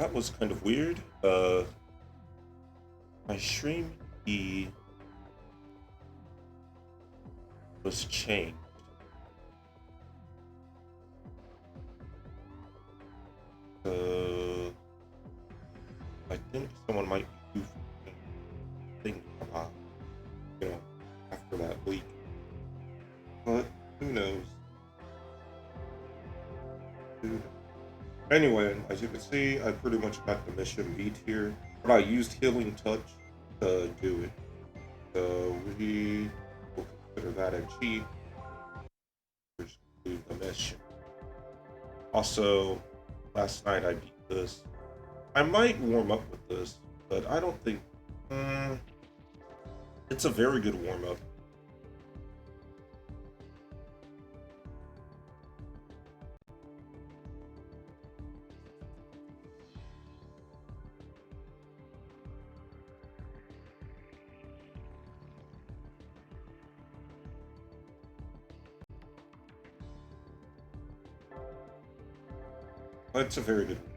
that was kind of weird. My stream key was changed. I think someone might be thinking about, you know, after that leak. But who knows? Dude. Anyway, as you can see, I pretty much got the mission beat here. But I used Healing Touch to do it. So we will consider that a cheat. Just leave the mission. Also, last night I beat this. I might warm up with this, but I don't think... it's a very good warm-up. It's a very good one.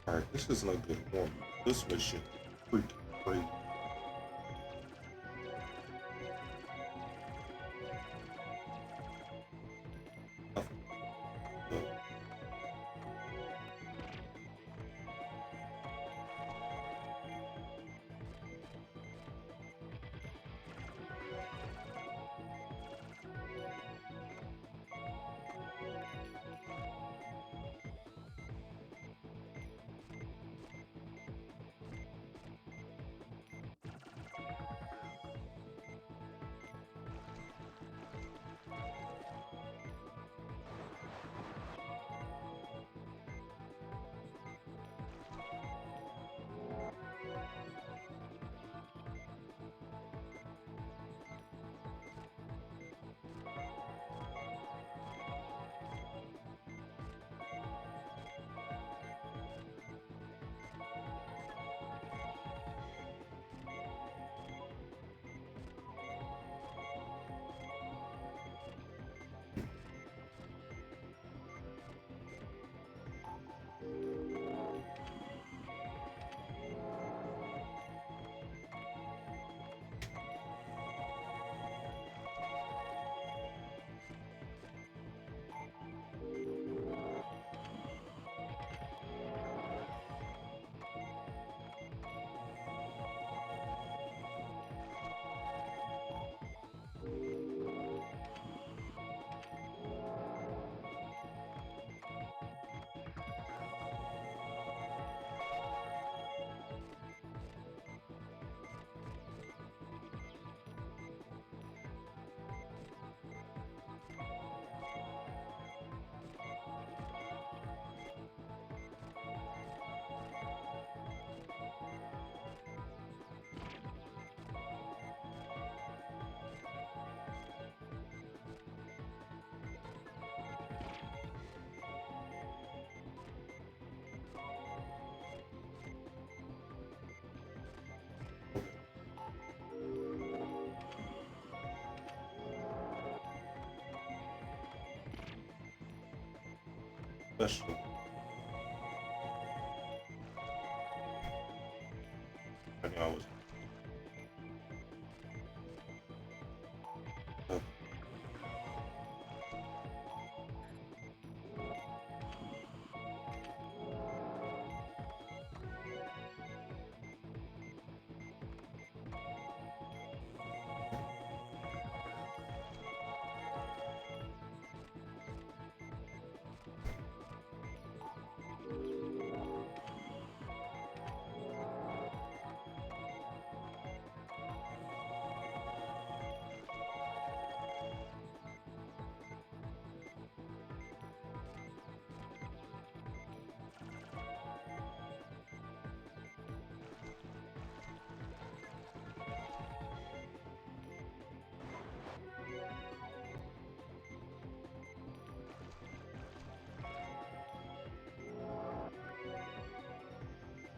Alright, this isn't a good one. This mission is freaking great. Special. I know I was.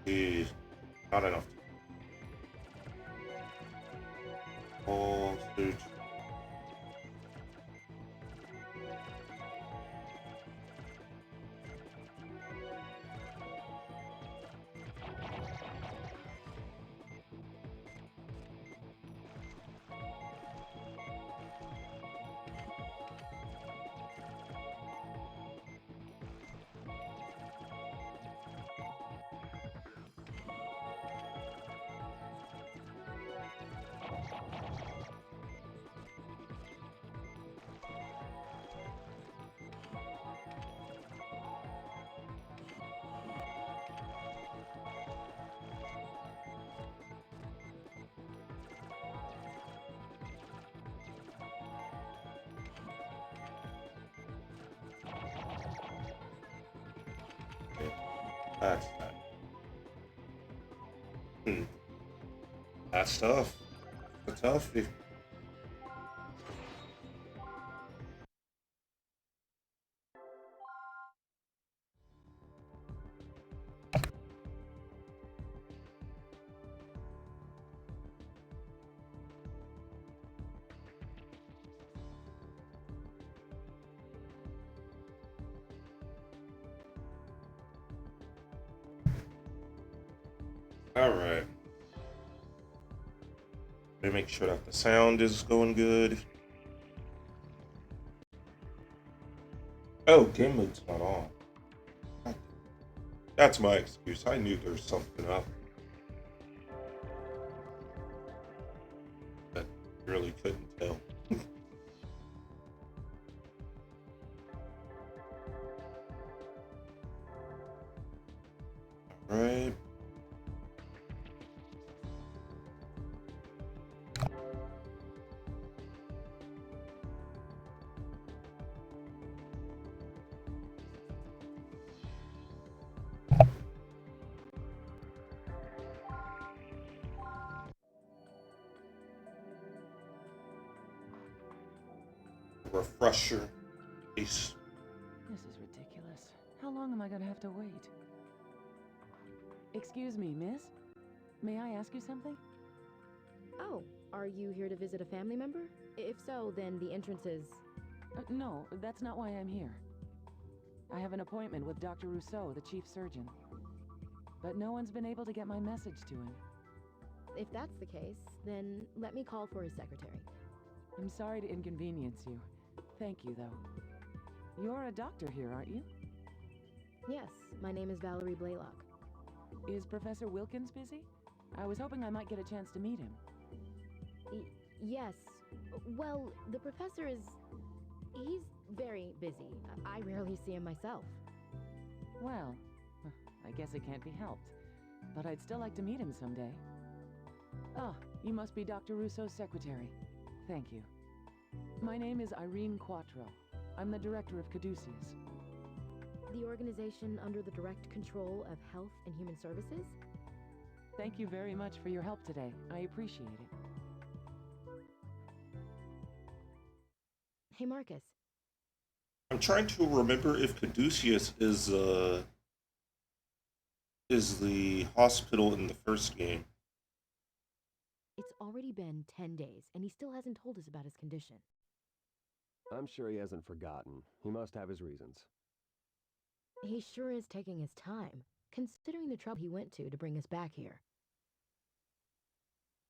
Jeez, not enough. All stage. That's that. Hmm. That's tough. That's tough. All right. Let me make sure that the sound is going good. Oh, game mode's not on. That's my excuse. I knew there was something up. That really couldn't tell. Right. Refresher. Peace. This is ridiculous. How long am I gonna have to wait? Excuse me, miss? May I ask you something? Oh, are you here to visit a family member? If so, then the entrance is... No, that's not why I'm here. I have an appointment with Dr. Rousseau, the chief surgeon. But no one's been able to get my message to him. If that's the case, then let me call for his secretary. I'm sorry to inconvenience you. Thank you, though. You're a doctor here, aren't you? Yes, my name is Valerie Blaylock. Is Professor Wilkins busy? I was hoping I might get a chance to meet him. Yes. Well, the professor is... he's very busy. I rarely see him myself. Well, I guess it can't be helped. But I'd still like to meet him someday. Ah, you must be Dr. Rousseau's secretary. Thank you. My name is Irene Quattro. I'm the director of Caduceus. The organization under the direct control of Health and Human Services? Thank you very much for your help today. I appreciate it. Hey, Marcus. I'm trying to remember if Caduceus is the hospital in the first game. It's already been 10 days, and he still hasn't told us about his condition. I'm sure he hasn't forgotten. He must have his reasons. He sure is taking his time, considering the trouble he went to bring us back here.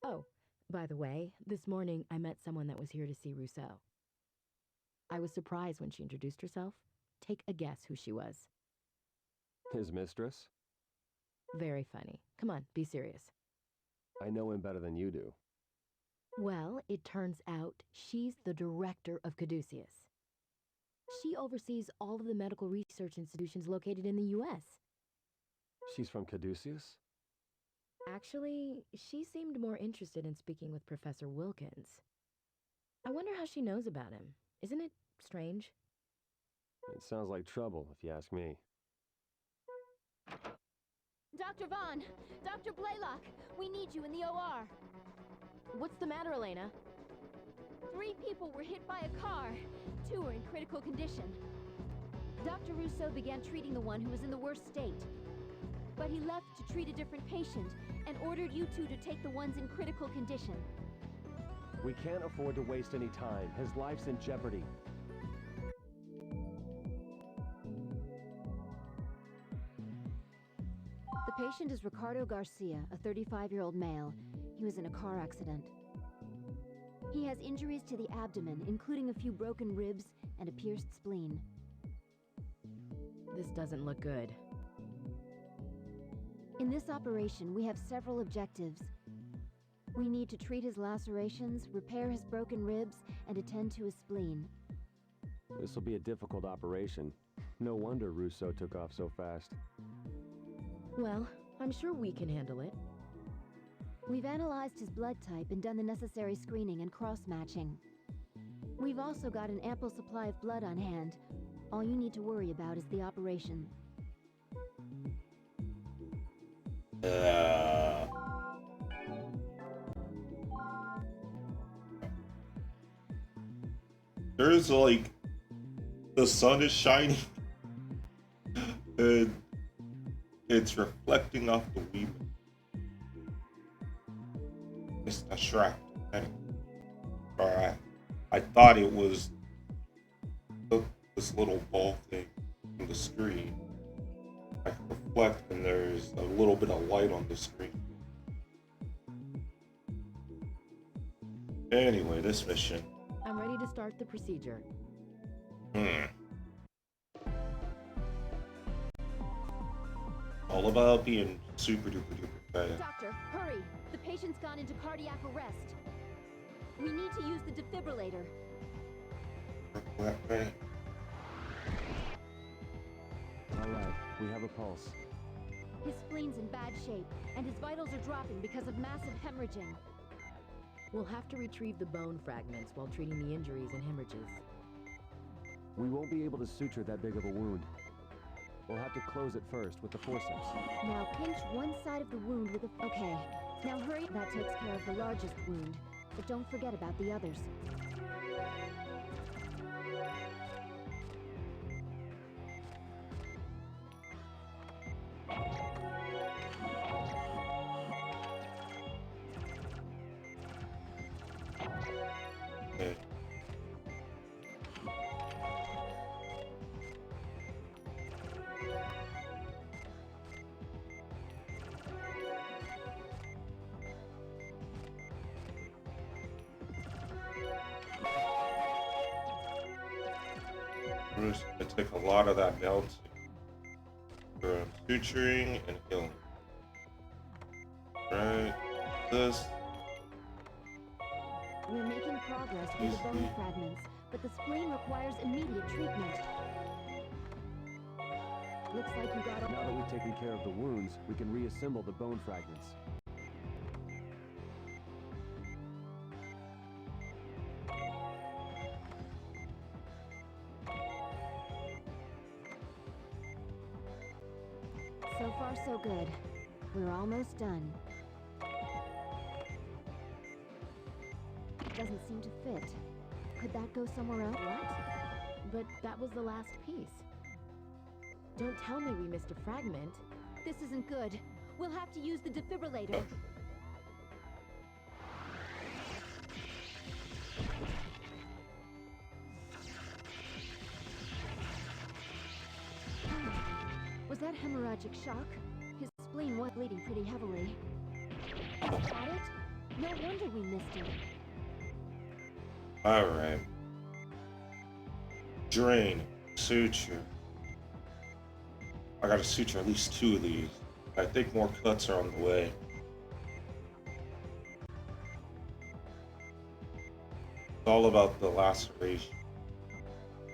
Oh, by the way, this morning I met someone that was here to see Rousseau. I was surprised when she introduced herself. Take a guess who she was. His mistress? Very funny. Come on, be serious. I know him better than you do. Well, it turns out she's the director of Caduceus. She oversees all of the medical research institutions located in the U.S. She's from Caduceus? Actually, she seemed more interested in speaking with Professor Wilkins. I wonder how she knows about him. Isn't it strange? It sounds like trouble, if you ask me. Dr. Vaughn! Dr. Blaylock! We need you in the OR! What's the matter, Elena? 3 people were hit by a car. 2 are in critical condition. Dr. Rousseau began treating the one who was in the worst state. but he left to treat a different patient and ordered you two to take the ones in critical condition. We can't afford to waste any time. His life's in jeopardy. The patient is Ricardo Garcia, a 35-year-old male. He was in a car accident. He has injuries to the abdomen, including a few broken ribs and a pierced spleen. This doesn't look good. In this operation, we have several objectives. We need to treat his lacerations, repair his broken ribs, and attend to his spleen. This will be a difficult operation. No wonder Russo took off so fast. Well, I'm sure we can handle it. We've analyzed his blood type and done the necessary screening and cross-matching. We've also got an ample supply of blood on hand. All you need to worry about is the operation. There's like the sun is shining and it's reflecting off the weave. It's distracting. Alright. I thought it was this little ball thing on the screen. I can reflect and there's a little bit of light on the screen. Anyway, this mission. I'm ready to start the procedure. All about being super duper duper fast. Doctor, hurry! The patient's gone into cardiac arrest. We need to use the defibrillator. Right. All right, we have a pulse. His spleen's in bad shape, and his vitals are dropping because of massive hemorrhaging. We'll have to retrieve the bone fragments while treating the injuries and hemorrhages. We won't be able to suture that big of a wound. We'll have to close it first with the forceps. Now pinch one side of the wound with a... Okay. Now hurry. That takes care of the largest wound. But don't forget about the others. Okay. We're just gonna take a lot of that bouncing for suturing and healing. Right, this. We're making progress with the bone fragments, but the spleen requires immediate treatment. Looks like you got Now that we've taken care of the wounds, we can reassemble the bone fragments. So far, so good. We're almost done. It doesn't seem to fit. Could that go somewhere else? What? But that was the last piece. Don't tell me we missed a fragment. This isn't good. We'll have to use the defibrillator. Was that hemorrhagic shock? His spleen was bleeding pretty heavily. Got it? No wonder we missed it. Alright. Drain. Suture. I gotta suture at least 2 of these. I think more cuts are on the way. It's all about the laceration.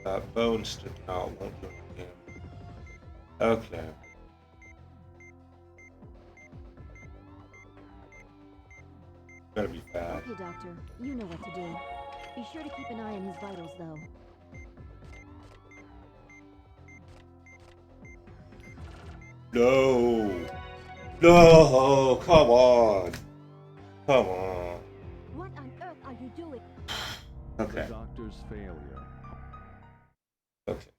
That bone sticking out won't do anything. Okay. Gotta be fast. Okay, Doctor. You know what to do. Be sure to keep an eye on his vitals, though. No! No! Come on! Come on. What on earth are you doing? Okay. The doctor's failure. Okay.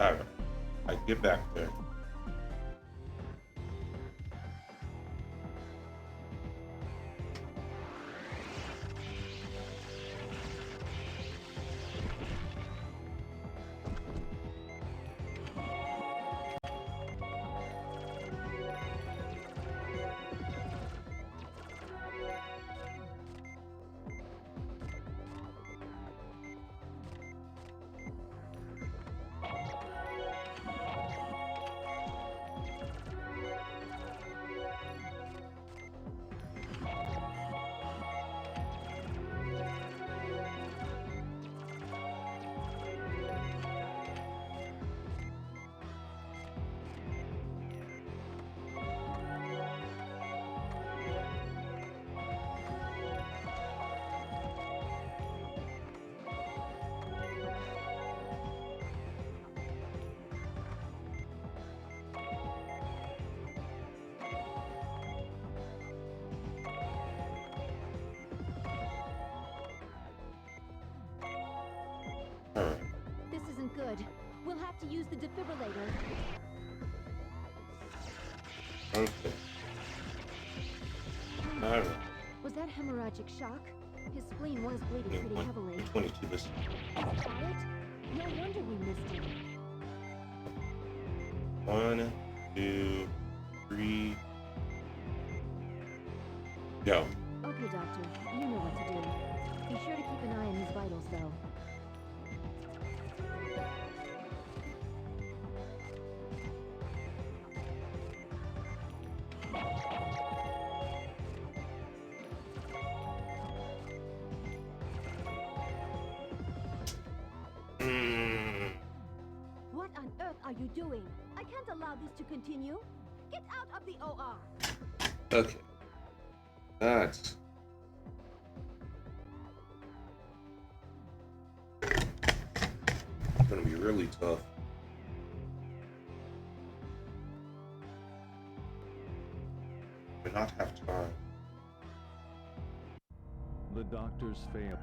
Alright. I get back there. Alright. This isn't good. We'll have to use the defibrillator. Okay. Alright. Was that hemorrhagic shock? His spleen was bleeding pretty heavily. 22 this. Got it? No wonder we missed him. 1, 2, 3. Go. Okay, Doctor. You know what to do. Be sure to keep an eye on his vitals, though. What on earth are you doing? I can't allow this to continue. Get out of the OR. Okay. That's gonna be really tough. We not have time. The doctors fail.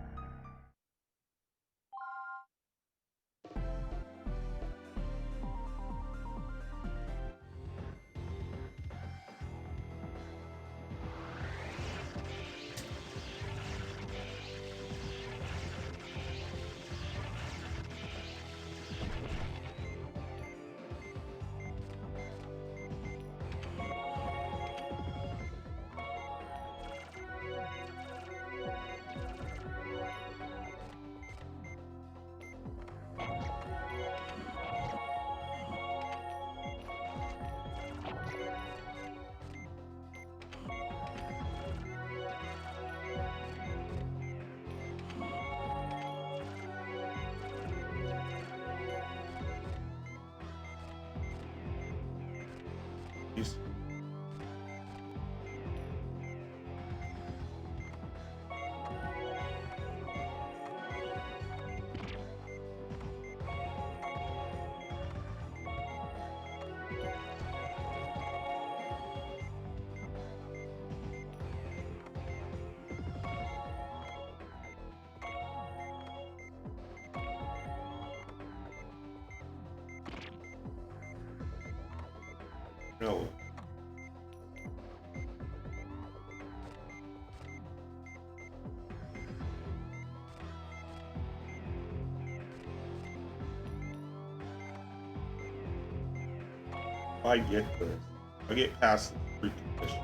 Peace. No. If I get this, I get past the freaking mission.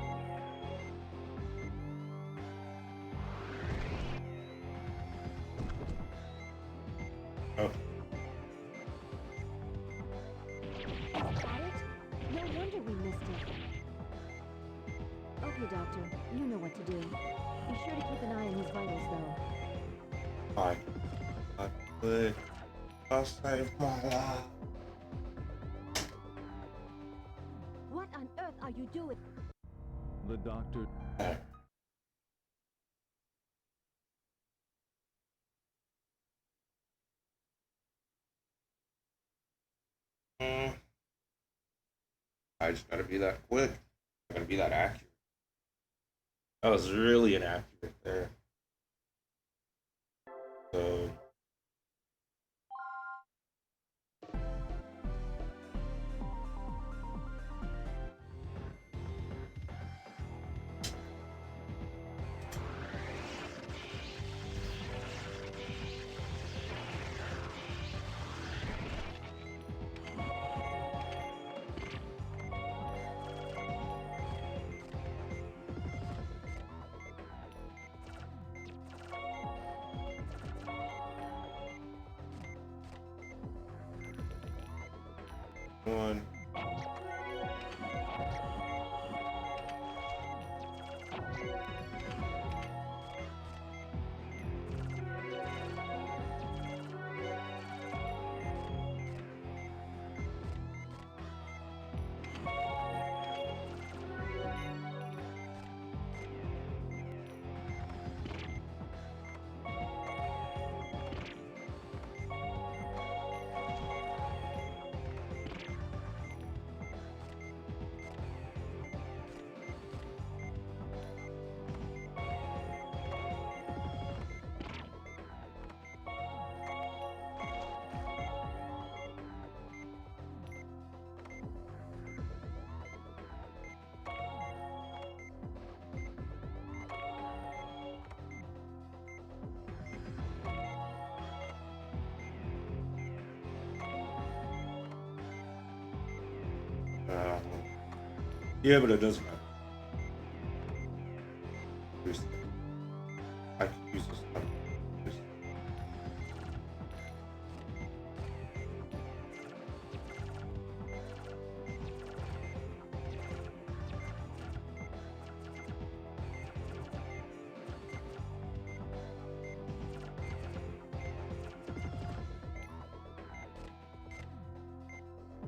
Oh, Got it? No wonder we missed it. Okay, Doctor. You know what to do. Be sure to keep an eye on his vitals, though. I would. I'll save my life. What on earth are you doing? The doctor. I just gotta be that quick. I gotta be that accurate. That was really inaccurate there. So on. Yeah, but it doesn't matter. I can use this.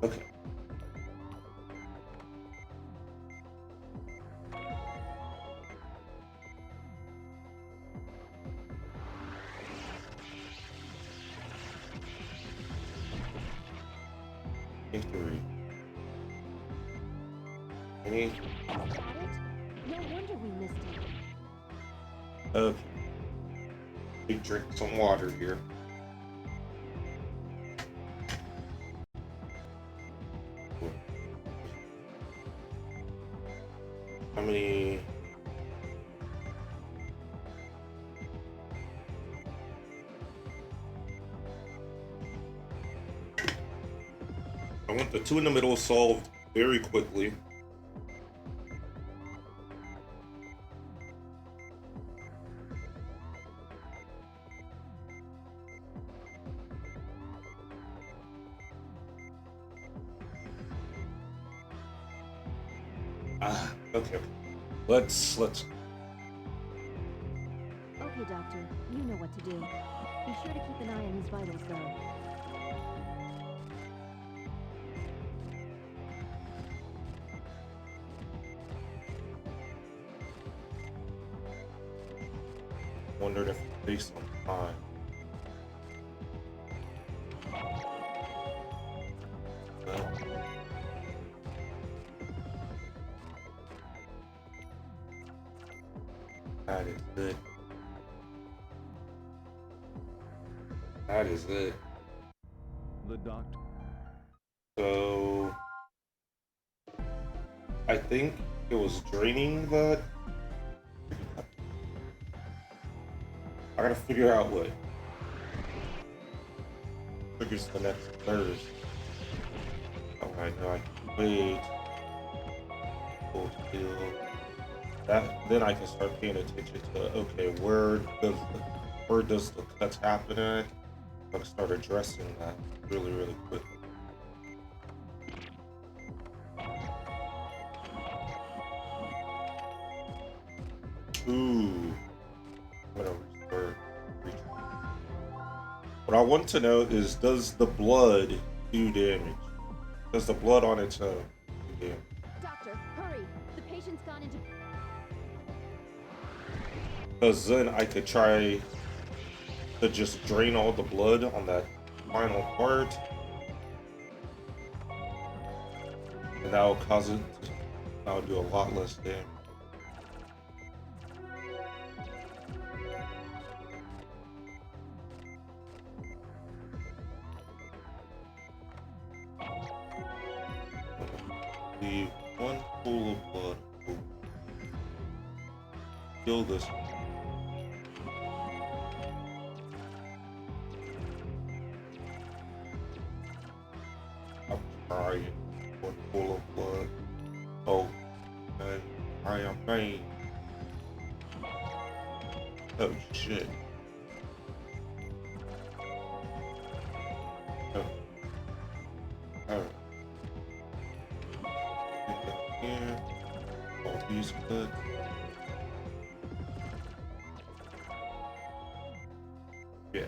Okay. Victory. Any? Got it? No wonder we missed it. Okay. Big drink some water here. How many? I want the two in the middle solved very quickly. Okay. Let's. Okay, Doctor. You know what to do. Be sure to keep an eye on his vitals, though. Wondered if based on time. Well, that is good. That is it. The doctor. So I think it was draining the. I gotta figure out what triggers the next burst. Oh, I know I can wait. Hold still. That then I can start paying attention to okay, where does the cuts happen at? I'm gonna start addressing that really quickly. Ooh. I'm gonna restart. What I want to know is, does the blood do damage? Does the blood on its own do damage? Doctor, hurry! The patient's gone into... Because then I could try to just drain all the blood on that final part. And that'll cause it, that'll do a lot less damage. Leave one pool of blood. Kill this one. I'm trying. One pool of blood. Oh, and I am pain. Oh shit. Oh. Oh. here. All these good. Yeah.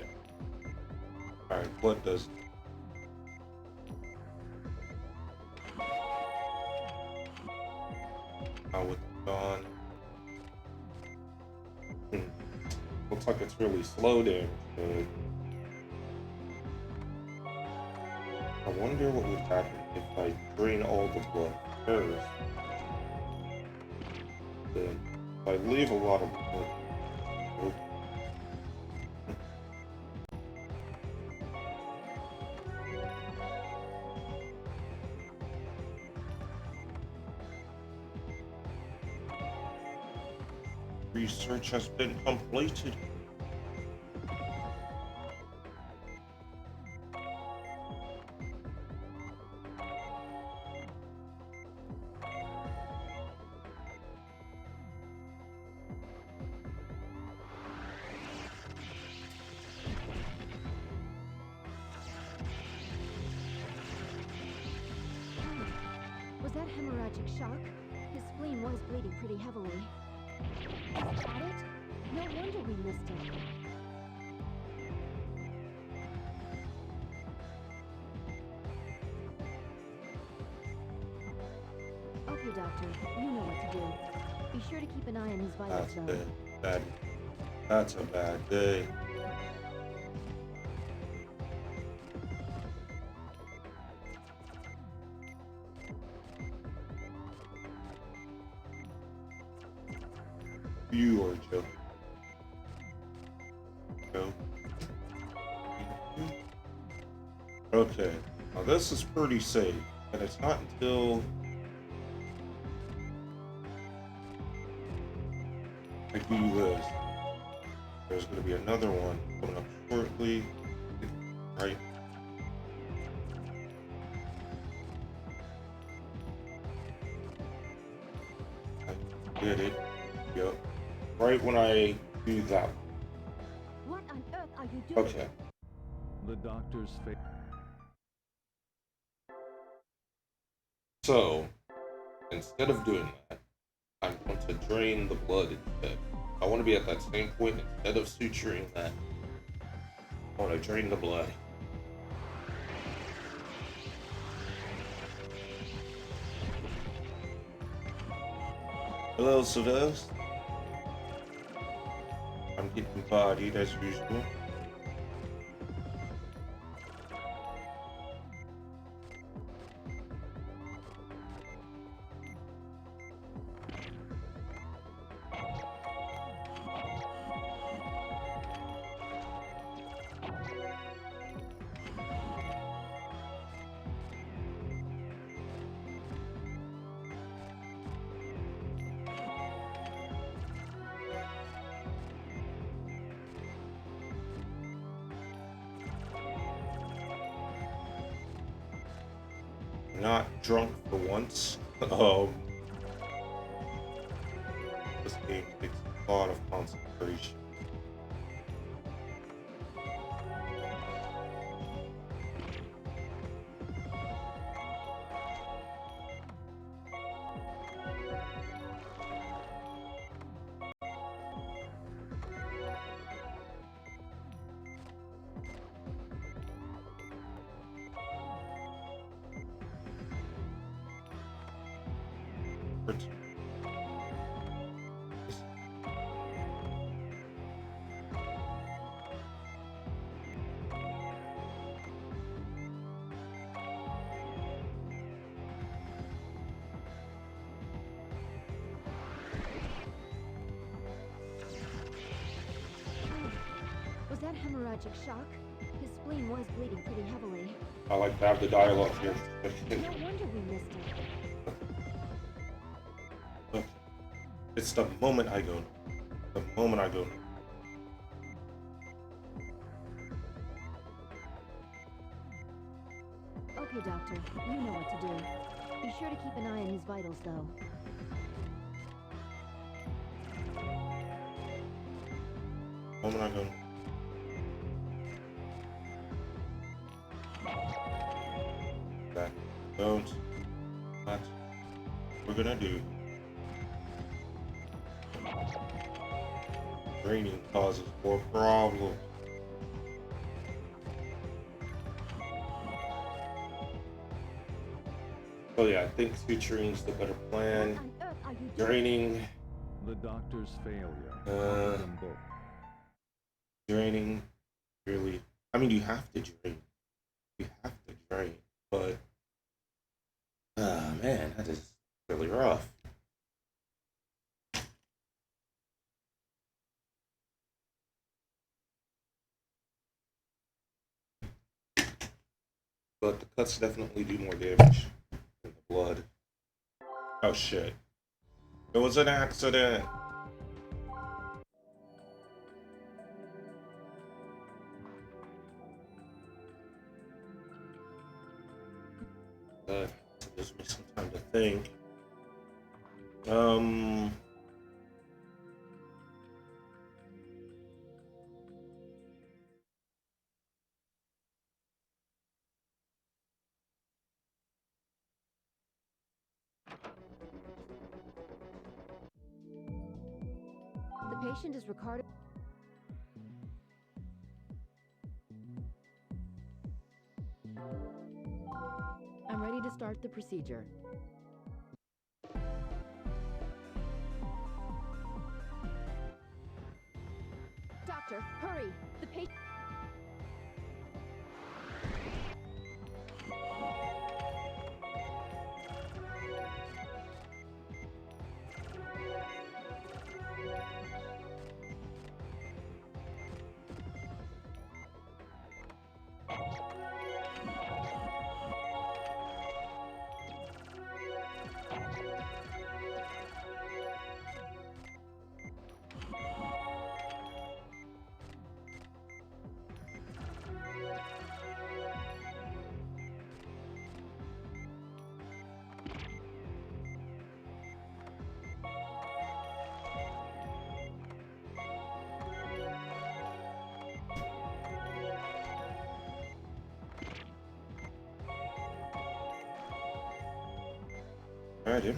Alright, what does now with Dawn? Looks like it's really slow damage, but I wonder what would happen if I drain all the blood first. Then if I leave a lot of blood. Research has been completed. Was that hemorrhagic shock? His spleen was bleeding pretty heavily. Is that it? No wonder we missed him. Okay, Doctor. You know what to do. Be sure to keep an eye on his vitals, That's though. bad. That's a bad day. You are joking. Joke. Okay, now this is pretty safe, and it's not until I do this. There's going to be another one coming up shortly, right? I did it. Yep. Right when I do that. What on earth are you doing? Okay. The doctor's fate. So, instead of doing that, I want to drain the blood instead. I want to be at that same point. Instead of suturing that, I want to drain the blood. Hello, Sylvester. I'm getting bodied as usual. Not drunk for once. This game takes a lot of concentration. Was that hemorrhagic shock? His spleen was bleeding pretty heavily. I like to have the dialogue here. No wonder we missed him. It's the moment I go. The moment I go. Okay, Doctor. You know what to do. Be sure to keep an eye on his vitals, though. Moment I go. Back. Don't. Not. we're gonna do. Draining causes more problems. So yeah, I think suturing's the better What plan. on earth are you doing? Draining, The doctor's failure. Uh, Them both. draining, really. I mean, you have to drain. You have to drain, but man, that is really rough. But the cuts definitely do more damage than the blood. Oh shit. It was an accident. But it gives me some time to think. The patient is Ricardo. I'm ready to start the procedure. Doctor, hurry! The patient. Alrighty.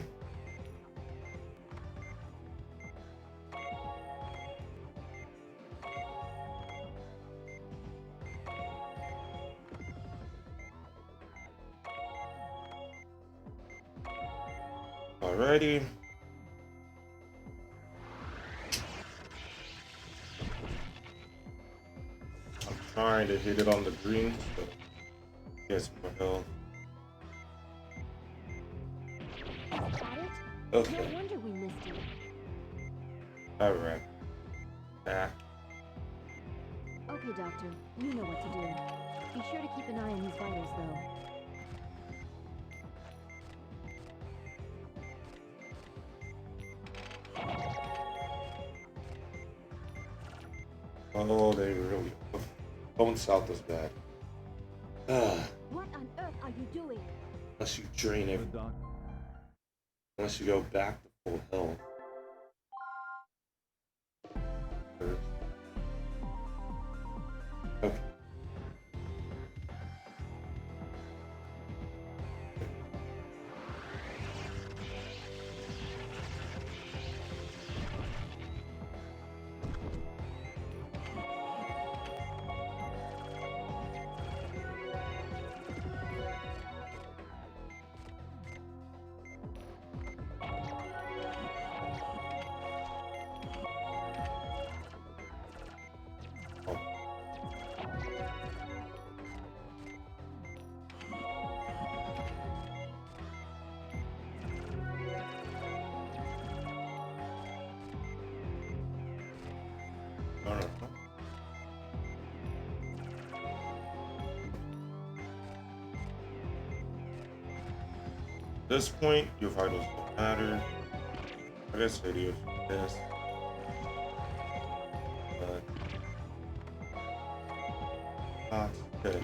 Alrighty. I'm trying to hit it on the green, so yes, more health. Is that it? Okay. No wonder we missed it. Alright. Back. Okay, Doctor. You know what to do. Be sure to keep an eye on these vitals, though. Oh, they really. Bone south is bad. What on earth are you doing? Unless you drain The it. doc. Unless you go back to full health. Okay. Alright. At this point, your vitals don't matter. I guess they do for this. But good.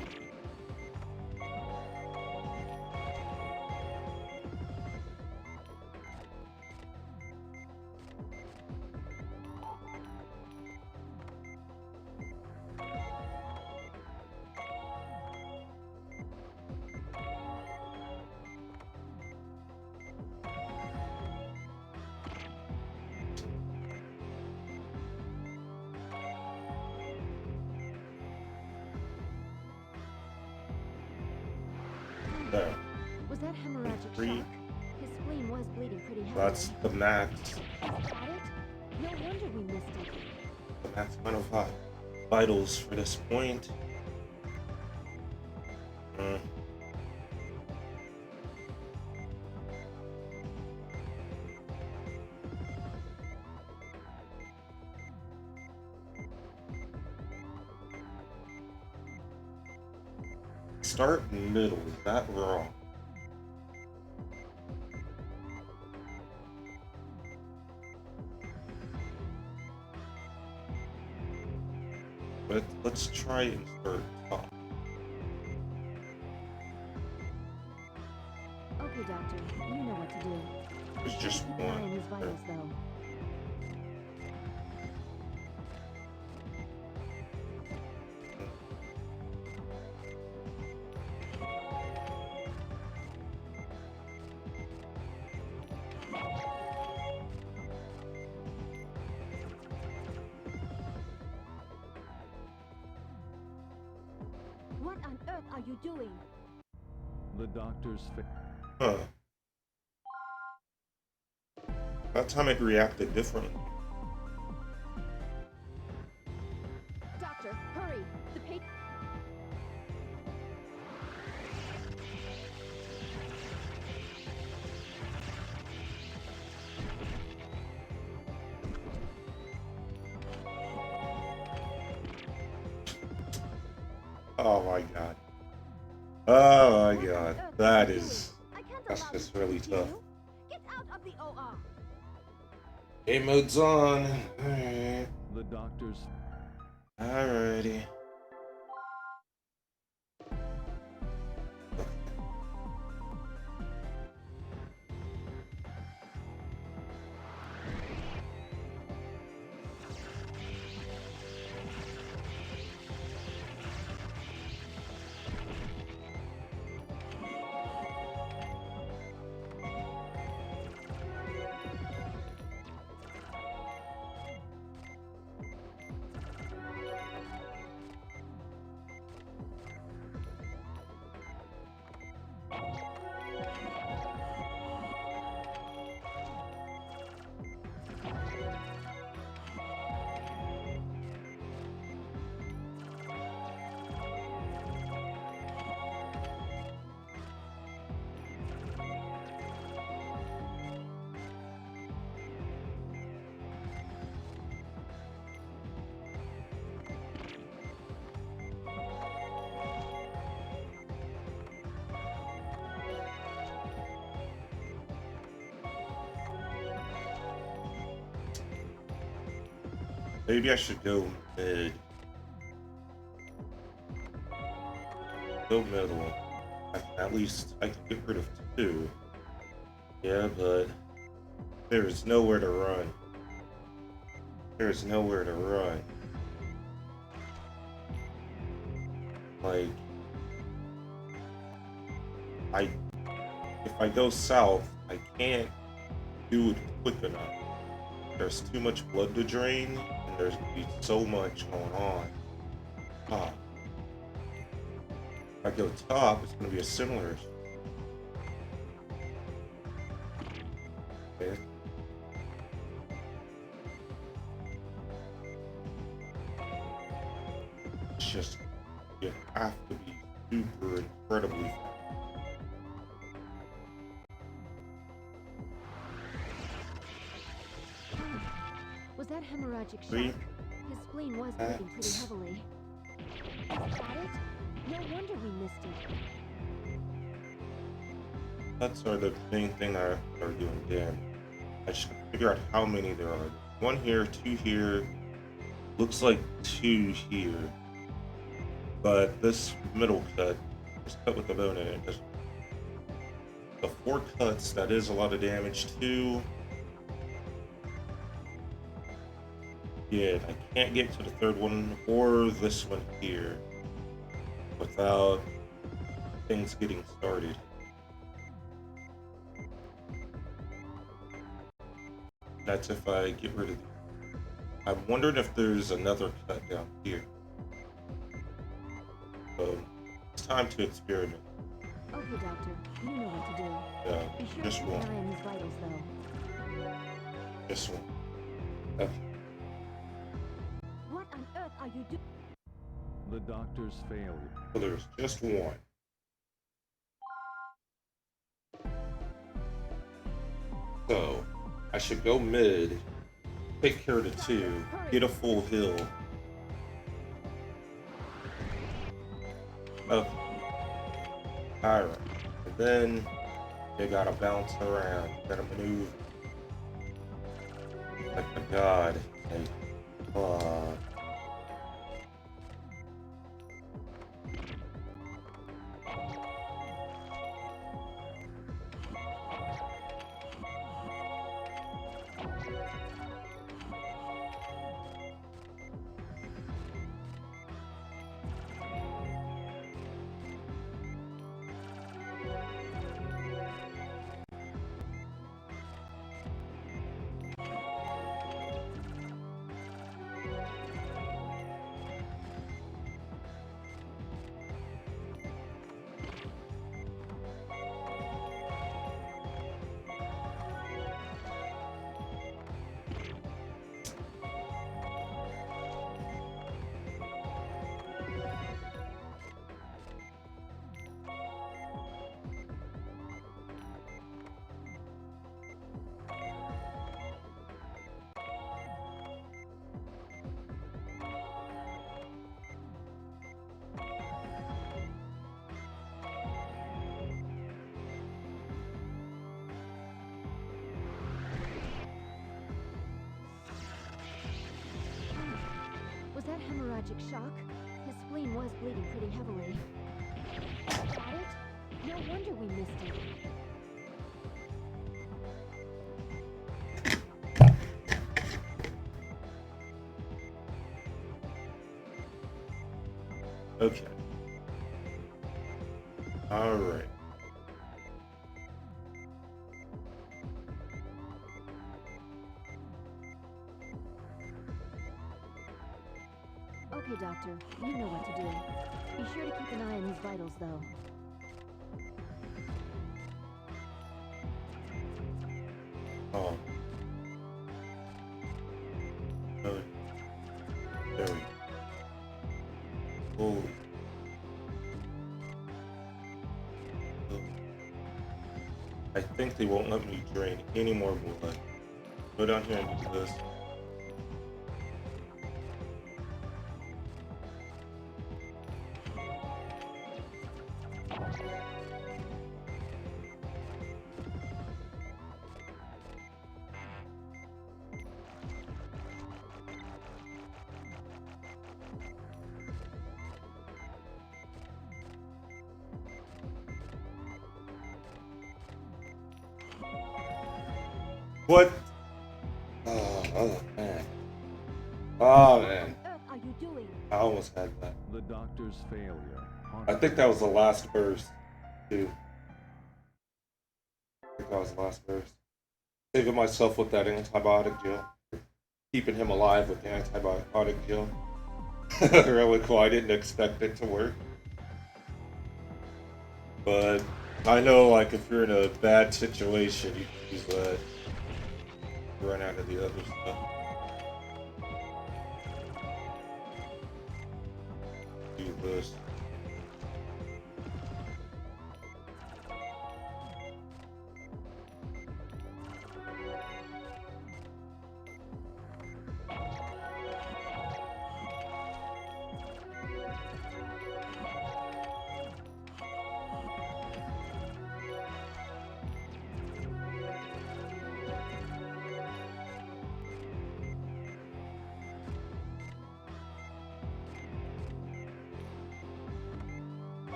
that hemorrhagic Three. shock? His spleen was bleeding pretty heavily. That's the max. Is that it? No wonder we missed it. The max amount of vitals for this point. Start middle, is that wrong? But let's try and start top. Okay, doctor. You know what to do. There's just Keep an eye on one. his vitals, though. What on earth are you doing? The doctor's Huh. That time it reacted differently. Doctor, hurry! The patient. Oh my god. Oh my god. That is. I can't That's allow just this really to tough. continue. Get out of the OR. Game mode's on. Alright. The doctor's Alrighty. Maybe I should go mid. Go middle. At least I can get rid of two. Yeah, but there's nowhere to run. There's nowhere to run. Like, if I go south, I can't do it quick enough. There's too much blood to drain, and there's gonna be so much going on. Ah. If I go top, it's gonna be a similar issue. Okay. It's just, you have to be super incredibly fast. Was that hemorrhagic shock? Three. His spleen was bleeding pretty heavily. Is that it? No wonder we missed it. That's the main thing I are doing damage. I just gotta figure out how many there are. One here, two here. Looks like two here. But this middle cut is cut with the bone in it. The 4 cuts, that is a lot of damage too. Yeah, I can't get to the third one or this one here without things getting started. That's if I get rid of these. I'm wondering if there's another cut down here. So it's time to experiment. Okay, Okay, Doctor. You know what to do. Yeah, Be sure to just keep an one. eye on his vitals, though. Just one. Okay. What on earth are you doing? The doctor's failure. So there's just one. So I should go mid, take care of the two, get a full heal. Okay. Alright. And then they gotta bounce around, gotta maneuver. Like my god. And Was that hemorrhagic shock? His spleen was bleeding pretty heavily. Got it? No wonder we missed it. okay. Alright. Okay, Doctor. You know what to do. Be sure to keep an eye on his vitals, though. Oh. Oh. There we go. Oh. I think they won't let me drain any more blood. Go down here and do this. What? Oh man. Oh man. What on earth are you doing? I almost had that. The doctor's failure. I think that was the last burst, too. I think that was the last burst. Saving myself with that antibiotic gel. Keeping him alive with the antibiotic gel. Really cool. I didn't expect it to work. But I know, like, if you're in a bad situation, you can use that. Run out of the other stuff. Do this.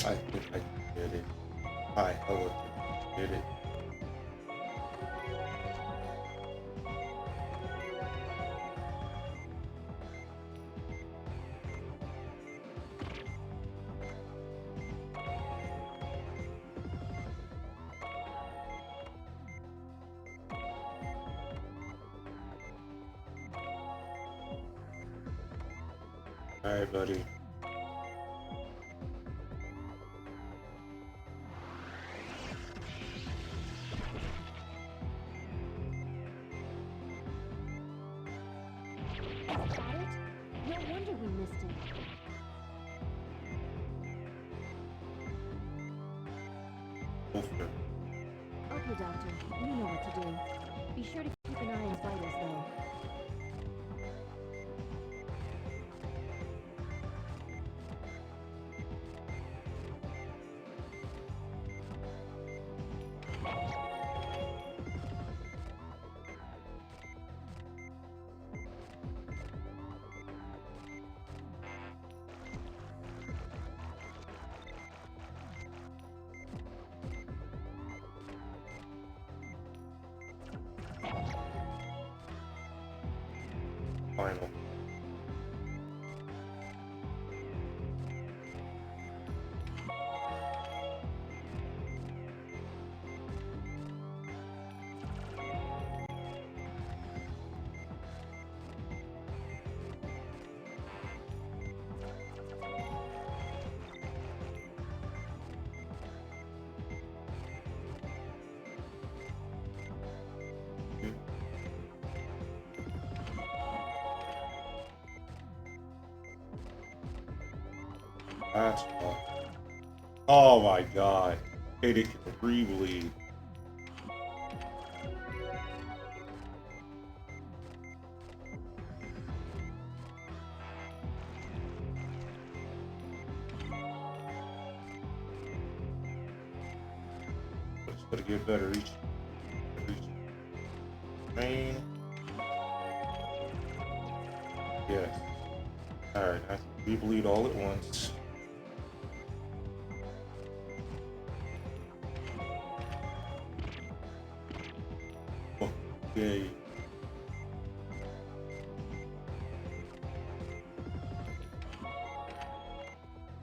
I think I did it. Hi, hello. Did it. Alright, buddy. No wonder we missed it. Wolfner. Okay, Doctor. You know what to do. Be sure to keep an eye on his vitals, though. Final. That's fun. Oh my god. Katie can re-bleed. It's gonna get better each main. Yes. Alright, I re-bleed all at once. Okay.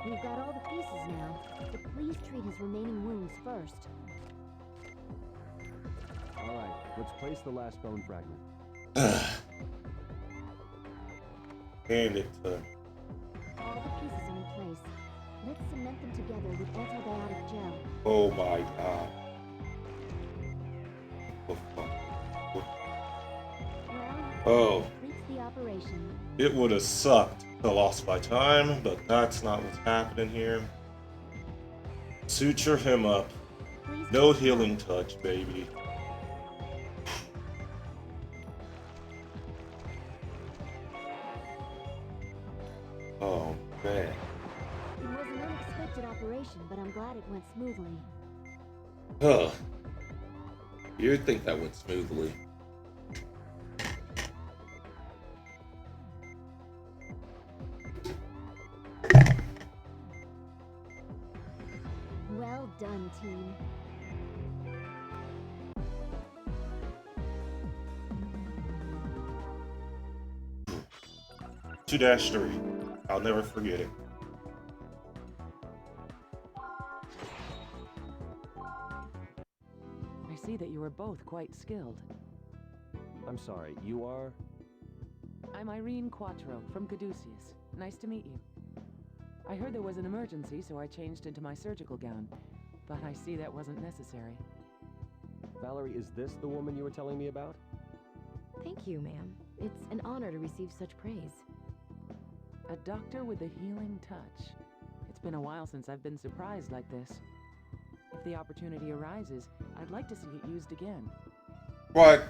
We've got all the pieces now, but please treat his remaining wounds first. Alright, let's place the last bone fragment. Hand it to him. All the pieces are in place. Let's cement them together with antibiotic gel. Oh my god. What the fuck? Well, Oh. that completes the operation. It would have sucked to lost my time, but that's not what's happening here. Suture him up. Please No keep healing touch, baby. Oh, man. It was an unexpected operation, but I'm glad it went smoothly. Ugh. You'd think that went smoothly. Well done, team. 2-3. I'll never forget it. I see that you are both quite skilled. I'm sorry, you are? I'm Irene Quattro from Caduceus. Nice to meet you. I heard there was an emergency, so I changed into my surgical gown. But I see that wasn't necessary. Valerie, is this the woman you were telling me about? Thank you, ma'am. It's an honor to receive such praise. A doctor with a healing touch. It's been a while since I've been surprised like this. If the opportunity arises, I'd like to see it used again. But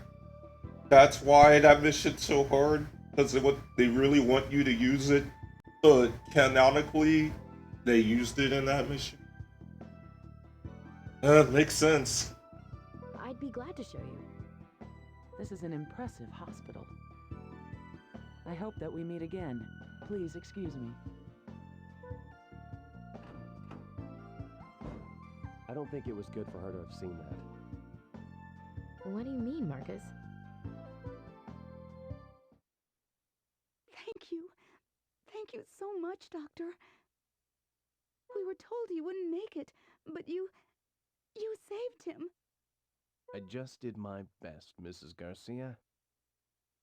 that's why that mission's so hard, because they really want you to use it. But canonically, they used it in that mission. Makes sense. I'd be glad to show you. This is an impressive hospital. I hope that we meet again. Please excuse me. I don't think it was good for her to have seen that. What do you mean, Marcus? Thank you. Thank you so much, Doctor. We were told he wouldn't make it, but you saved him. I just did my best, Mrs. Garcia.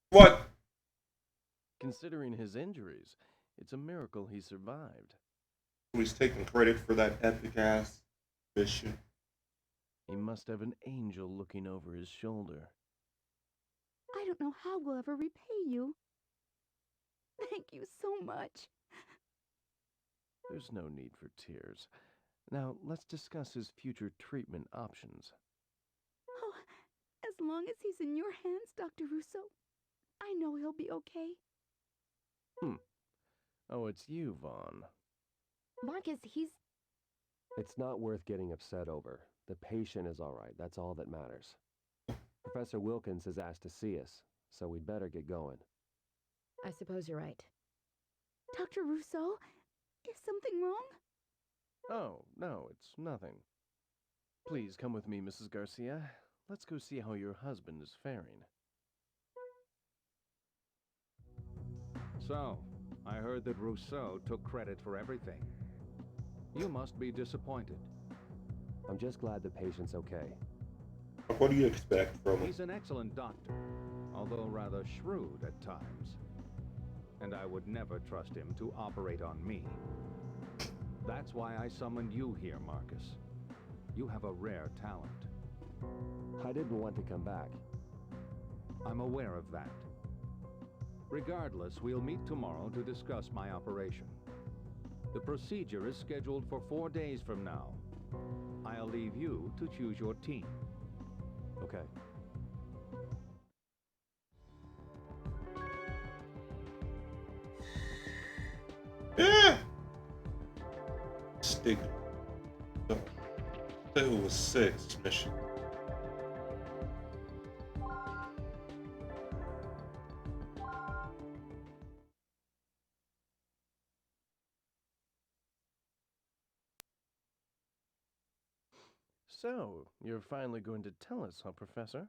What? Considering his injuries, it's a miracle he survived. He's taking credit for that epic ass mission. He must have an angel looking over his shoulder. I don't know how we'll ever repay you. Thank you so much. There's no need for tears. Now, let's discuss his future treatment options. Oh, as long as he's in your hands, Dr. Russo, I know he'll be okay. Oh, it's you, Vaughn. Marcus, he's... It's not worth getting upset over. The patient is all right. That's all that matters. Professor Wilkins has asked to see us, so we'd better get going. I suppose you're right. Dr. Russo, is something wrong? Oh, no, it's nothing. Please come with me, Mrs. Garcia. Let's go see how your husband is faring. So, I heard that Rousseau took credit for everything. You must be disappointed. I'm just glad the patient's okay. What do you expect from him? He's an excellent doctor, although rather shrewd at times. And I would never trust him to operate on me. That's why I summoned you here, Marcus. You have a rare talent. I didn't want to come back. I'm aware of that. Regardless, we'll meet tomorrow to discuss my operation. The procedure is scheduled for 4 days from now. I'll leave you to choose your team. Okay. Yeah. Stigma. It was 6 mission. So, you're finally going to tell us, huh, Professor?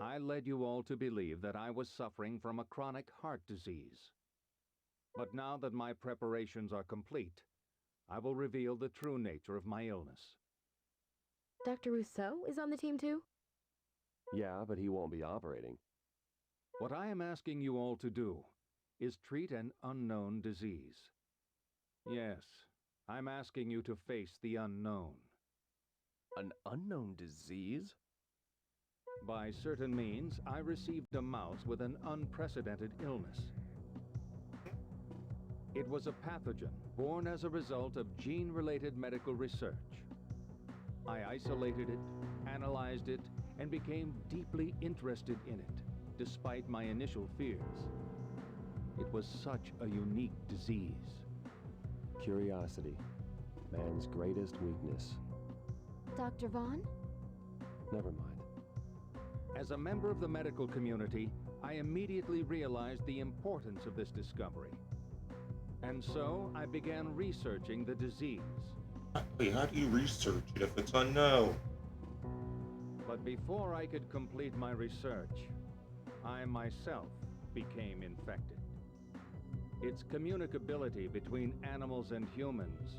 I led you all to believe that I was suffering from a chronic heart disease. But now that my preparations are complete, I will reveal the true nature of my illness. Dr. Rousseau is on the team too? Yeah, but he won't be operating. What I am asking you all to do is treat an unknown disease. Yes, I'm asking you to face the unknown. An unknown disease? By certain means, I received a mouse with an unprecedented illness. It was a pathogen born as a result of gene-related medical research. I isolated it, analyzed it, and became deeply interested in it, despite my initial fears. It was such a unique disease. Curiosity. Man's greatest weakness. Dr. Vaughn? Never mind. As a member of the medical community, I immediately realized the importance of this discovery. And so, I began researching the disease. Wait, how do you research it if it's unknown? But before I could complete my research, I myself became infected. Its communicability between animals and humans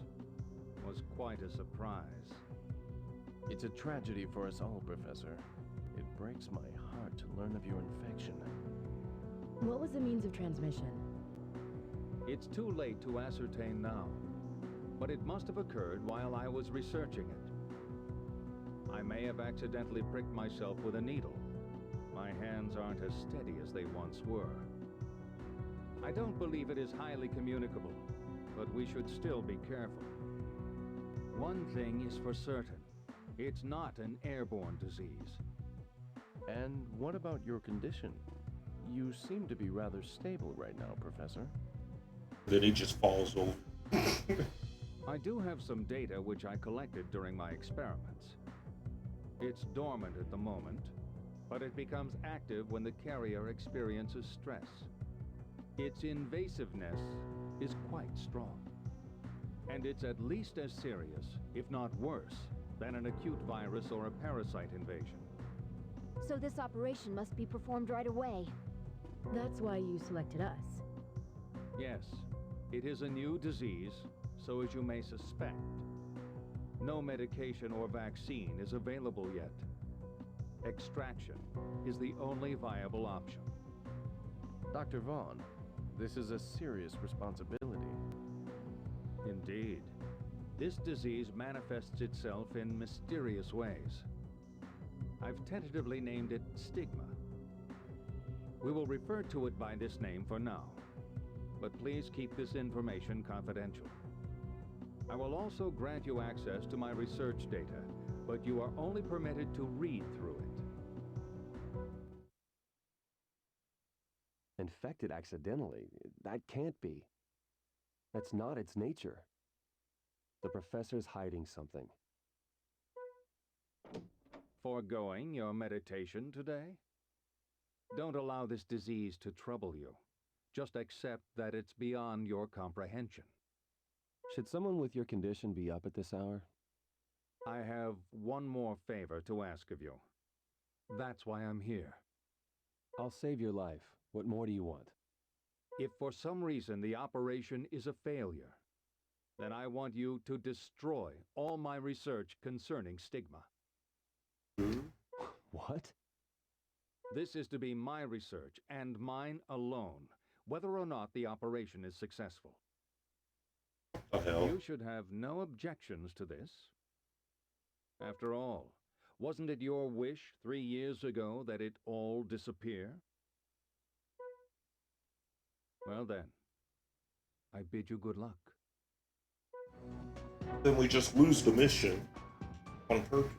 was quite a surprise. It's a tragedy for us all, Professor. It breaks my heart to learn of your infection. What was the means of transmission? It's too late to ascertain now, but it must have occurred while I was researching it. I may have accidentally pricked myself with a needle. My hands aren't as steady as they once were. I don't believe it is highly communicable, but we should still be careful. One thing is for certain. It's not an airborne disease. And what about your condition? You seem to be rather stable right now, Professor. Then it just falls over. I do have some data which I collected during my experiments. It's dormant at the moment, but it becomes active when the carrier experiences stress. Its invasiveness is quite strong. And it's at least as serious, if not worse, than an acute virus or a parasite invasion. So this operation must be performed right away. That's why you selected us. Yes, it is a new disease, so as you may suspect. No medication or vaccine is available yet. Extraction is the only viable option. Dr. Vaughn, this is a serious responsibility. Indeed. This disease manifests itself in mysterious ways. I've tentatively named it stigma. We will refer to it by this name for now, but please keep this information confidential. I will also grant you access to my research data, but you are only permitted to read through it. Infected accidentally? That can't be. That's not its nature. The professor's hiding something. Foregoing your meditation today? Don't allow this disease to trouble you. Just accept that it's beyond your comprehension. Should someone with your condition be up at this hour? I have one more favor to ask of you. That's why I'm here. I'll save your life. What more do you want? If for some reason the operation is a failure, then I want you to destroy all my research concerning stigma. What? This is to be my research and mine alone, whether or not the operation is successful. The hell? You should have no objections to this. After all, wasn't it your wish 3 years ago that it all disappear? Well then, I bid you good luck. Then we just lose the mission on purpose.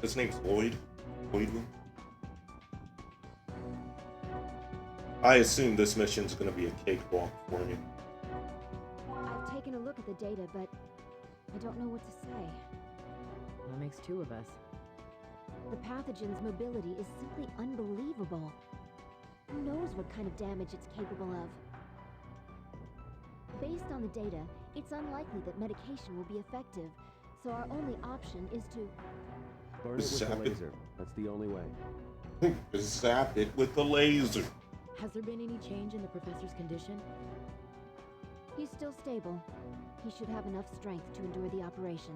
His name's Lloyd. Lloydman. I assume this mission's gonna be a cakewalk for me. I've taken a look at the data, but I don't know what to say. That makes two of us. The pathogen's mobility is simply unbelievable. Who knows what kind of damage it's capable of? Based on the data, it's unlikely that medication will be effective, so our only option is to... Burn it with Zap the it. laser. That's the only way. Zap it with the laser. Has there been any change in the professor's condition? He's still stable. He should have enough strength to endure the operation.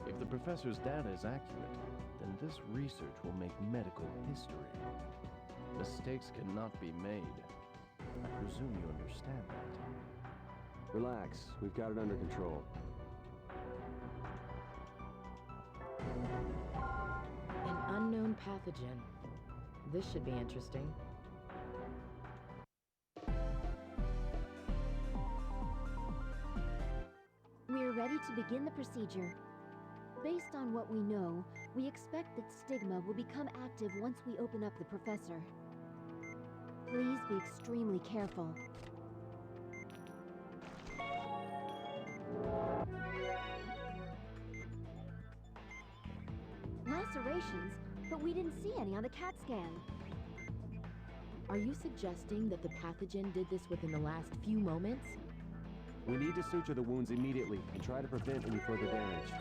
If the professor's data is accurate, then this research will make medical history. Mistakes cannot be made. I presume you understand that. Relax. We've got it under control. An unknown pathogen. This should be interesting. We're ready to begin the procedure. Based on what we know, we expect that stigma will become active once we open up the professor. Please be extremely careful. Lacerations, but we didn't see any on the CAT scan. Are you suggesting that the pathogen did this within the last few moments? We need to suture the wounds immediately and try to prevent any further damage.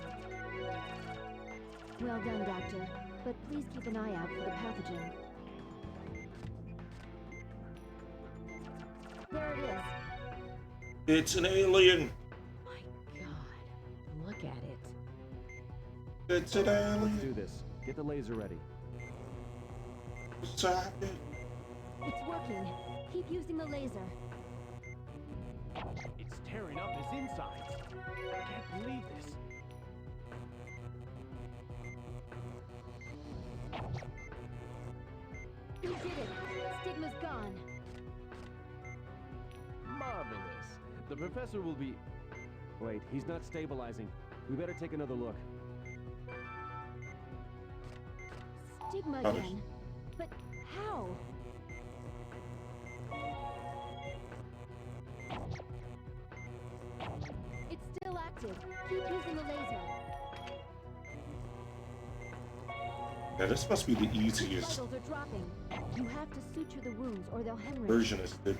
Well done, Doctor. But please keep an eye out for the pathogen. There it is. It's an alien. My God, look at it. It's an Let's alien. do this. Get the laser ready. Zap it. It's working. Keep using the laser. It's tearing up his insides. I can't believe this. We did it. Stigma's gone. Marvelous. The professor will be... Wait, he's not stabilizing. We better take another look. Stigma Others. again. But how? It's still active. Keep using the laser. Yeah, this must be the easiest Vitals are dropping. You have to suture the wounds or they'll hemorrhage. version of Stigma.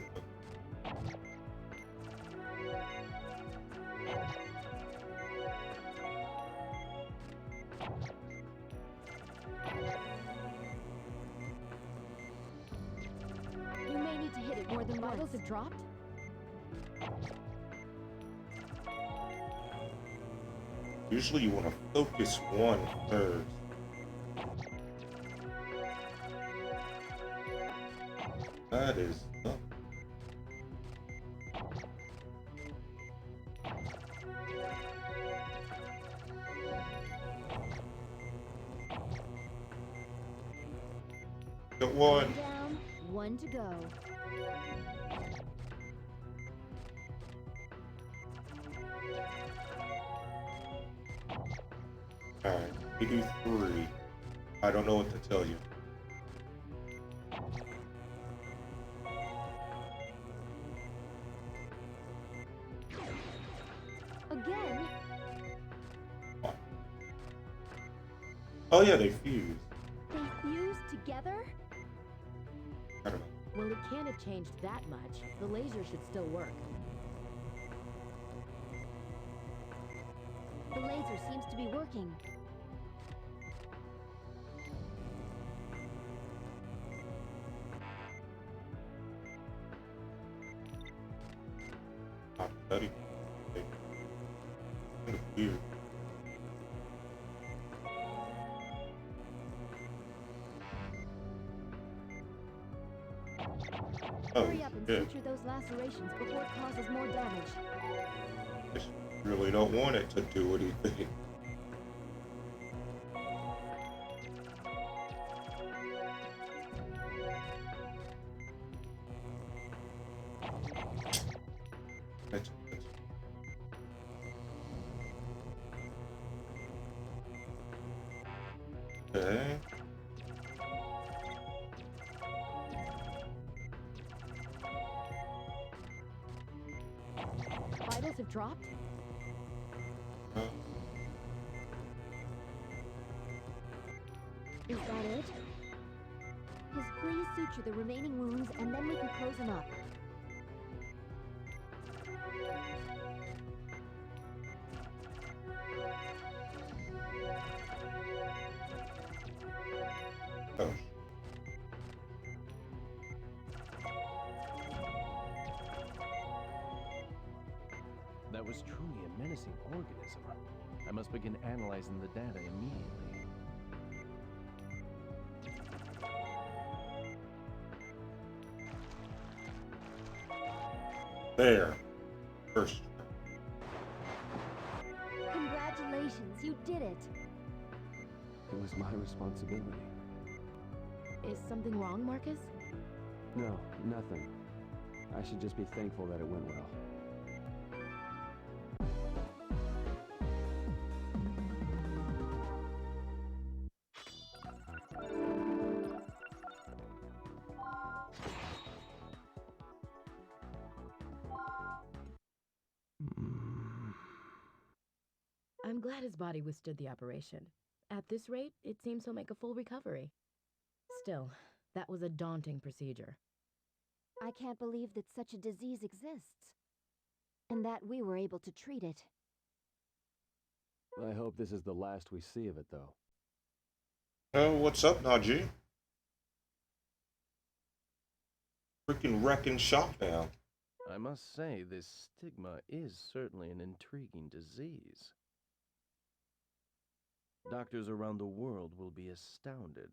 You may need to hit it more than Vitals once. have dropped? Usually you want to focus one first. That is tough. Got one. Down. One to go. Alright, we do 3. I don't know what to tell you. Again? Oh yeah, they fuse. They fuse together? I don't know. Well, it can't have changed that much. The laser should still work. The laser seems to be working. Not study. Okay. Kind of weird. Oh, Hurry up and shit. suture those lacerations before it causes more damage. Just really don't want it to do anything. That's- Okay. Vitals have dropped? Uh, Is that it? Just please suture the remaining wounds and then we can close them up. oh. That was truly a menacing organism. I must begin analyzing the data immediately. There. First. Congratulations, you did it! It was my responsibility. Is something wrong, Marcus? No, nothing. I should just be thankful that it went well. I'm glad his body withstood the operation. At this rate, it seems he'll make a full recovery. Still, that was a daunting procedure. I can't believe that such a disease exists. And that we were able to treat it. I hope this is the last we see of it, though. Oh, what's up, Najee? Freaking wrecking shop now. I must say, this stigma is certainly an intriguing disease. Doctors around the world will be astounded.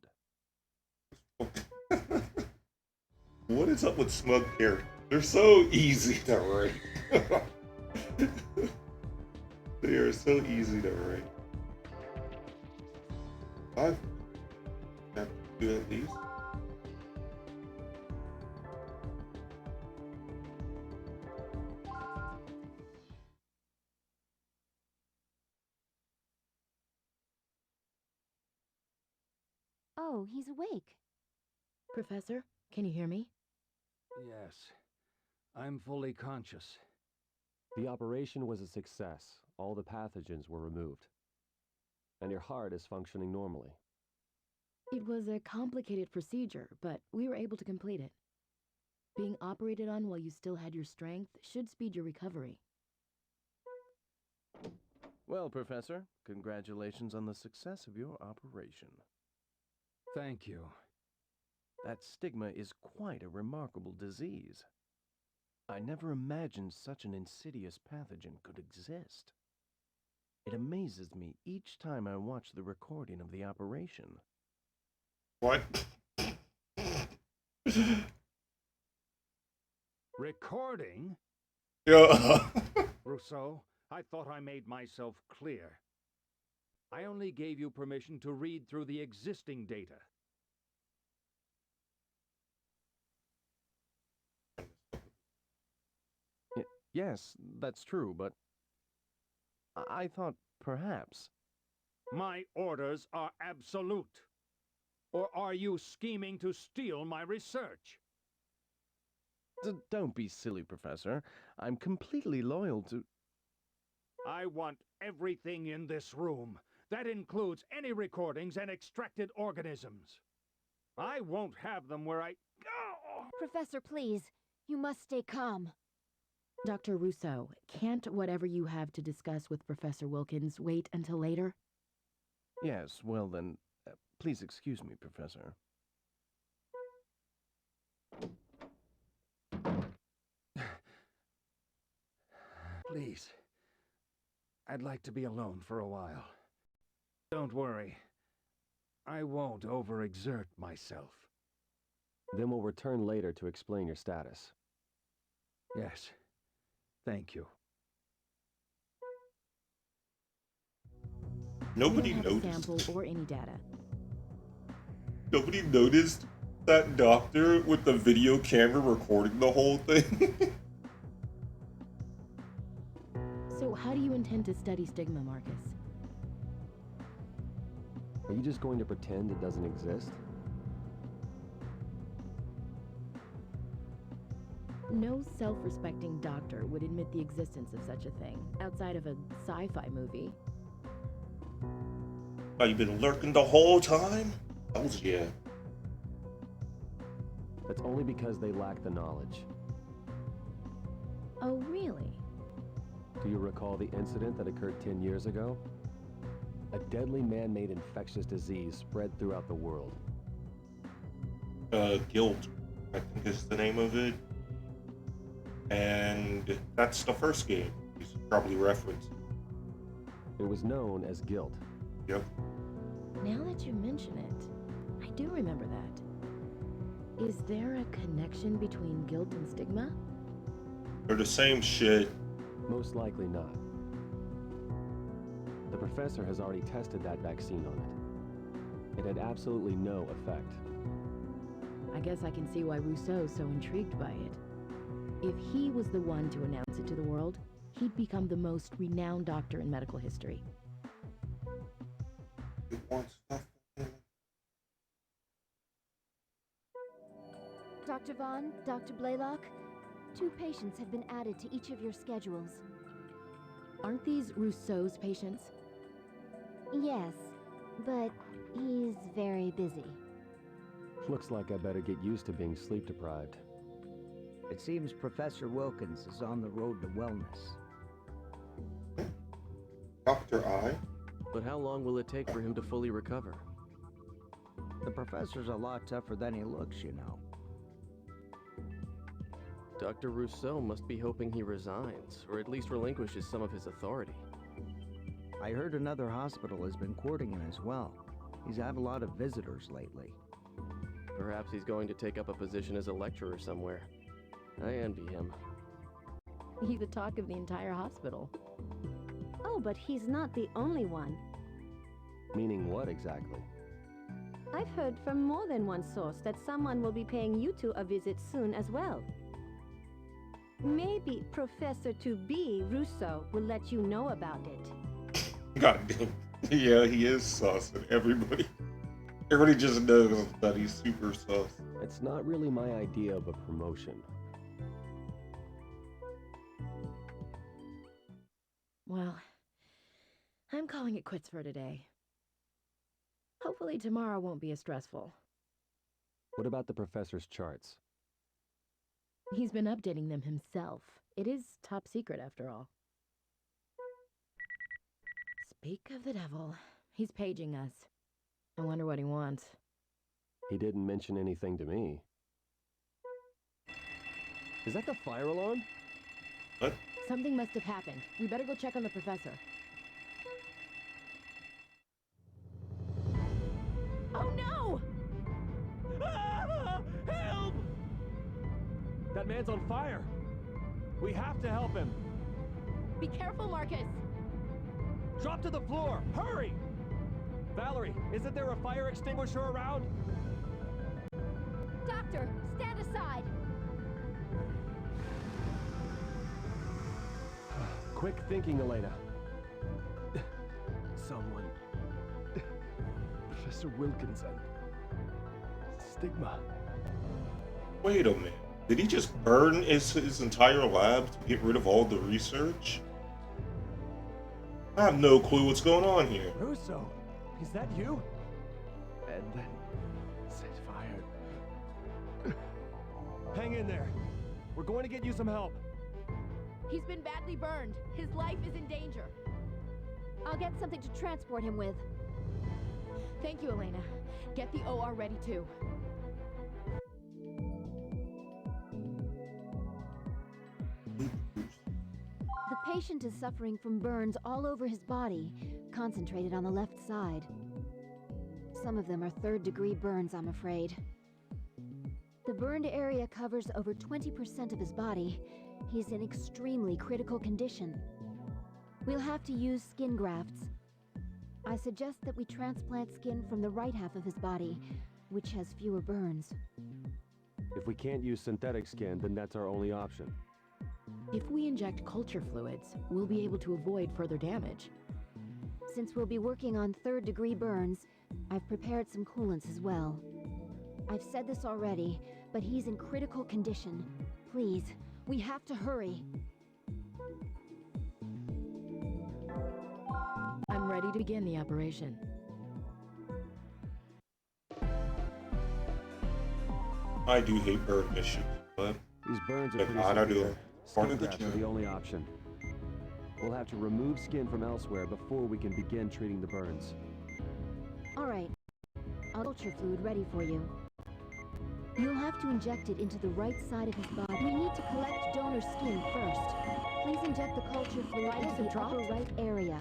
What is up with smug characters? They're so easy to write. They are so easy to write. I have to do at least. Oh, he's awake. Professor, can you hear me? Yes, I'm fully conscious. The operation was a success. All the pathogens were removed. And your heart is functioning normally. It was a complicated procedure, but we were able to complete it. Being operated on while you still had your strength should speed your recovery. Well, Professor, congratulations on the success of your operation. Thank you. That stigma is quite a remarkable disease. I never imagined such an insidious pathogen could exist. It amazes me each time I watch the recording of the operation. What? Recording? Yeah. Rousseau, I thought I made myself clear. I only gave you permission to read through the existing data. Yes, that's true, but I thought perhaps. My orders are absolute. Or are you scheming to steal my research? Don't be silly, Professor. I'm completely loyal to... I want everything in this room. That includes any recordings and extracted organisms. I won't have them where I... Oh! Professor, please. You must stay calm. Dr. Rousseau, can't whatever you have to discuss with Professor Wilkins wait until later? Yes, well then, please excuse me, Professor. Please. I'd like to be alone for a while. Don't worry. I won't overexert myself. Then we'll return later to explain your status. Yes. Thank you. Nobody We don't have a noticed. sample or any data. Nobody noticed that doctor with the video camera recording the whole thing. So how do you intend to study stigma, Marcus? Are you just going to pretend it doesn't exist? No self-respecting doctor would admit the existence of such a thing, outside of a sci-fi movie. Oh, you've been lurking the whole time? Hells yeah. That's only because they lack the knowledge. Oh, really? Do you recall the incident that occurred 10 years ago? A deadly man-made infectious disease spread throughout the world. Guild, I think is the name of it. And that's the first game he's probably referenced. It was known as Guilt. Yep. Now that you mention it, I do remember that. Is there a connection between guilt and stigma? They're the same shit. Most likely not. The professor has already tested that vaccine on it. It had absolutely no effect. I guess I can see why Rousseau's so intrigued by it. If he was the one to announce it to the world, he'd become the most renowned doctor in medical history. It wants stuff. Dr. Vaughn, Dr. Blaylock, 2 patients have been added to each of your schedules. Aren't these Rousseau's patients? Yes, but he's very busy. Looks like I better get used to being sleep deprived. It seems Professor Wilkins is on the road to wellness. Dr. I? But how long will it take for him to fully recover? The professor's a lot tougher than he looks, you know. Dr. Rousseau must be hoping he resigns, or at least relinquishes some of his authority. I heard another hospital has been courting him as well. He's had a lot of visitors lately. Perhaps he's going to take up a position as a lecturer somewhere. I envy him. He's the talk of the entire hospital. Oh, but he's not the only one. Meaning what exactly? I've heard from more than one source that someone will be paying you two a visit soon as well. Maybe Professor to-be Rousseau will let you know about it. God damn. Yeah, he is sus, and everybody just knows that he's super sus. It's not really my idea of a promotion. Well, I'm calling it quits for today. Hopefully tomorrow won't be as stressful. What about the professor's charts? He's been updating them himself. It is top secret after all. Speak of the devil. He's paging us. I wonder what he wants. He didn't mention anything to me. Is that the fire alarm? What? Something must have happened. We better go check on the professor. Oh no! Ah! Help! That man's on fire! We have to help him! Be careful, Marcus! Drop to the floor! Hurry! Valerie, isn't there a fire extinguisher around? Doctor, stand aside! Quick thinking, Elena. Someone. Professor Wilkinson. Stigma. Wait a minute. Did he just burn his entire lab to get rid of all the research? I have no clue what's going on here. Russo, is that you? And then set fire. Hang in there. We're going to get you some help. He's been badly burned. His life is in danger. I'll get something to transport him with. Thank you, Elena. Get the OR ready too. The patient is suffering from burns all over his body, concentrated on the left side. Some of them are third-degree burns, I'm afraid. The burned area covers over 20% of his body. He's in extremely critical condition. We'll have to use skin grafts. I suggest that we transplant skin from the right half of his body, which has fewer burns. If we can't use synthetic skin, then that's our only option. If we inject culture fluids, we'll be able to avoid further damage. Since we'll be working on third-degree burns, I've prepared some coolants as well. I've said this already, but he's in critical condition. Please, we have to hurry. I'm ready to begin the operation. I do hate burn missions, but These burns are if pretty not, I do severe. part Skin of the grafts are job. the only option. We'll have to remove skin from elsewhere before we can begin treating the burns. All right. I'll culture fluid ready for you. You'll have to inject it into the right side of his body. We need to collect donor skin first. Please inject the culture fluid into the upper right area.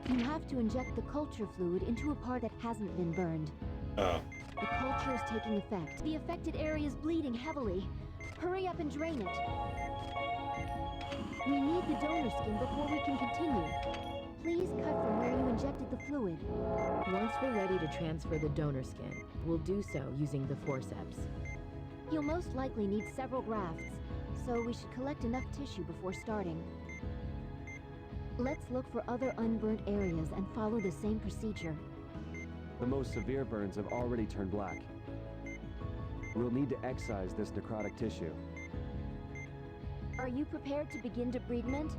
You have to inject the culture fluid into a part that hasn't been burned. Oh. The culture is taking effect. The affected area is bleeding heavily. Hurry up and drain it. We need the donor skin before we can continue. Please cut from where you injected the fluid. Once we're ready to transfer the donor skin, we'll do so using the forceps. You'll most likely need several grafts, so we should collect enough tissue before starting. Let's look for other unburnt areas and follow the same procedure. The most severe burns have already turned black. We'll need to excise this necrotic tissue. Are you prepared to begin debridement?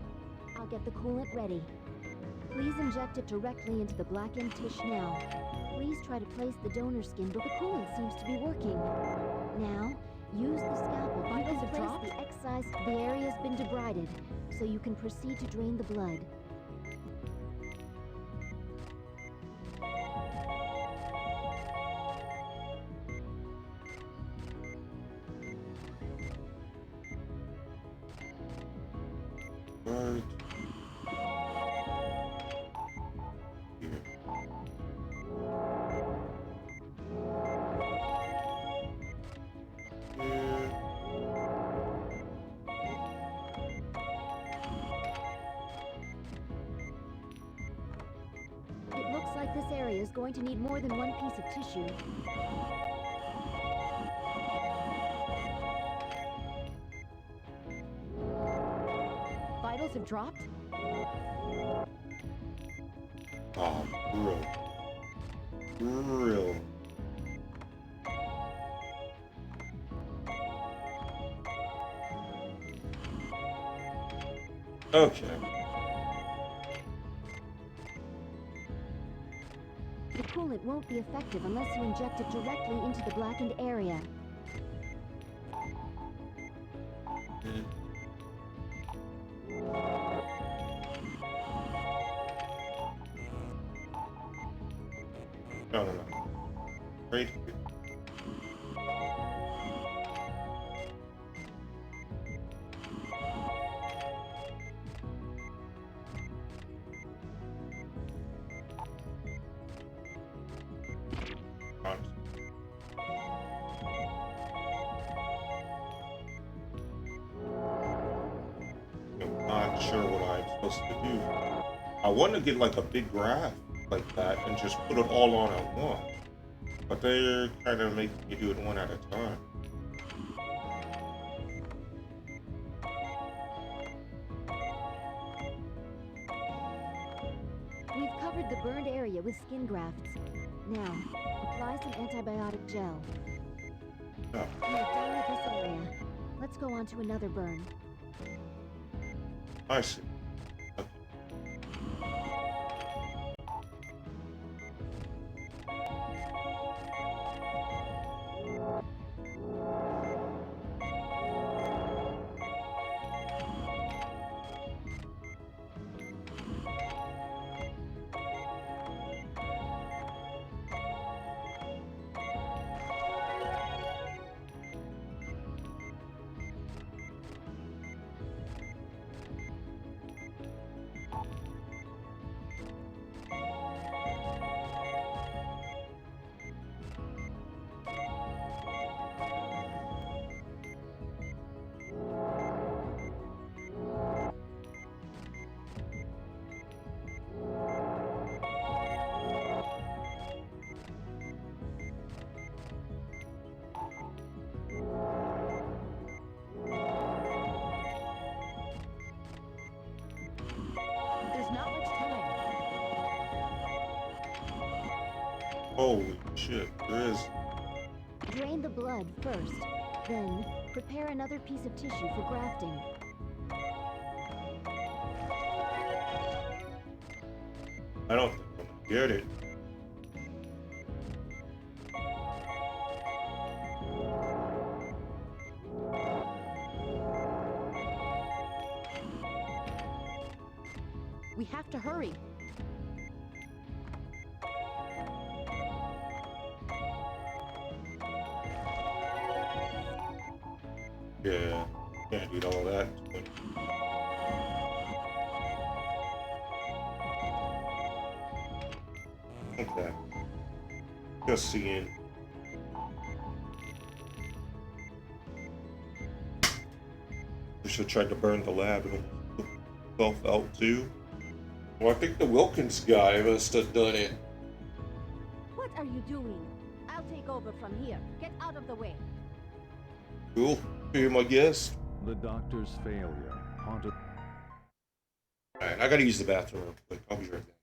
I'll get the coolant ready. Please inject it directly into the blackened tissue now. Please try to place the donor skin, but the coolant seems to be working. Now, use the scalpel. Vitals have Place dropped? the excised. The area's been debrided, so you can proceed to drain the blood. Right. Here. Here. It looks like this area is going to need more than one piece of tissue. Vitals have dropped? Oh, real. Okay. The coolant won't be effective unless you inject it directly into the blackened area. No. Right here. Right. I'm not sure what I'm supposed to do. I want to get like a big graph like that and just put it all on at once. But they're kind of making you do it one at a time. We've covered the burned area with skin grafts. Now, apply some antibiotic gel. Oh. We're done with this area. Let's go on to another burn. I see. There's not much time. Holy shit, there is. Drain the blood first. Then, prepare another piece of tissue for grafting. I don't think I'm gonna get it. We have to hurry. Yeah, can't eat all that. Okay. Just seeing. We should try to burn the lab and almost put himself out too. Well, I think the Wilkins guy must have done it. What are you doing? I'll take over from here. Get out of the way. Cool. Be my guest. The doctor's failure haunted. Alright, I gotta use the bathroom real quick. I'll be right back.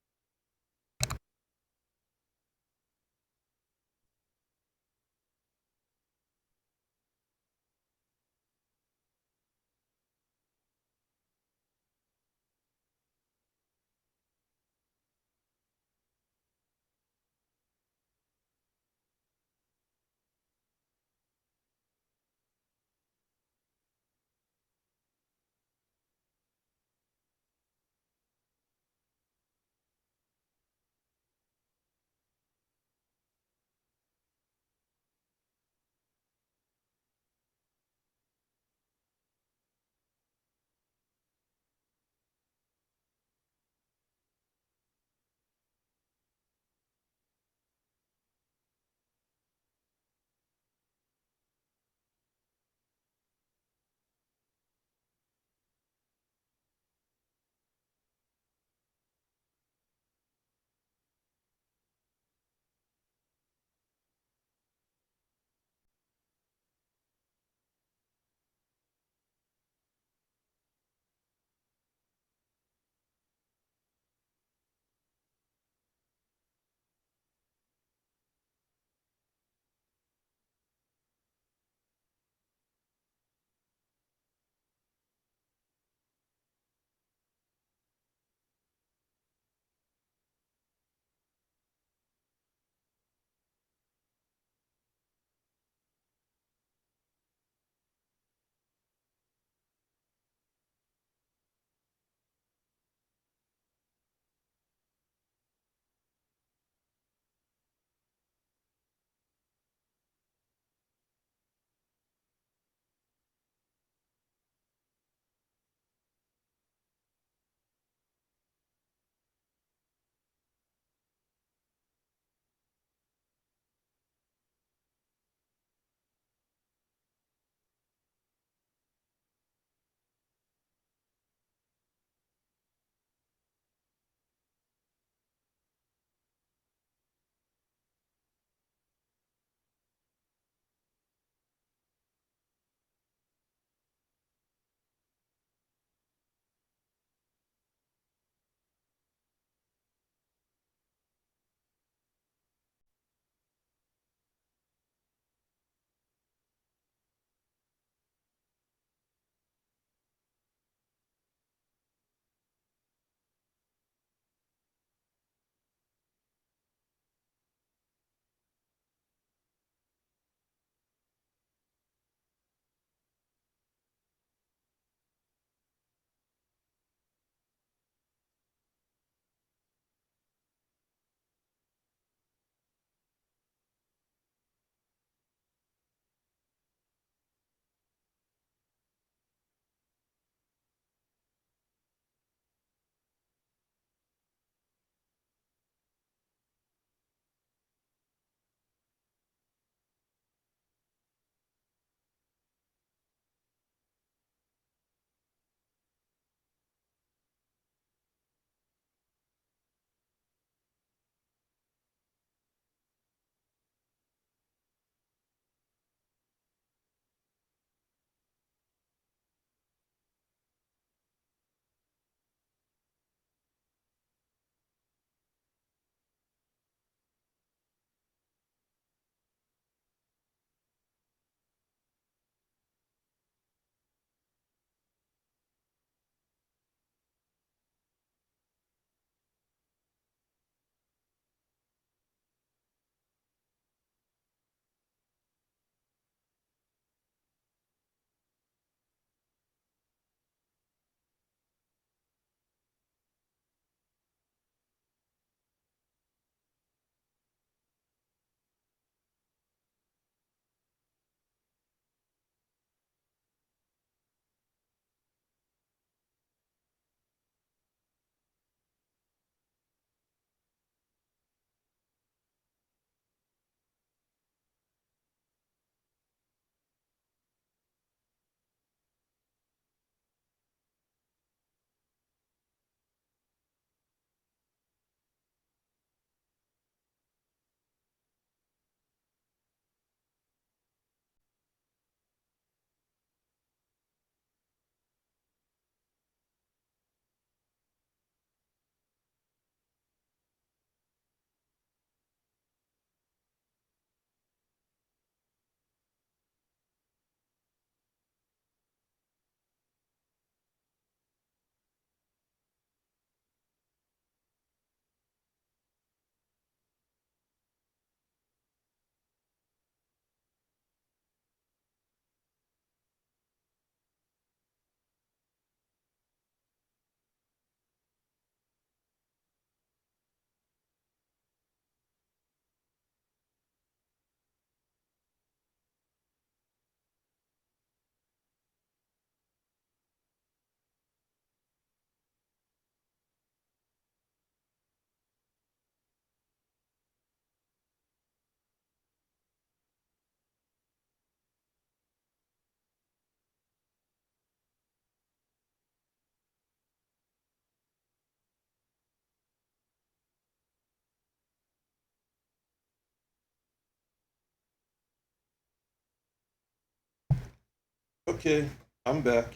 Okay, I'm back.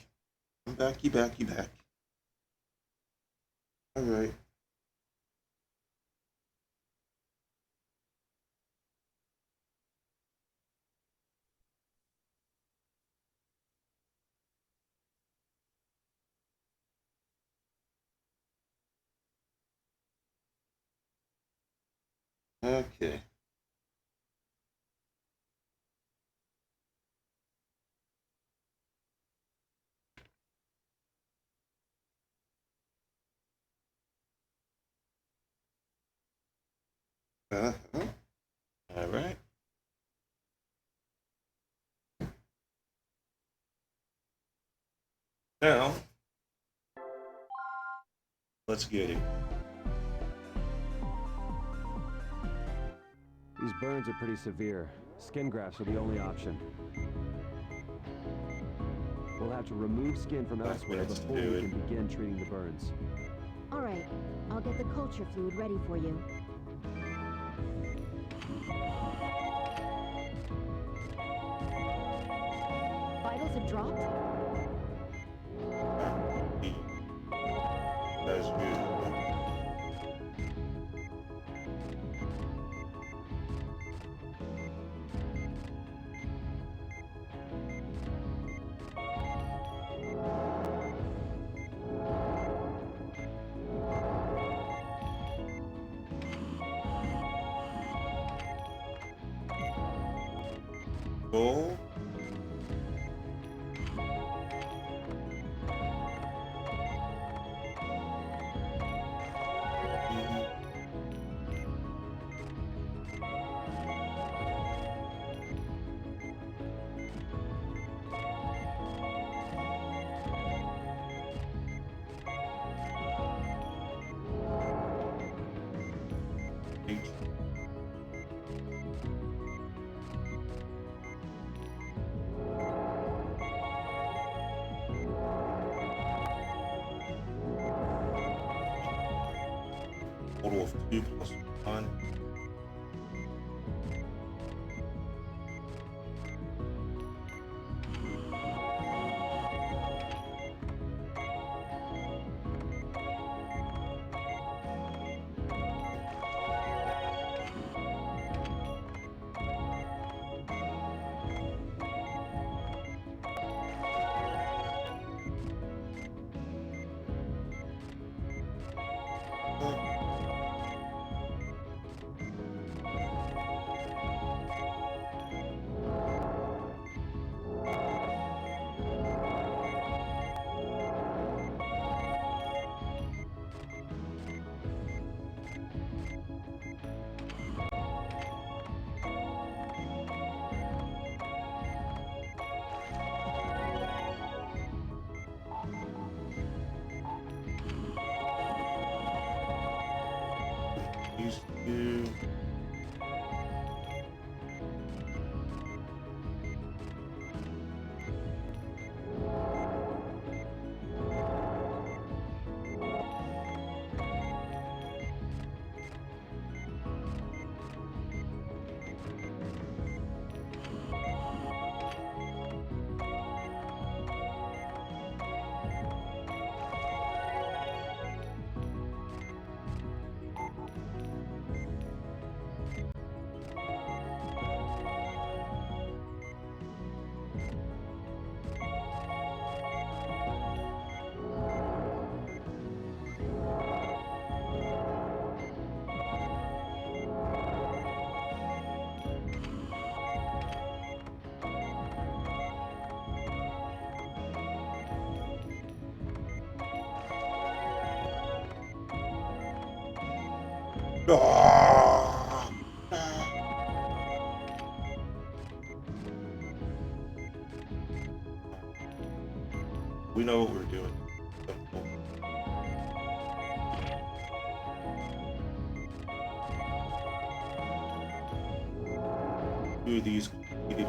I'm backy, backy, back. All right. Okay. Uh-huh. All right. Now, let's get it. These burns are pretty severe. Skin grafts are the only option. We'll have to remove skin from That's elsewhere what it's before we doing. can begin treating the burns. All right, I'll get the culture fluid ready for you. Vitals have dropped? As usual. Goal. H. Total of 2 plus 1. These two. Ah! We know what we're doing. Simple. Do these completed.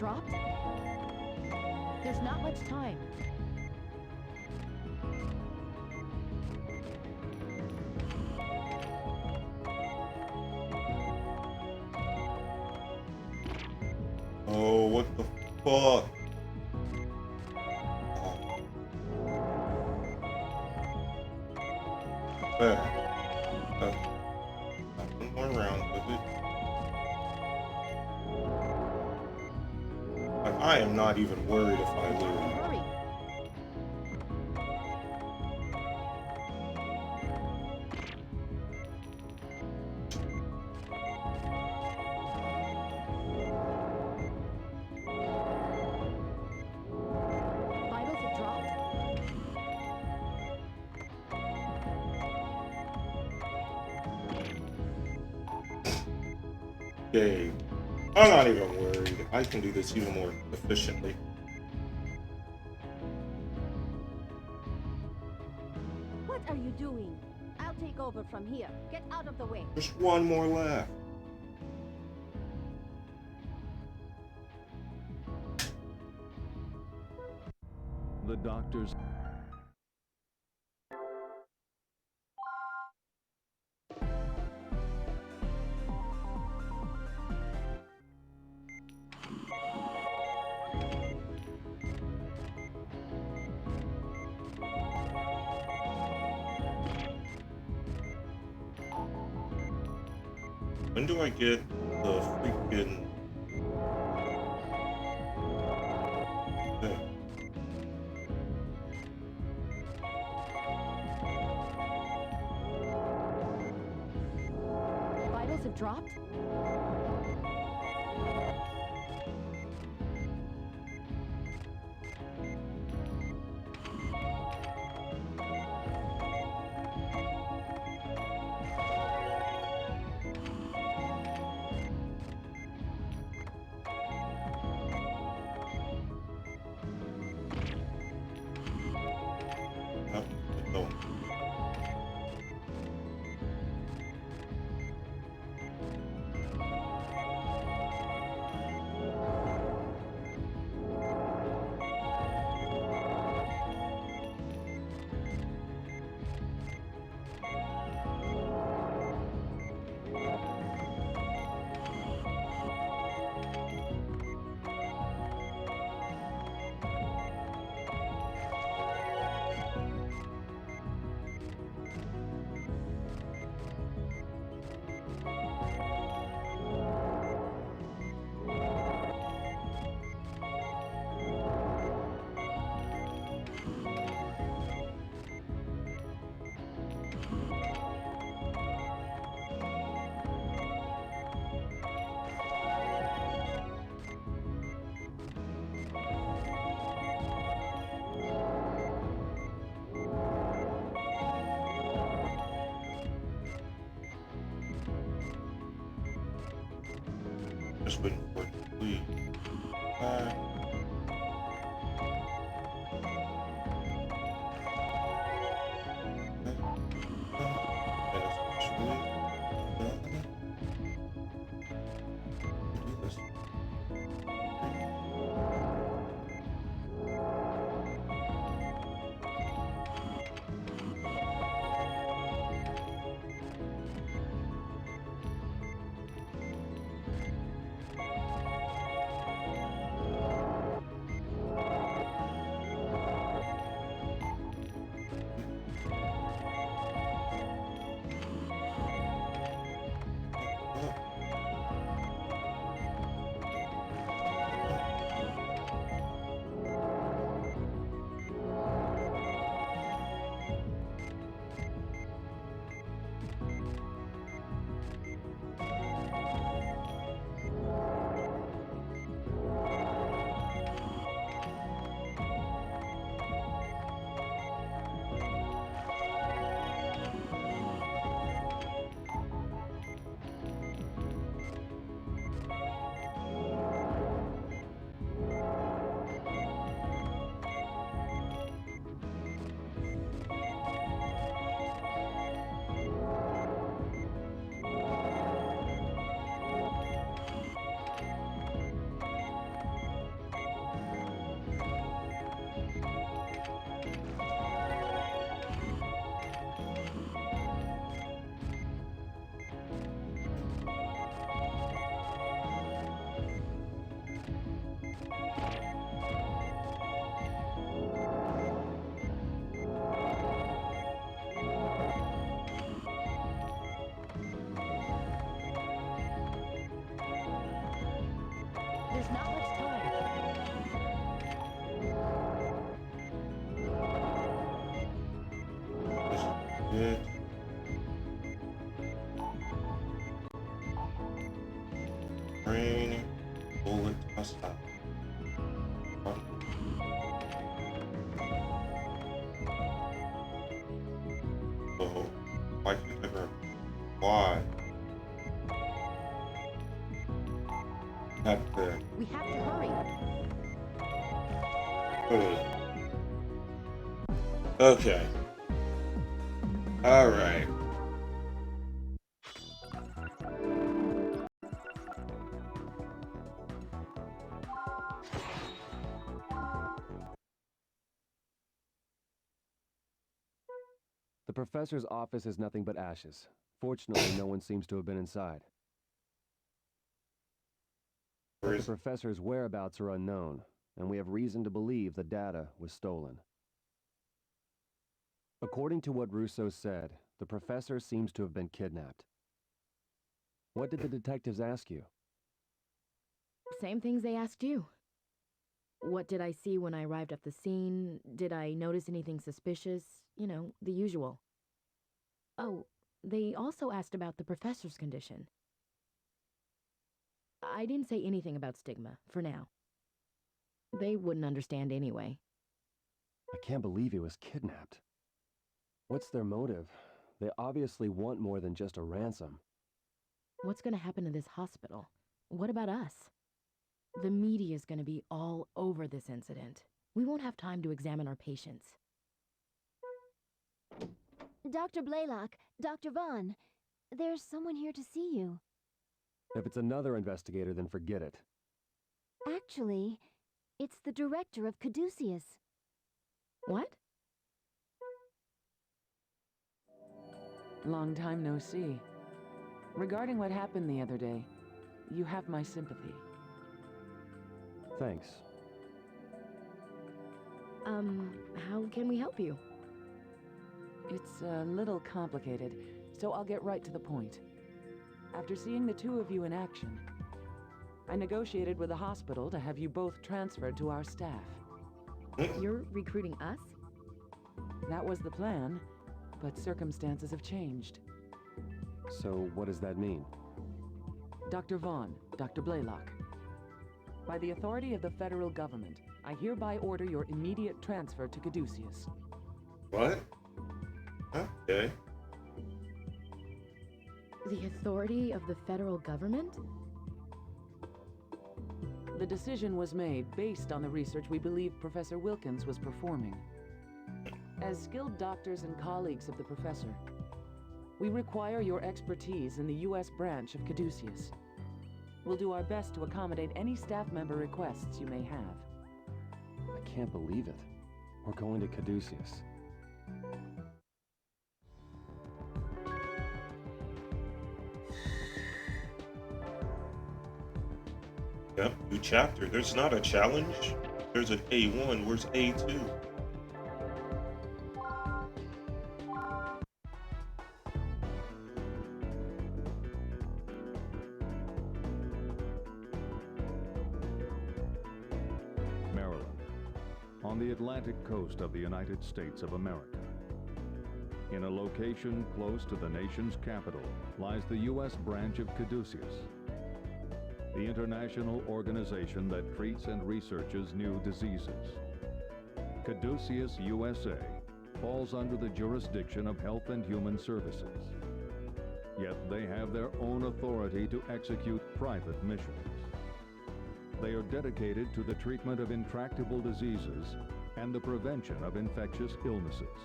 dropped? There's not much time. Oh, what the fuck? There. One more round with it. Like, I am not even worried if I lose. Hurry. Vitals have dropped. Okay. I'm not even worried. I can do this even more efficiently. What are you doing? I'll take over from here. Get out of the way. Just one more left. The doctors. When do I get the freaking... thing? Vitals have dropped. Nope, it don't. Just waiting for it to leave. There's not much time. This is it. Train, bullet, stop. So, why can't I grab? Why? Not there. We have to hurry. Okay. All right. The professor's office is nothing but ashes. Fortunately, no one seems to have been inside. Where But the is professor's whereabouts are unknown, and we have reason to believe the data was stolen. According to what Russo said, the professor seems to have been kidnapped. What did the detectives ask you? Same things they asked you. What did I see when I arrived at the scene? Did I notice anything suspicious? You know, the usual. Oh, they also asked about the professor's condition. I didn't say anything about stigma, for now. They wouldn't understand anyway. I can't believe he was kidnapped. What's their motive? They obviously want more than just a ransom. What's gonna happen to this hospital? What about us? The media's gonna be all over this incident. We won't have time to examine our patients. Dr. Blaylock, Dr. Vaughn, there's someone here to see you. If it's another investigator, then forget it. Actually, it's the director of Caduceus. What? Long time no see. Regarding what happened the other day, you have my sympathy. Thanks. How can we help you? It's a little complicated, so I'll get right to the point. After seeing the two of you in action, I negotiated with the hospital to have you both transferred to our staff. You're recruiting us? That was the plan, but circumstances have changed. So what does that mean? Dr. Vaughn, Dr. Blaylock. By the authority of the federal government, I hereby order your immediate transfer to Caduceus. what? Okay. The authority of the federal government? The decision was made based on the research we believe Professor Wilkins was performing. As skilled doctors and colleagues of the professor, we require your expertise in the U.S. branch of Caduceus. We'll do our best to accommodate any staff member requests you may have. I can't believe it. We're going to Caduceus. Yep, new chapter. There's not a challenge. There's an A1. Where's A2? Maryland, on the Atlantic coast of the United States of America. In a location close to the nation's capital lies the U.S. branch of Caduceus, the international organization that treats and researches new diseases. Caduceus USA falls under the jurisdiction of Health and Human Services. Yet they have their own authority to execute private missions. They are dedicated to the treatment of intractable diseases and the prevention of infectious illnesses.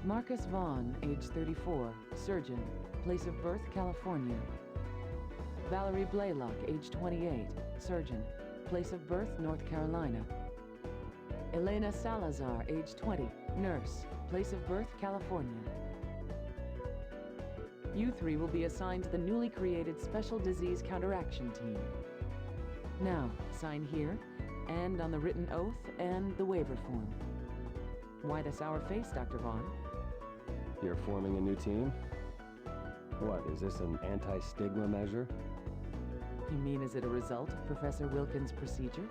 Marcus Vaughn, age 34, surgeon, place of birth California. Valerie Blaylock, age 28, surgeon, place of birth North Carolina. Elena Salazar, age 20, nurse, place of birth California. You three will be assigned to the newly created Special Disease Counteraction Team. Now, sign here, and on the written oath and the waiver form. Why the sour face, Dr. Vaughn? You're forming a new team? What, is this an anti-stigma measure? You mean, is it a result of Professor Wilkins' procedure?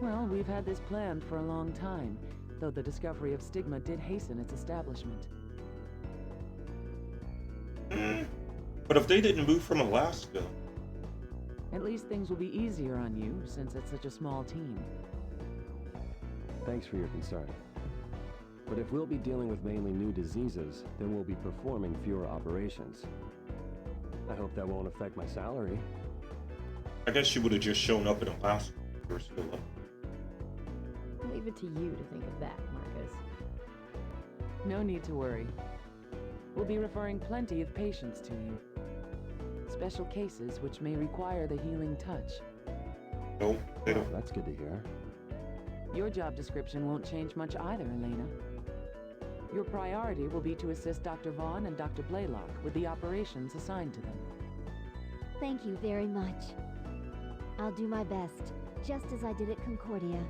Well, we've had this planned for a long time, though the discovery of stigma did hasten its establishment. But if they didn't move from Alaska... At least things will be easier on you, since it's such a small team. Thanks for your concern. But if we'll be dealing with mainly new diseases, then we'll be performing fewer operations. I hope that won't affect my salary. I guess you would have just shown up in Alaska if you were still up. Leave it to you to think of that, Marcus. No need to worry. We'll be referring plenty of patients to you. Special cases which may require the healing touch. No, they don't. Oh, that's good to hear. Your job description won't change much either, Elena. Your priority will be to assist Dr. Vaughn and Dr. Blaylock with the operations assigned to them. Thank you very much. I'll do my best, just as I did at Concordia.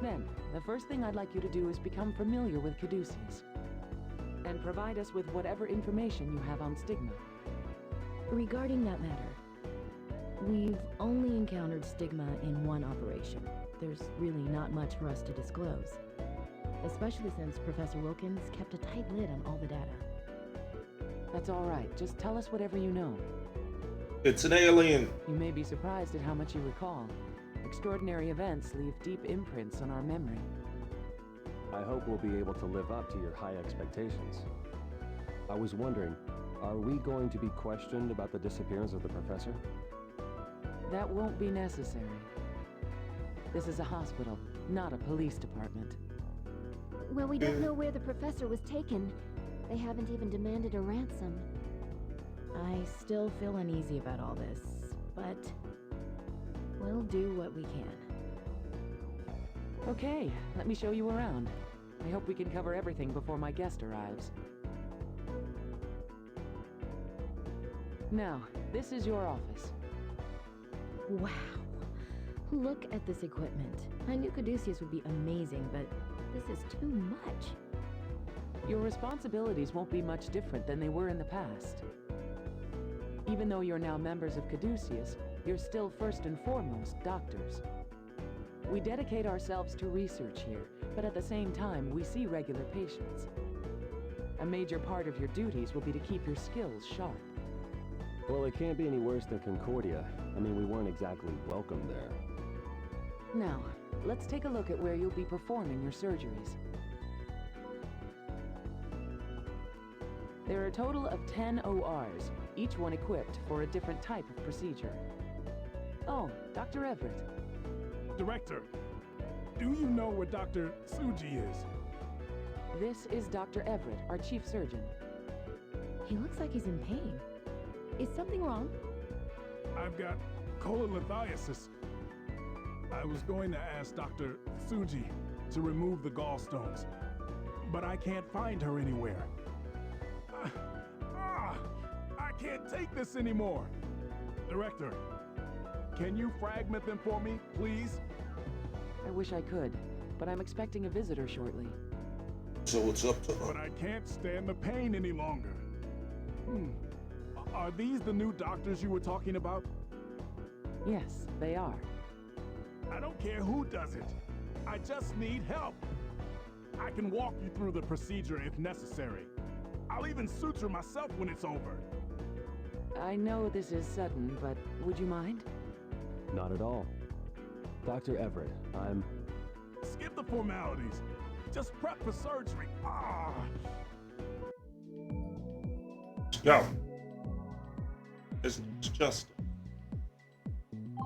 Then, the first thing I'd like you to do is become familiar with Caduceus. And provide us with whatever information you have on stigma. Regarding that matter, we've only encountered stigma in one operation. There's really not much for us to disclose. Especially since Professor Wilkins kept a tight lid on all the data. That's all right. Just tell us whatever you know. It's an alien. You may be surprised at how much you recall. Extraordinary events leave deep imprints on our memory. I hope we'll be able to live up to your high expectations. I was wondering, are we going to be questioned about the disappearance of the professor? That won't be necessary. This is a hospital, not a police department. Well, we don't know where the professor was taken. They haven't even demanded a ransom. I still feel uneasy about all this, but we'll do what we can. Okay, let me show you around. I hope we can cover everything before my guest arrives. Now, this is your office. Wow. Look at this equipment. I knew Caduceus would be amazing, but this is too much. Your responsibilities won't be much different than they were in the past. Even though you're now members of Caduceus, you're still first and foremost doctors. We dedicate ourselves to research here, but at the same time, we see regular patients. A major part of your duties will be to keep your skills sharp. Well, it can't be any worse than Concordia. I mean, we weren't exactly welcome there. Now, let's take a look at where you'll be performing your surgeries. There are a total of 10 ORs, each one equipped for a different type of procedure. Oh, Dr. Everett. Director, do you know where Dr. Tsuji is? This is Dr. Everett, our chief surgeon. He looks like he's in pain. Is something wrong? I've got cholelithiasis. I was going to ask Dr. Tsuji to remove the gallstones, but I can't find her anywhere. I can't take this anymore. Director, can you fragment them for me, please? I wish I could, but I'm expecting a visitor shortly. So it's up to... But I can't stand the pain any longer. Are these the new doctors you were talking about? Yes, they are. I don't care who does it. I just need help. I can walk you through the procedure if necessary. I'll even suture myself when it's over. I know this is sudden, but would you mind? Not at all. Dr. Everett, I'm... Skip the formalities. Just prep for surgery. Go. It's just...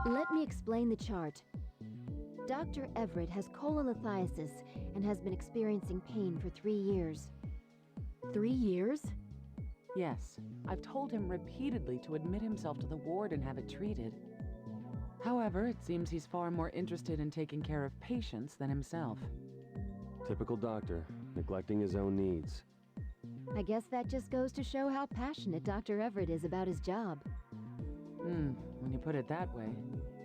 Let me explain the chart. Dr. Everett has cholelithiasis and has been experiencing pain for 3 years. 3 years? Yes. I've told him repeatedly to admit himself to the ward and have it treated. However, it seems he's far more interested in taking care of patients than himself. Typical doctor, neglecting his own needs. I guess that just goes to show how passionate Dr. Everett is about his job. When you put it that way.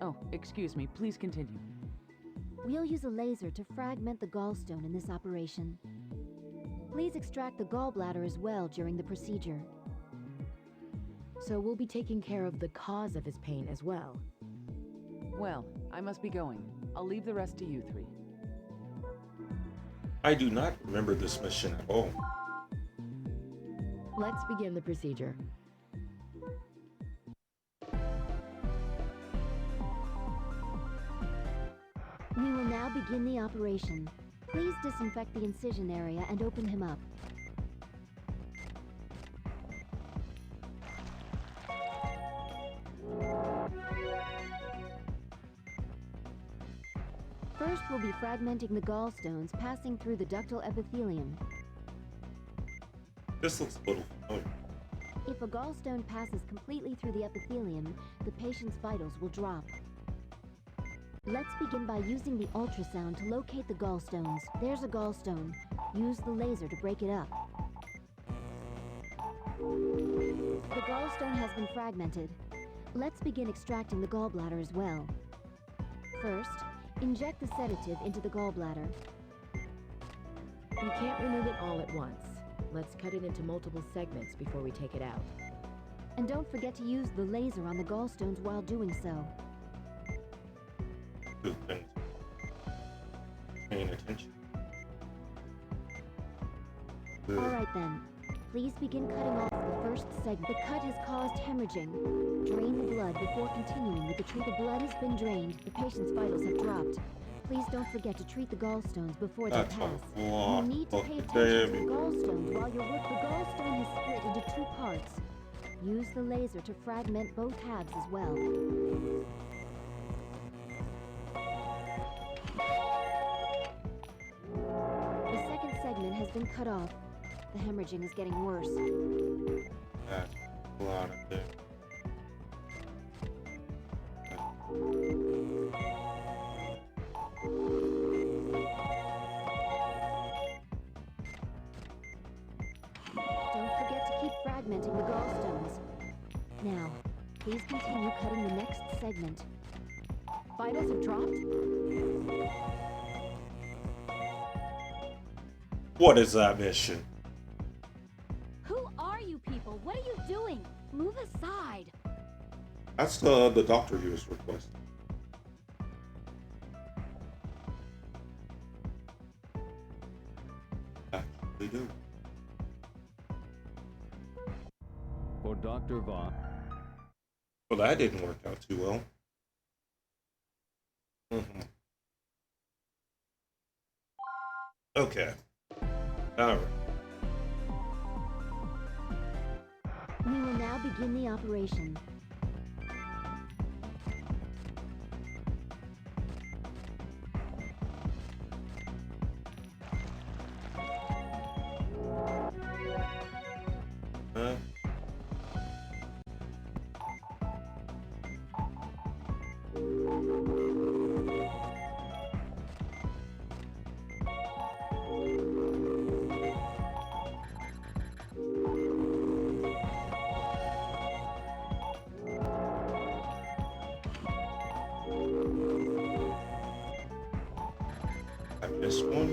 Oh, excuse me, please continue. We'll use a laser to fragment the gallstone in this operation. Please extract the gallbladder as well during the procedure. so we'll be taking care of the cause of his pain as well. Well, I must be going. I'll leave the rest to you three. I do not remember this mission at all. Let's begin the procedure. We will now begin the operation. Please disinfect the incision area and open him up. First, we'll be fragmenting the gallstones, passing through the ductal epithelium. This looks a little familiar. If a gallstone passes completely through the epithelium, the patient's vitals will drop. Let's begin by using the ultrasound to locate the gallstones. There's a gallstone. Use the laser to break it up. The gallstone has been fragmented. Let's begin extracting the gallbladder as well. First, inject the sedative into the gallbladder. You can't remove it all at once. Let's cut it into multiple segments before we take it out. And don't forget to use the laser on the gallstones while doing so. Good thing. Paying attention. Good. Alright then. Please begin cutting off the first segment. The cut has caused hemorrhaging. Drain the blood before continuing with the treat. The blood has been drained. The patient's vitals have dropped. Please don't forget to treat the gallstones before they pass. You need to pay attention to the gallstones while you're with. The gallstone is split into two parts. Use the laser to fragment both halves as well. The second segment has been cut off. The hemorrhaging is getting worse. That's a lot of things. Don't forget to keep fragmenting the gallstones. Now, please continue cutting the next segment. Vitals have dropped? What is that mission? Who are you people? What are you doing? Move aside. That's the doctor he was requesting. Actually do. For Dr. Vaughn. Well, that didn't work out too well. Okay. Alright. We will now begin the operation. This one.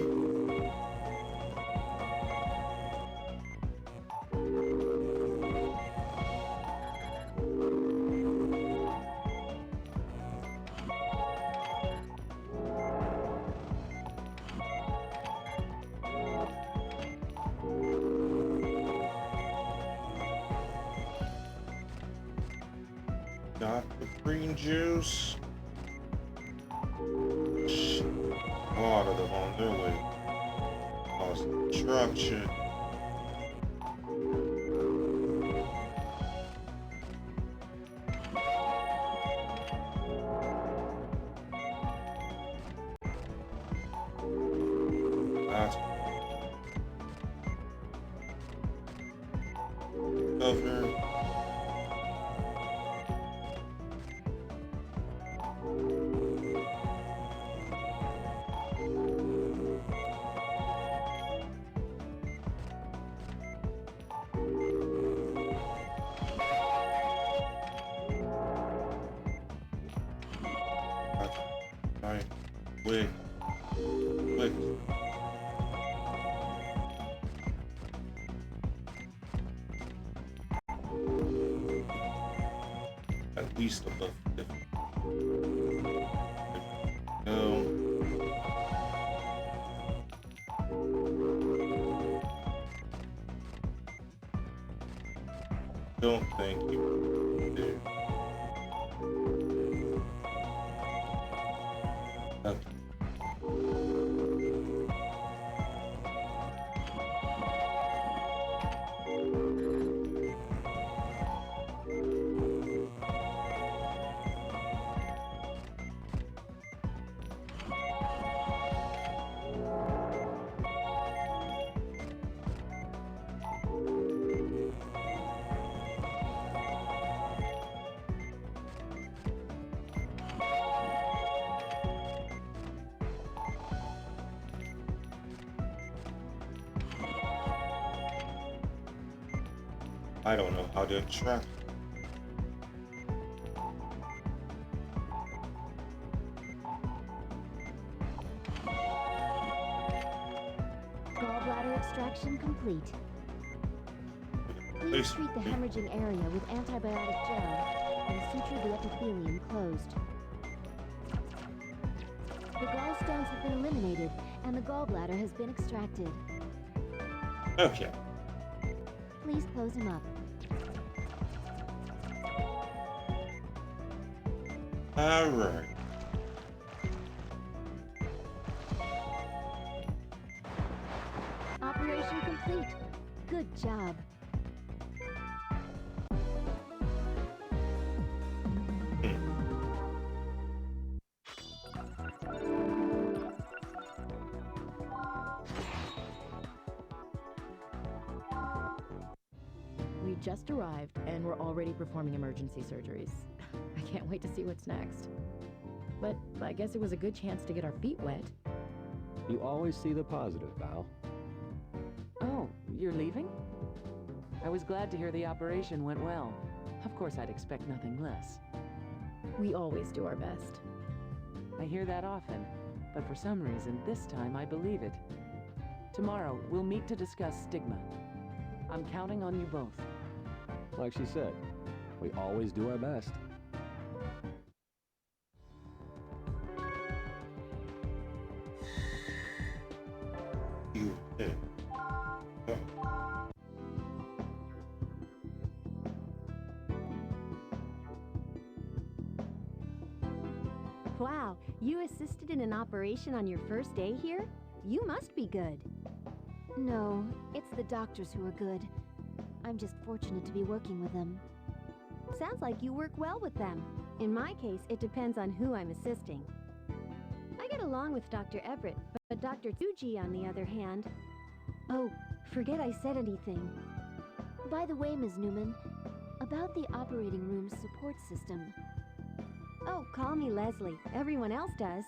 Got the green juice. A lot of them on their way. Cause destruction. That's cover. Wait. least above 50. Don't think you do. Okay. I don't know how to extract. Gallbladder extraction complete. Please treat the hemorrhaging area with antibiotic gel and suture the epithelium closed. The gallstones have been eliminated and the gallbladder has been extracted. Okay. Please close him up. All right. Operation complete. Good job. We just arrived, and we're already performing emergency surgeries. I can't wait to see what's next. But I guess it was a good chance to get our feet wet. You always see the positive, Val. Oh, you're leaving? I was glad to hear the operation went well. Of course, I'd expect nothing less. We always do our best. I hear that often, but for some reason, this time I believe it. Tomorrow, we'll meet to discuss stigma. I'm counting on you both. Like she said, we always do our best. You did. Wow, you assisted in an operation on your first day here? You must be good. No, it's the doctors who are good. I'm just fortunate to be working with them. Sounds like you work well with them. In my case, it depends on who I'm assisting. I get along with Dr. Everett, but Dr. Tsuji, on the other hand... Oh, forget I said anything. By the way, Ms. Newman, about the operating room support system. Oh, call me Leslie. Everyone else does.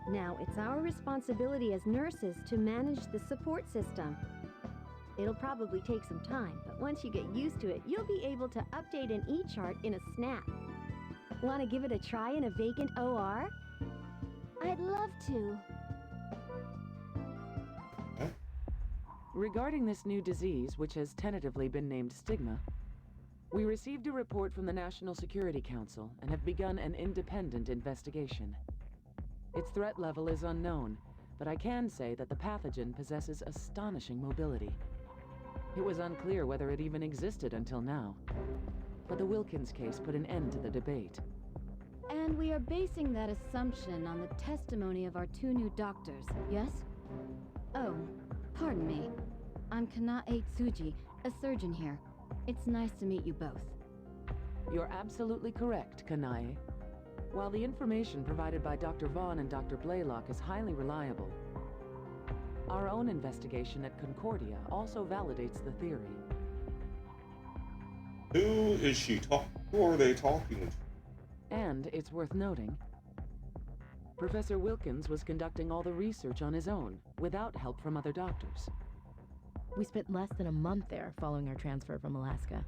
Now, it's our responsibility as nurses to manage the support system. It'll probably take some time, but once you get used to it, you'll be able to update an E-chart in a snap. Want to give it a try in a vacant OR? I'd love to. Regarding this new disease, which has tentatively been named stigma, we received a report from the National Security Council and have begun an independent investigation. Its threat level is unknown, but I can say that the pathogen possesses astonishing mobility. It was unclear whether it even existed until now, but the Wilkins case put an end to the debate. And we are basing that assumption on the testimony of our two new doctors, yes? Oh, pardon me. I'm Kanae Tsuji, a surgeon here. It's nice to meet you both. You're absolutely correct, Kanae. While the information provided by Dr. Vaughn and Dr. Blaylock is highly reliable, our own investigation at Concordia also validates the theory. Who is she talking? Who are they talking to? And it's worth noting, Professor Wilkins was conducting all the research on his own, without help from other doctors. We spent less than a month there following our transfer from Alaska.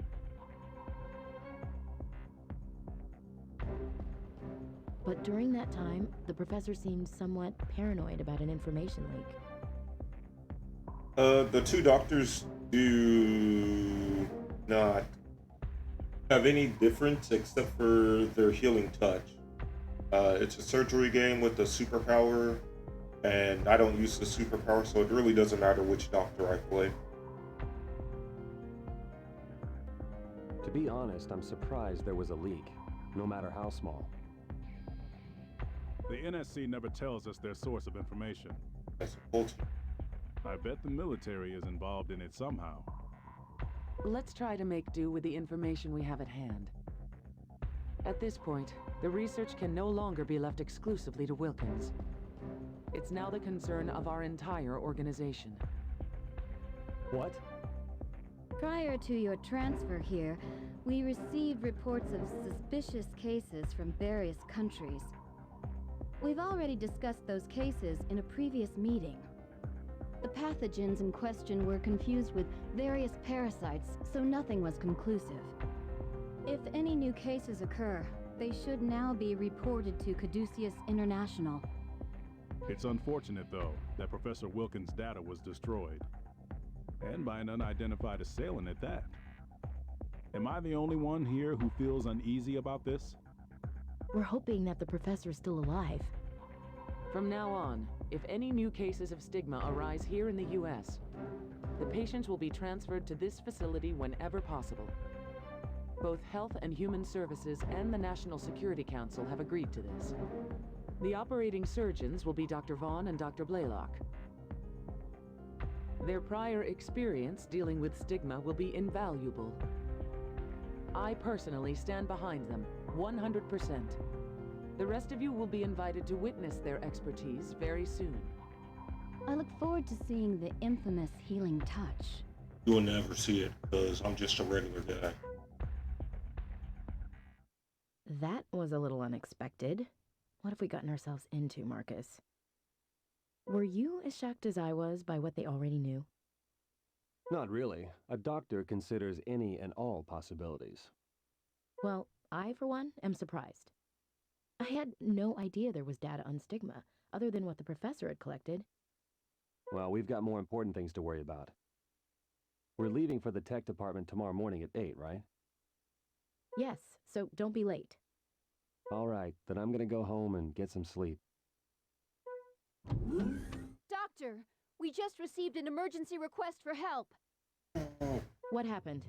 But during that time, the professor seemed somewhat paranoid about an information leak. The two doctors do not Have any difference except for their healing touch. It's a surgery game with a superpower, and I don't use the superpower, so it really doesn't matter which doctor I play. To be honest, I'm surprised there was a leak, no matter how small. The NSC never tells us their source of information. That's a culture. I bet the military is involved in it somehow. Let's try to make do with the information we have at hand. At this point, the research can no longer be left exclusively to Wilkins. It's now the concern of our entire organization. What? Prior to your transfer here, we received reports of suspicious cases from various countries. We've already discussed those cases in a previous meeting. The pathogens in question were confused with various parasites, so nothing was conclusive. If any new cases occur, they should now be reported to Caduceus International. It's unfortunate, though, that Professor Wilkins' data was destroyed. And by an unidentified assailant at that. Am I the only one here who feels uneasy about this? We're hoping that the professor's still alive. From now on, if any new cases of stigma arise here in the U.S., the patients will be transferred to this facility whenever possible. Both Health and Human Services and the National Security Council have agreed to this. The operating surgeons will be Dr. Vaughn and Dr. Blaylock. Their prior experience dealing with stigma will be invaluable. I personally stand behind them, 100%. The rest of you will be invited to witness their expertise very soon. I look forward to seeing the infamous healing touch. You'll never see it, because I'm just a regular guy. That was a little unexpected. What have we gotten ourselves into, Marcus? Were you as shocked as I was by what they already knew? Not really. A doctor considers any and all possibilities. Well, I, for one, am surprised. I had no idea there was data on stigma, other than what the professor had collected. Well, we've got more important things to worry about. We're leaving for the tech department tomorrow morning at 8, right? Yes, so don't be late. All right, then I'm gonna go home and get some sleep. Doctor, we just received an emergency request for help. What happened?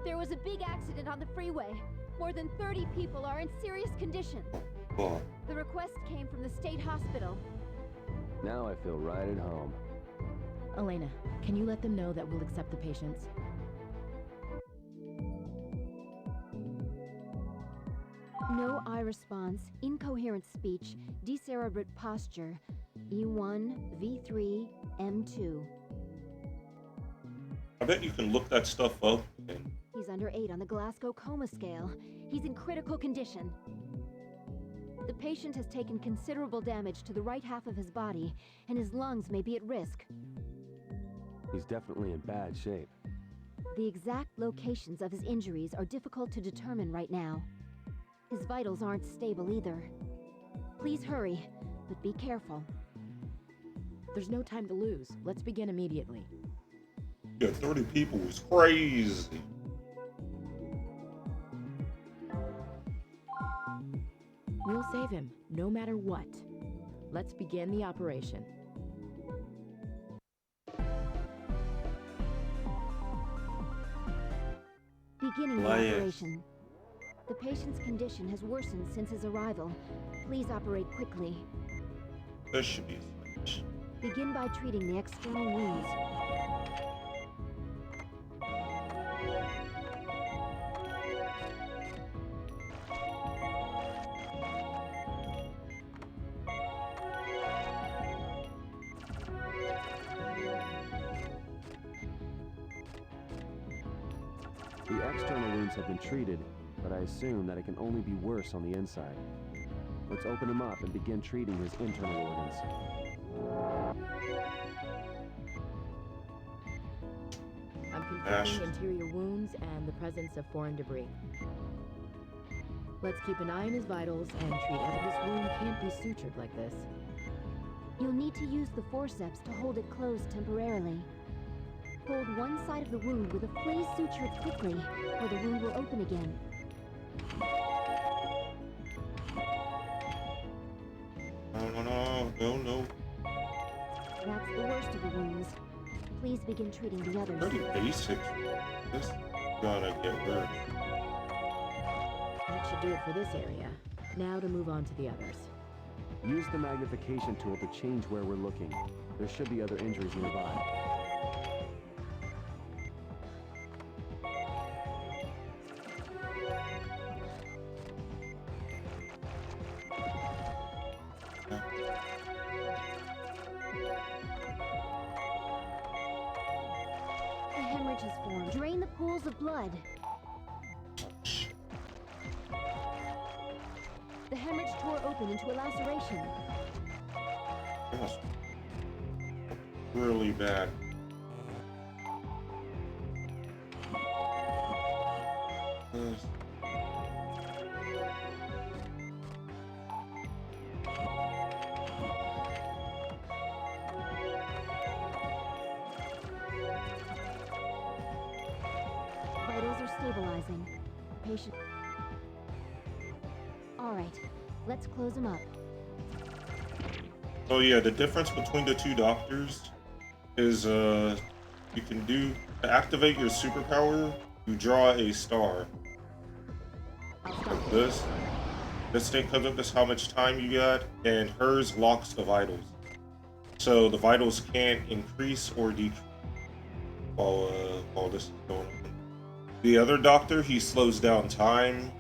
There was a big accident on the freeway. More than 30 people are in serious condition. Oh. The request came from the state hospital. Now I feel right at home. Elena, can you let them know that we'll accept the patients? No eye response, incoherent speech, decerebrate posture, E1, V3, M2. I bet you can look that stuff up. And He's under 8 on the Glasgow Coma Scale. He's in critical condition. The patient has taken considerable damage to the right half of his body, and his lungs may be at risk. He's definitely in bad shape. The exact locations of his injuries are difficult to determine right now. His vitals aren't stable either. Please hurry, but be careful. There's no time to lose. Let's begin immediately. yeah, 30 people was crazy. We'll save him, no matter what. Let's begin the operation. Beginning the Elias. operation. The patient's condition has worsened since his arrival. Please operate quickly. That should be fine. Begin by treating the external wounds. The external wounds have been treated, but I assume that it can only be worse on the inside. Let's open him up and begin treating his internal organs. I'm confirming interior wounds and the presence of foreign debris. Let's keep an eye on his vitals and treat every this wound can't be sutured like this. You'll need to use the forceps to hold it closed temporarily. Hold one side of the wound with a please suture it quickly, or the wound will open again. No. That's the worst of the wounds. Please begin treating the others. Pretty basic. This is gonna get worse. That should do it for this area. Now to move on to the others. Use the magnification tool to change where we're looking. There should be other injuries nearby. The hemorrhage has formed. Drain the pools of blood. The hemorrhage tore open into a laceration. That's really bad. Vitals are stabilizing. Patient. All right, let's close him up. Oh yeah, the difference between the two doctors is you can do to activate your superpower, you draw a star. This thing comes up as how much time you got, and hers locks the vitals. So the vitals can't increase or decrease while this is going on. The other doctor, he slows down time,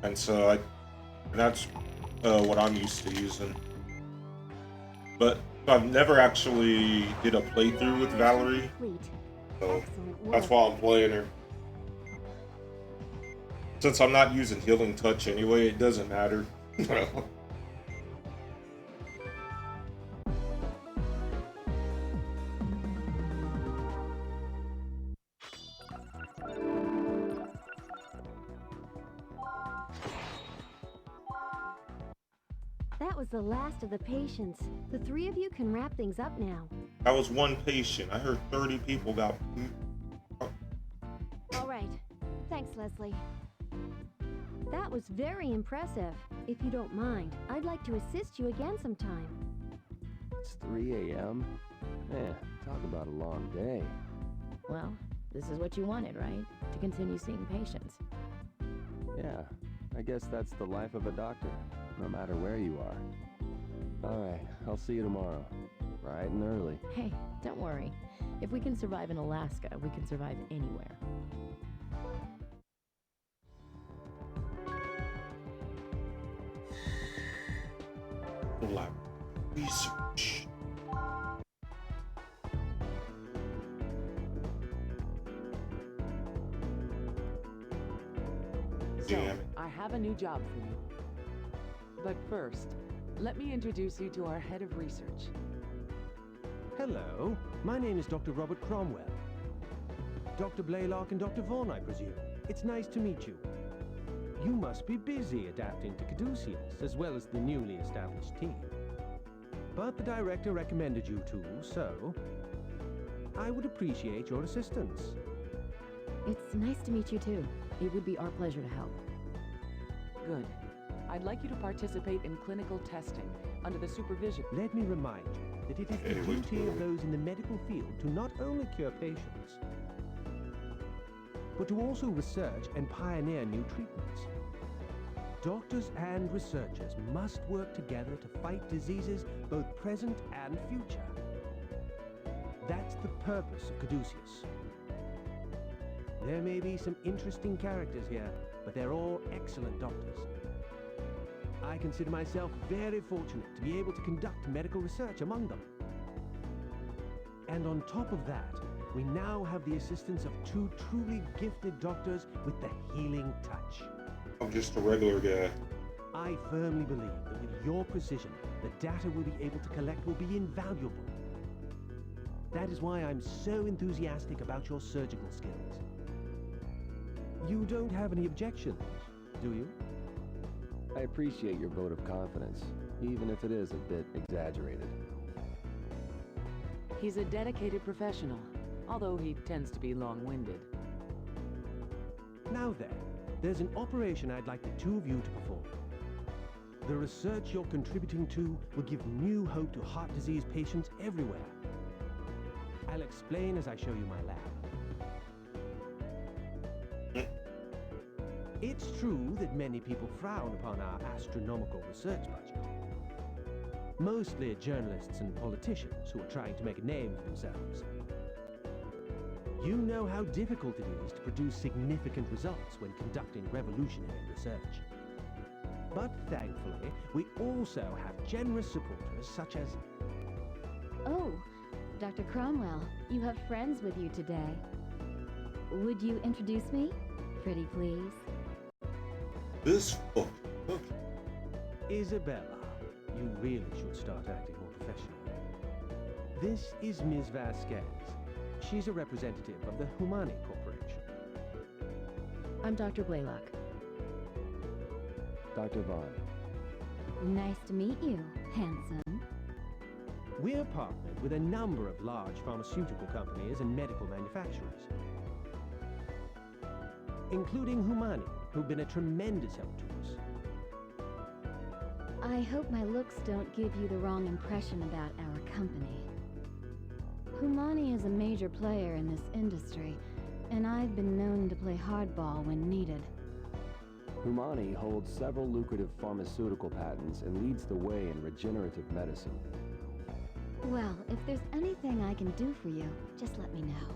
and so that's what I'm used to using. But I've never actually did a playthrough with Valerie, so that's why I'm playing her. Since I'm not using healing touch anyway, it doesn't matter. That was the last of the patients. The three of you can wrap things up now. That was one patient. I heard 30 people got. All right. Thanks, Leslie. That was very impressive. If you don't mind, I'd like to assist you again sometime. It's 3 a.m. Man, talk about a long day. Well, this is what you wanted, right? To continue seeing patients. Yeah, I guess that's the life of a doctor, no matter where you are. All right, I'll see you tomorrow, bright and early. Hey, don't worry. If we can survive in Alaska, we can survive anywhere. Lab research. So, I have a new job for you. But first, let me introduce you to our head of research. Hello, my name is Dr. Robert Cromwell. Dr. Blaylock and Dr. Vaughn, I presume. It's nice to meet you. You must be busy adapting to Caduceus, as well as the newly established team. But the director recommended you two, so I would appreciate your assistance. It's nice to meet you too. It would be our pleasure to help. Good. I'd like you to participate in clinical testing under the supervision. Let me remind you that it is the duty of those in the medical field to not only cure patients, but to also research and pioneer new treatments. Doctors and researchers must work together to fight diseases both present and future. That's the purpose of Caduceus. There may be some interesting characters here, but they're all excellent doctors. I consider myself very fortunate to be able to conduct medical research among them. And on top of that, we now have the assistance of two truly gifted doctors with the healing touch. I'm just a regular guy. I firmly believe that with your precision, the data we'll be able to collect will be invaluable. That is why I'm so enthusiastic about your surgical skills. You don't have any objections, do you? I appreciate your vote of confidence, even if it is a bit exaggerated. He's a dedicated professional. although he tends to be long-winded. Now then, there's an operation I'd like the two of you to perform. The research you're contributing to will give new hope to heart disease patients everywhere. I'll explain as I show you my lab. It's true that many people frown upon our astronomical research budget. Mostly journalists and politicians who are trying to make a name for themselves. You know how difficult it is to produce significant results when conducting revolutionary research. But thankfully, we also have generous supporters such as... Oh, Dr. Cromwell, you have friends with you today. Would you introduce me? Pretty please. This book. Isabella, you really should start acting more professional. This is Ms. Vasquez. She's a representative of the Humani Corporation. I'm Dr. Blaylock. Dr. Vaughn. Nice to meet you, handsome. We're partnered with a number of large pharmaceutical companies and medical manufacturers, including Humani, who've been a tremendous help to us. I hope my looks don't give you the wrong impression about our company. Humani is a major player in this industry, and I've been known to play hardball when needed. Humani holds several lucrative pharmaceutical patents and leads the way in regenerative medicine. Well, if there's anything I can do for you, just let me know.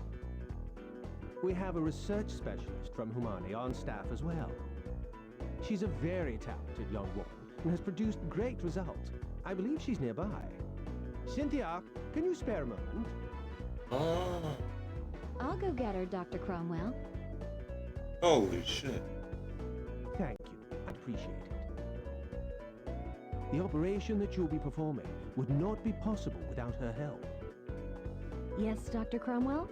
We have a research specialist from Humani on staff as well. She's a very talented young woman and has produced great results. I believe she's nearby. Cynthia, can you spare a moment? I'll go get her, Dr. Cromwell. Holy shit. Thank you. I appreciate it. The operation that you'll be performing would not be possible without her help. Yes, Dr. Cromwell?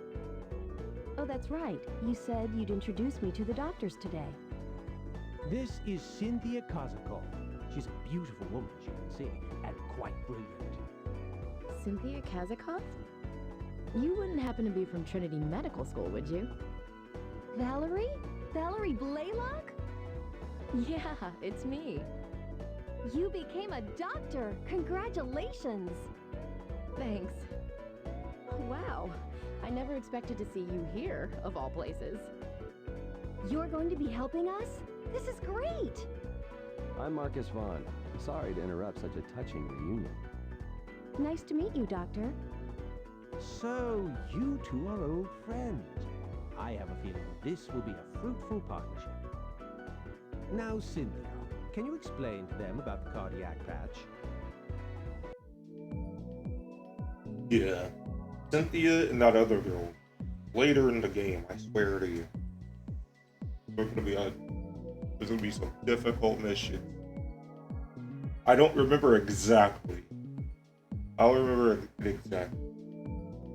Oh, that's right. You said you'd introduce me to the doctors today. This is Cynthia Kazakov. She's a beautiful woman, as you can see, and quite brilliant. Cynthia Kazakov? You wouldn't happen to be from Trinity Medical School, would you? Valerie? Valerie Blaylock? Yeah, it's me. You became a doctor! Congratulations! Thanks. Wow, I never expected to see you here, of all places. You're going to be helping us? This is great! I'm Marcus Vaughn. Sorry to interrupt such a touching reunion. Nice to meet you, Doctor. So, you two are old friends. I have a feeling this will be a fruitful partnership. Now, Cynthia, can you explain to them about the cardiac patch? Yeah. Cynthia and that other girl. Later in the game, I swear to you. There's gonna be some difficult missions. I don't remember exactly. I'll remember it exactly.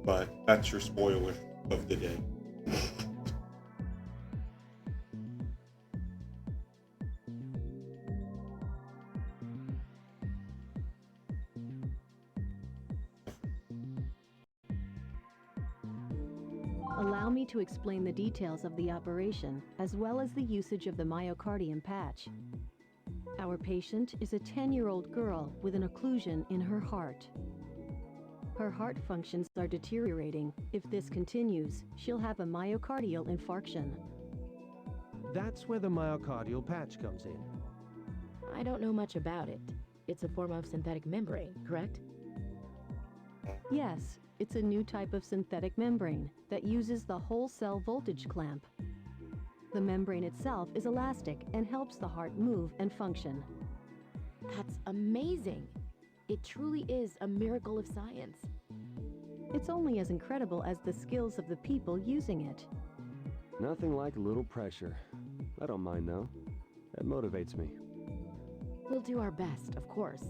But that's your spoiler of the day. Allow me to explain the details of the operation, as well as the usage of the myocardium patch. Our patient is a 10-year-old girl with an occlusion in her heart. Her heart functions are deteriorating. If this continues, she'll have a myocardial infarction. That's where the myocardial patch comes in. I don't know much about it. It's a form of synthetic membrane, correct? Yes, it's a new type of synthetic membrane that uses the whole cell voltage clamp. The membrane itself is elastic and helps the heart move and function. That's amazing! It truly is a miracle of science. It's only as incredible as the skills of the people using it. Nothing like a little pressure. I don't mind, though. That motivates me. We'll do our best, of course.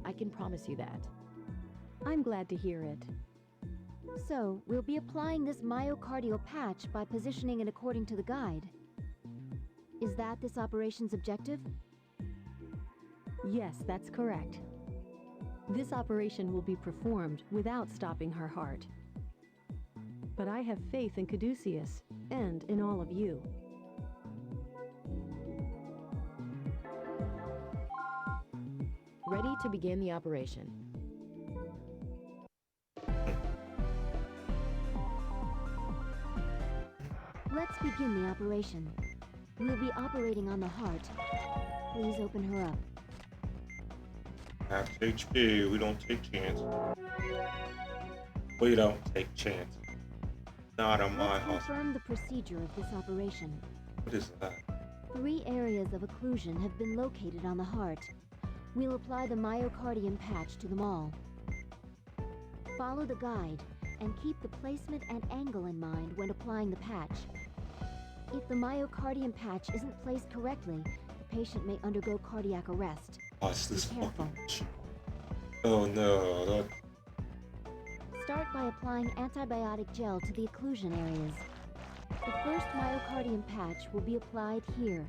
I can promise you that. I'm glad to hear it. So, we'll be applying this myocardial patch by positioning it according to the guide. Is that this operation's objective? Yes, that's correct. This operation will be performed without stopping her heart. But I have faith in Caduceus, and in all of you. Ready to begin the operation. Let's begin the operation. We'll be operating on the heart. Please open her up. Half HP. We don't take chances. We don't take chances. Not on my Let's hospital. confirm the procedure of this operation. What is that? 3 areas of occlusion have been located on the heart. We'll apply the myocardium patch to them all. Follow the guide and keep the placement and angle in mind when applying the patch. If the myocardium patch isn't placed correctly, the patient may undergo cardiac arrest. What's this Be careful. fucking shit? Oh no, that... Start by applying antibiotic gel to the occlusion areas. The first myocardium patch will be applied here.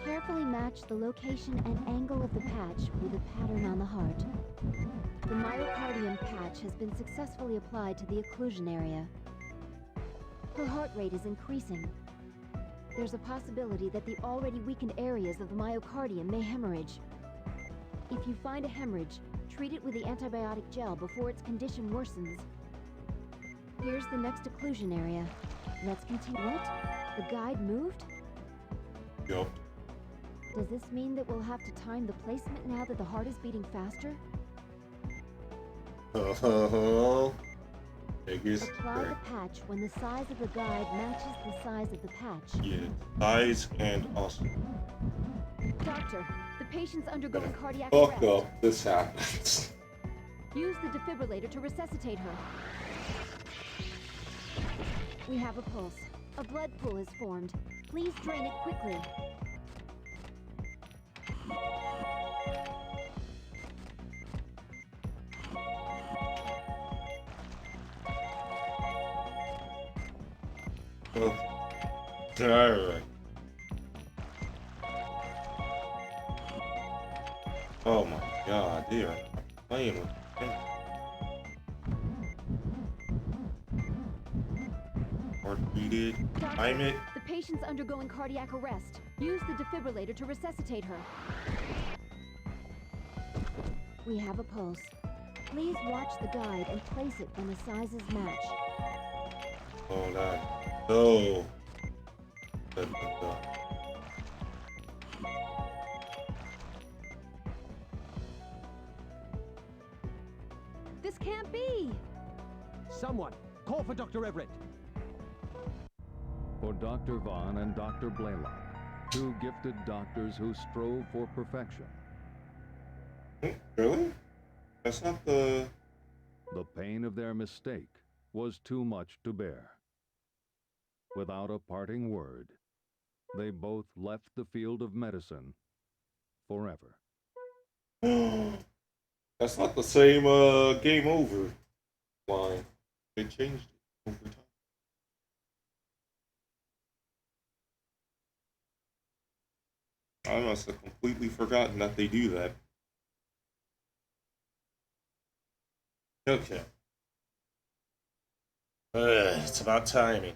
Carefully match the location and angle of the patch with a pattern on the heart. The myocardium patch has been successfully applied to the occlusion area. Her heart rate is increasing. There's a possibility that the already weakened areas of the myocardium may hemorrhage. If you find a hemorrhage, treat it with the antibiotic gel before its condition worsens. Here's the next occlusion area. Let's continue. What? The guide moved? Yup. Does this mean that we'll have to time the placement now that the heart is beating faster? Oh, biggest Apply trick. the patch when the size of the guide matches the size of the patch. Yeah, size and also. Doctor, the patient's undergoing cardiac Fuck arrest. up, this happens. Use the defibrillator to resuscitate her. We have a pulse. A blood pool has formed. Please drain it quickly. Alright. Oh my god, they are playing with me. Heart beated. Time it. The patient's undergoing cardiac arrest. Use the defibrillator to resuscitate her. We have a pulse. Please watch the guide and place it when the sizes match. Oh, that. No. Good. This can't be! Someone, call for Dr. Everett. For Dr. Vaughn and Dr. Blaylock, 2 gifted doctors who strove for perfection. Really? That's not the... The pain of their mistake was too much to bear. Without a parting word, they both left the field of medicine forever. That's not the same game over line. They changed it over time. I must have completely forgotten that they do that. Okay. It's about timing.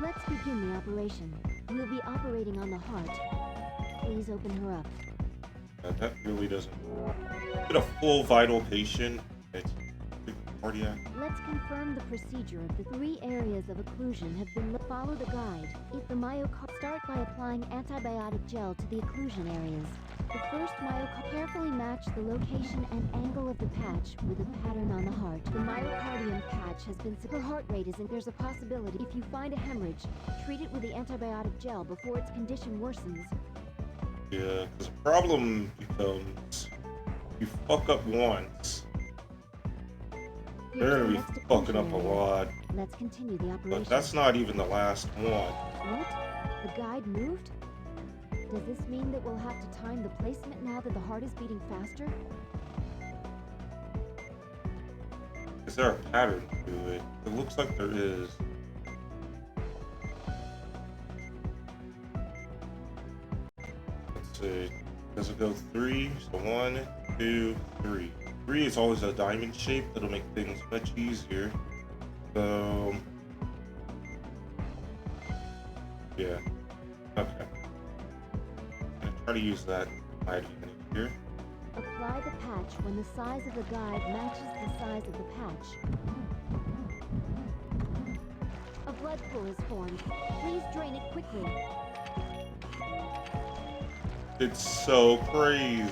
Let's begin the operation. We'll be operating on the heart. Please open her up. That really doesn't... Get a full vital patient. It's cardiac. Let's confirm the procedure of the 3 areas of occlusion have been... Follow the guide. If the start by applying antibiotic gel to the occlusion areas. The first carefully match the location and angle of the patch with a pattern on the heart. The myocardium patch has been... Her heart rate isn't... There's a possibility. If you find a hemorrhage, treat it with the antibiotic gel before its condition worsens. Yeah, because the problem becomes... You fuck up once. Here's They're the gonna next be fucking occlusion up a area. lot. Let's continue the operation. But that's not even the last one. What? The guide moved? Does this mean that we'll have to time the placement now that the heart is beating faster? Is there a pattern to it? It looks like there is. Let's see. Does it go 3? So 1, 2, 3. 3 is always a diamond shape. That'll make things much easier. So yeah. Okay. I'm gonna try to use that my advantage here. Apply the patch when the size of the guide matches the size of the patch. A blood pool is formed. Please drain it quickly. It's so crazy.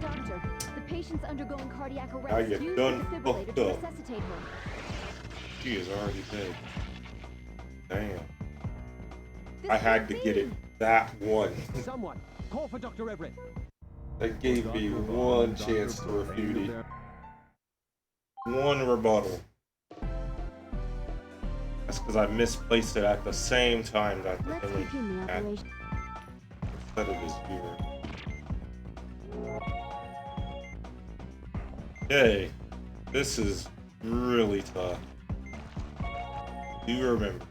Doctor, the patient's undergoing cardiac Now arrest. you're Use done the defibrillator fucked to up. resuscitate her. She is already dead. Damn. I had to get it that one. Someone, call for Dr. Everett. That gave me one chance to refute it. One rebuttal. That's because I misplaced it at the same time that the Let's image begin the had. operation. Instead of his here. Okay. This is really tough. Do you remember?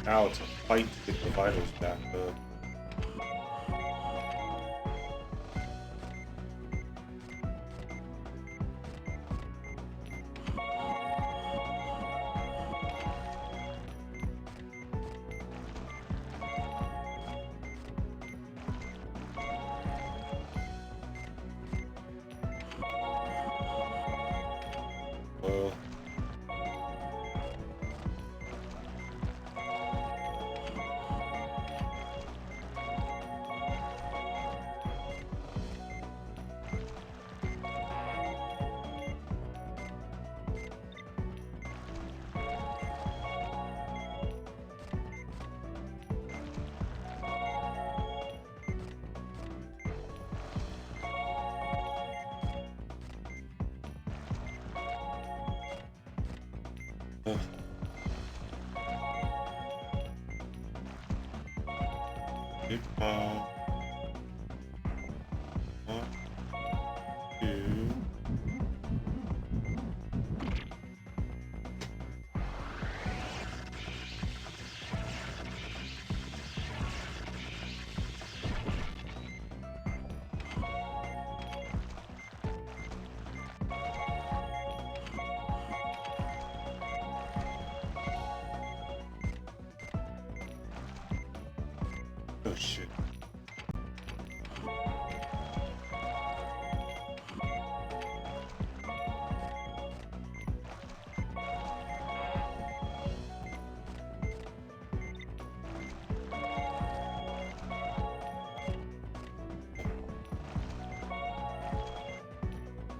Now it's a fight to get the vitals back up. One, two. Oh shit.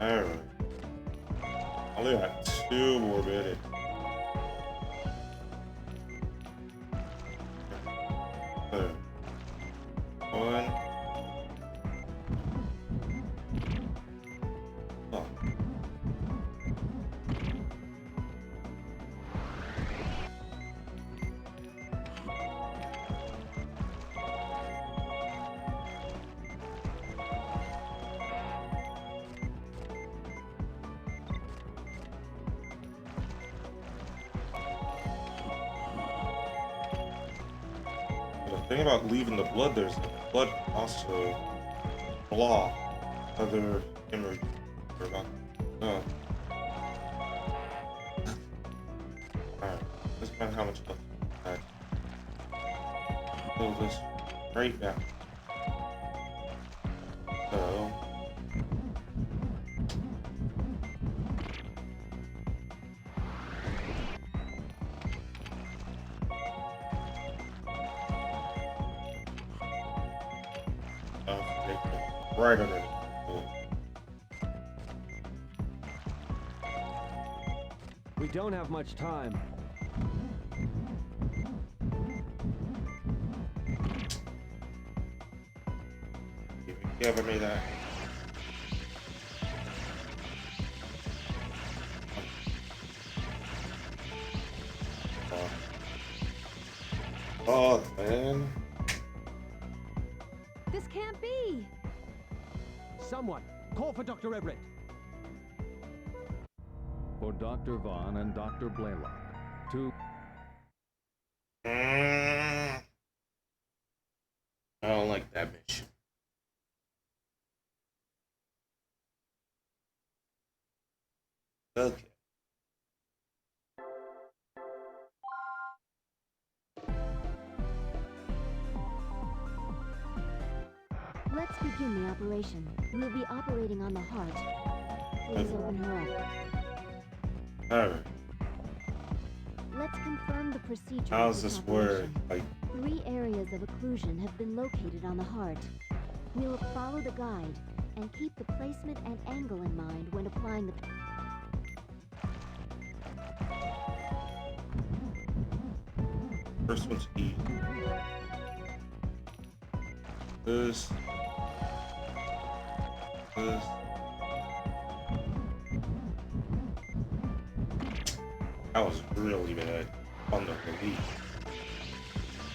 Alright. Only got 2 more minutes. One. Oh. The thing about leaving the blood, there's the blood also block other hemorrhage. Or not. No. Alright, let's find how much health I had. Fill this right now. So. right underneath. We don't have much time. You giving me that? Oh, man. This can't be! Someone, call for Dr. Everett. For Dr. Vaughn and Dr. Blaylock. I don't like that mission. Okay. Let's begin the operation. We'll be operating on the heart. Please open her up. Alright. Let's confirm the procedure. How's of this operation. work? Like, 3 areas of occlusion have been located on the heart. We'll follow the guide and keep the placement and angle in mind when applying the... first one's E. This. That was really bad on the release.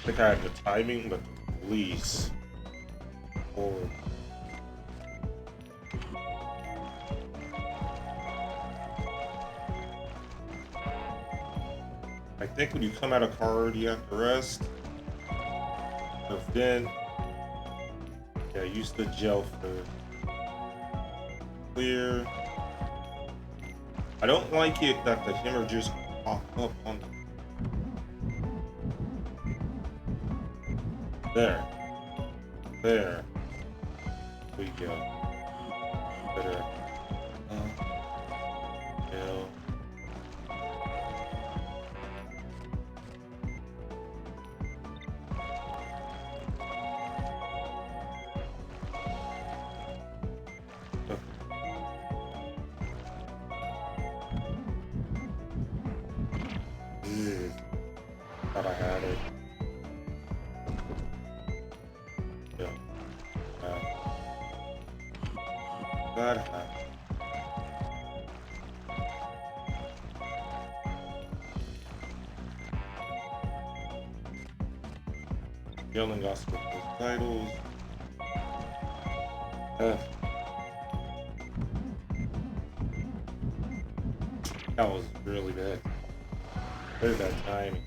I think I had the timing, but the release. Horrible. I think when you come out of card, you have to rest. Or then, yeah, use the gel for clear. I don't like it that the hemorrhages pop up on there. There we go. Better. Gel. Thought I had it. Yeah. Gotta have it. Yelling Oscar titles. That was really bad. Very bad timing.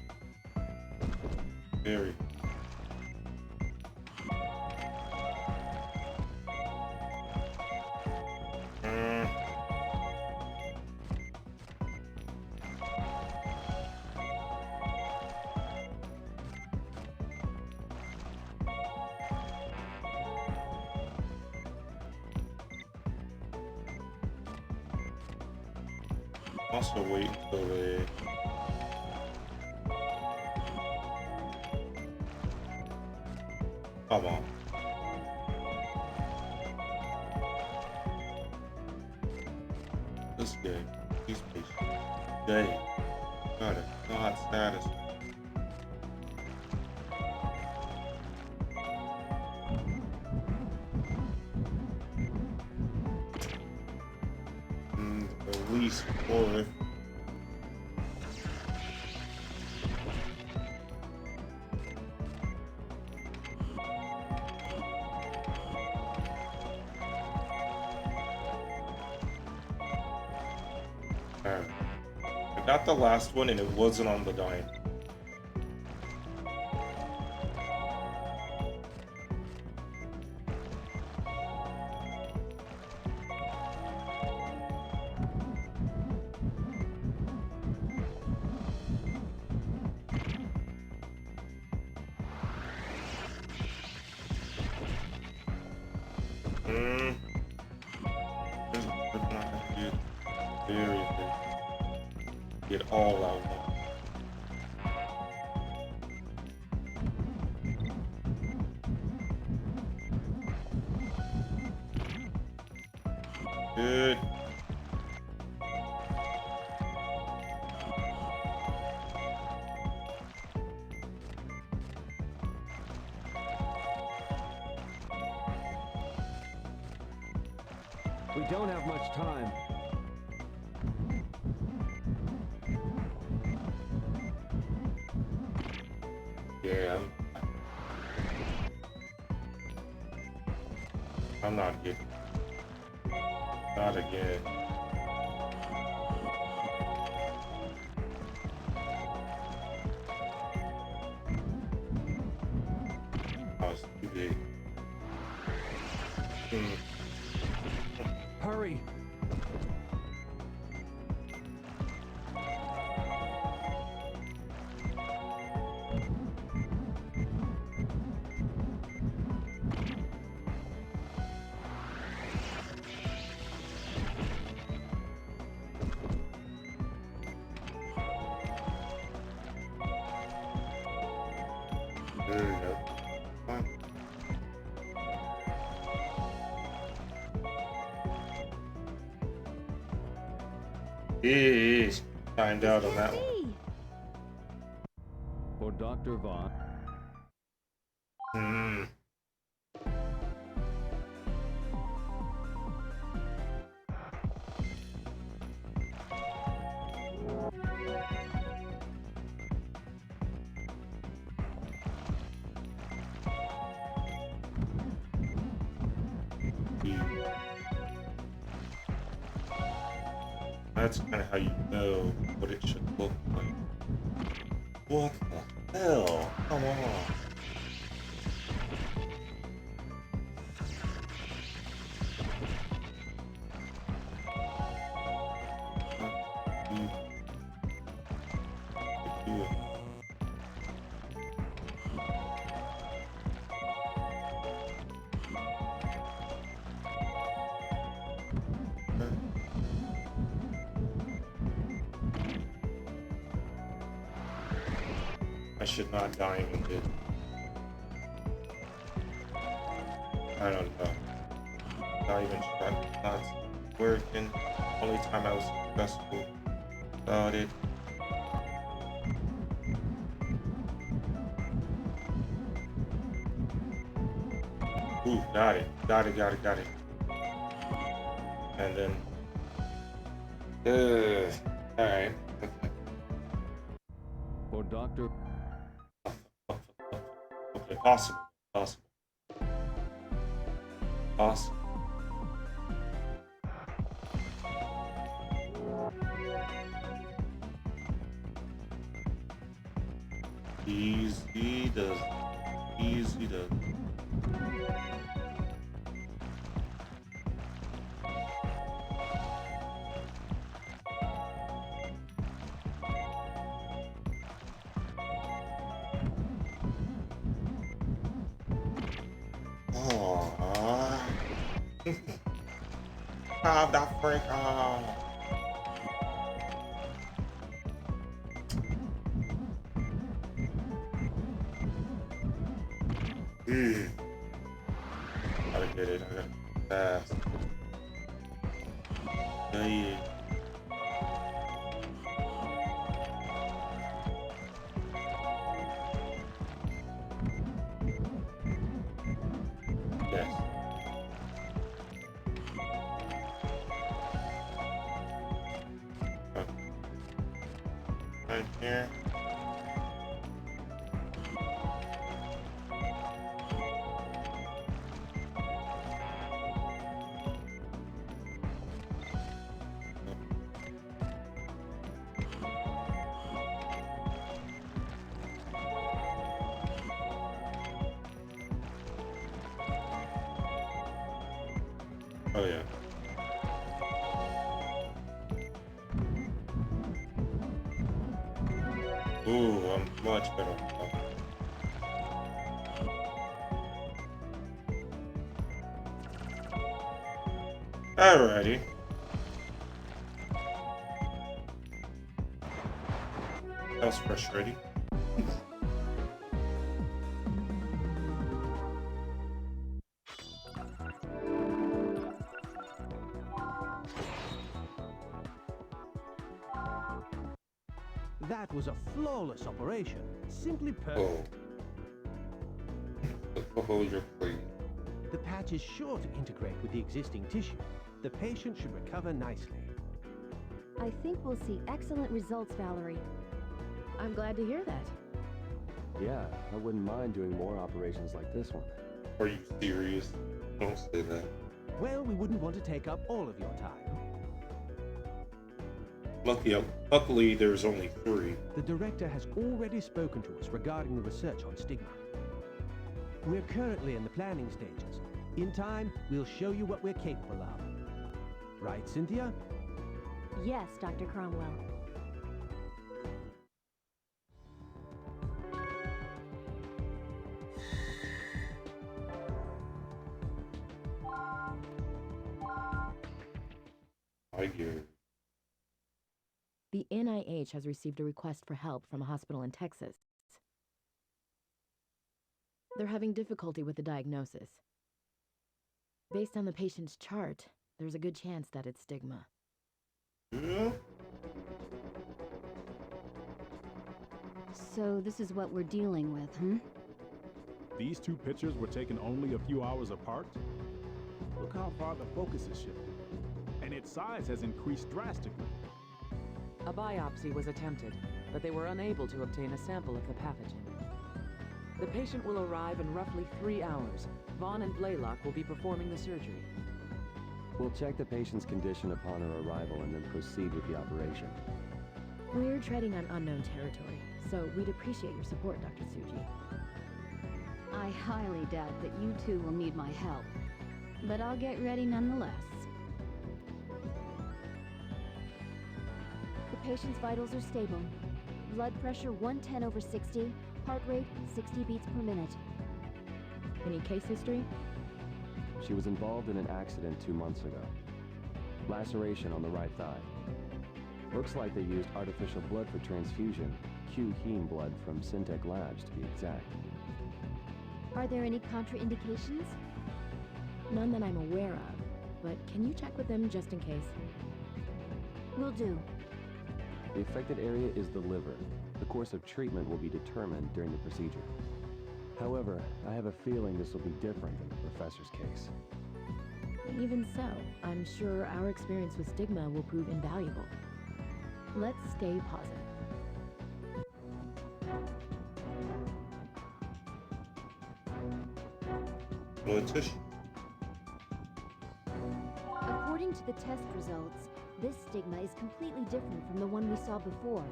Very. Also wait until they come on. This game, these patients, they got a God status. At least 4. I got the last one and it wasn't on the dime. Very get all out now. Good. We don't have much time. Yeah. I'm not getting. Not again. Oh, it's too big. Hurry! There we go. Fine. Jeez. Find out on that one. For Dr. Vaughn. Hmm. That's kind of how you know what it should look like. What the hell? Come on. I should not diamond it. I don't know. Diamond shot not working. Only time I was successful about it. Ooh, got it. Got it. And then alright. For Dr. Okay, possible. Easy does. Oh, the freak off. Gotta get it. I gotta fast. Yeah. Yes. Right here. Oh yeah. Ooh, I'm much better. Alrighty. That was frustrating. That was a flawless operation. Simply perfect. Oh, you're crazy. The patch is sure to integrate with the existing tissue. The patient should recover nicely. I think we'll see excellent results, Valerie. I'm glad to hear that. Yeah, I wouldn't mind doing more operations like this one. Are you serious? Don't say that. Well, we wouldn't want to take up all of your time. Luckily, there's only 3. The director has already spoken to us regarding the research on stigma. We're currently in the planning stages. In time, we'll show you what we're capable of. Right, Cynthia? Yes, Dr. Cromwell. I get. The NIH has received a request for help from a hospital in Texas. They're having difficulty with the diagnosis. Based on the patient's chart, there's a good chance that it's stigma. Yeah. So this is what we're dealing with, hmm? These 2 pictures were taken only a few hours apart. Look how far the focus is shifted. And its size has increased drastically. A biopsy was attempted, but they were unable to obtain a sample of the pathogen. The patient will arrive in roughly 3 hours. Vaughn and Blaylock will be performing the surgery. We'll check the patient's condition upon her arrival and then proceed with the operation. We're treading on unknown territory, so we'd appreciate your support, Dr. Tsuji. I highly doubt that you two will need my help, but I'll get ready nonetheless. The patient's vitals are stable. Blood pressure 110/60, heart rate 60 beats per minute. Any case history? She was involved in an accident 2 months ago. Laceration on the right thigh. Looks like they used artificial blood for transfusion. Q-heme blood from Syntec Labs, to be exact. Are there any contraindications? None that I'm aware of, but can you check with them just in case? Will do. The affected area is the liver. The course of treatment will be determined during the procedure. However, I have a feeling this will be different than the professor's case. Even so, I'm sure our experience with stigma will prove invaluable. Let's stay positive. Blood tissue. According to the test results, this stigma is completely different from the one we saw before.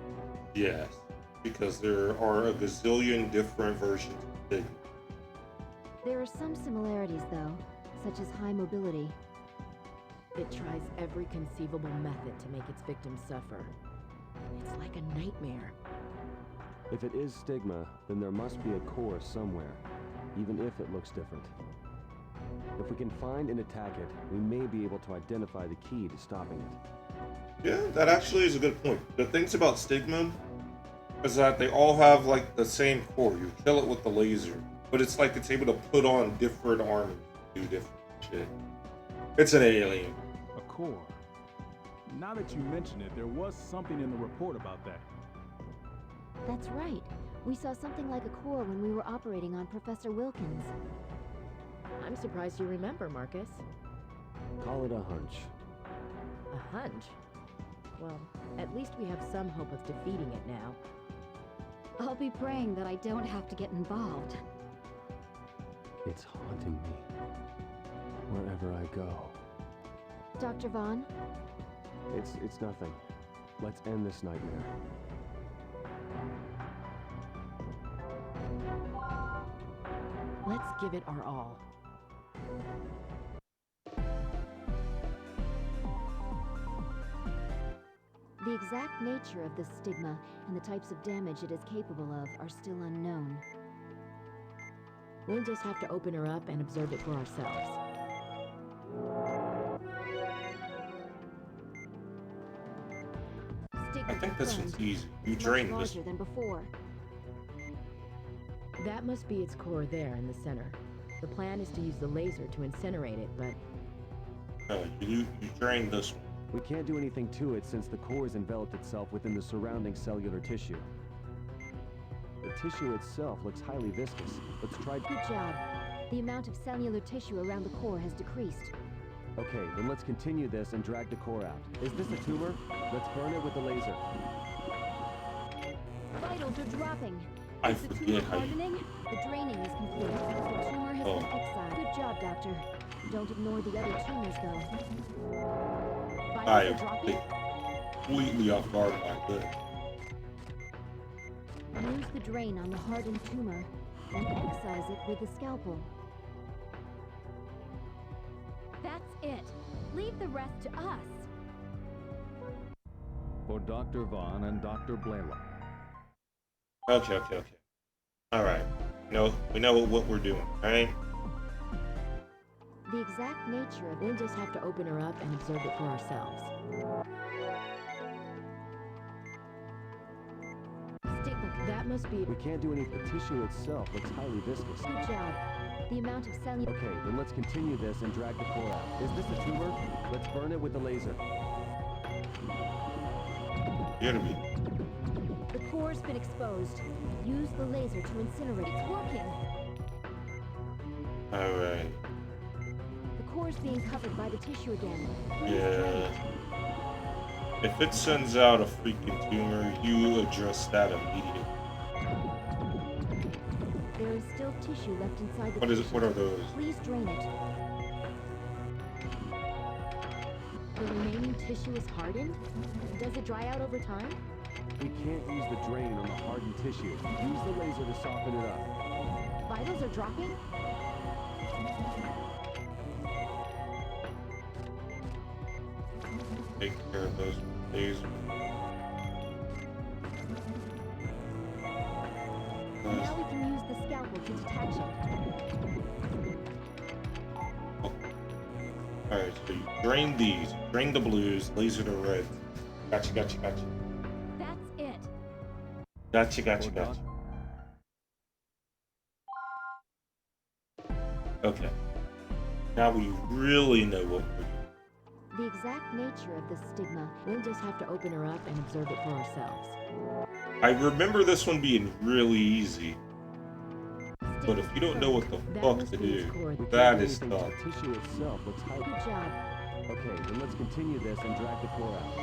Yes, because there are a gazillion different versions of stigma. There are some similarities, though, such as high mobility. It tries every conceivable method to make its victims suffer. It's like a nightmare. If it is stigma, then there must be a core somewhere, even if it looks different. If we can find and attack it, we may be able to identify the key to stopping it. Yeah, that actually is a good point. The things about stigma is that they all have like the same core. You kill it with the laser, but it's like it's able to put on different armor, do different shit. It's an alien. A core. Now that you mention it, there was something in the report about that. That's right. We saw something like a core when we were operating on Professor Wilkins. I'm surprised you remember, Marcus. Call it a hunch. A hunch? Well, at least we have some hope of defeating it now. I'll be praying that I don't have to get involved. It's haunting me. Wherever I go. Dr. Vaughn? It's nothing. Let's end this nightmare. Let's give it our all. The exact nature of this stigma and the types of damage it is capable of are still unknown. We'll just have to open her up and observe it for ourselves. I think this one's easy. You drain this. Larger than before. That must be its core there in the center. The plan is to use the laser to incinerate it, but... You drain this one. We can't do anything to it since the core has enveloped itself within the surrounding cellular tissue. The tissue itself looks highly viscous. Let's try... Good job. The amount of cellular tissue around the core has decreased. Okay, then let's continue this and drag the core out. Is this a tumor? Let's burn it with the laser. Vitals are dropping. I Is the tumor forget how you... hardening? The draining is complete. The tumor has been excised. Good job, Doctor. Don't ignore the other tumors, though. Vitals I are dropping? completely off guard by this. Use the drain on the hardened tumor and excise it with a scalpel. That's it. Leave the rest to us. For Dr. Vaughn and Dr. Blaylock. Okay. Alright. We know what we're doing, right? The exact nature of We'll just have to open her up and observe it for ourselves. stigma. That must be... We can't do anything. The tissue itself looks highly viscous. Good job. The amount of cellular... Okay, then let's continue this and drag the core out. Is this a tumor? Let's burn it with the laser. Gotta be. The core's been exposed. Use the laser to incinerate. It's working. Alright. The core's being covered by the tissue again. Please drain Yeah. it. If it sends out a freaking tumor, you address that immediately. There is still tissue left inside the What is it? patient. What are those? Please drain it. The remaining tissue is hardened? Does it dry out over time? We can't use the drain on the hardened tissue. Use the laser to soften it up. Vitals are dropping? Take care of those days. Now we can use the scalpel to detach it. Alright, so you drain these, drain the blues, laser the red. Gotcha. That's it. Gotcha. Okay. Now we really know what we're doing. The exact nature of the stigma. We'll just have to open her up and observe it for ourselves. I remember this one being really easy. But if you don't know what the That fuck must to be its do, core. We can't that do is anything. tough. The tissue itself looks highly... Good job. Okay, then let's continue this and drag the core out.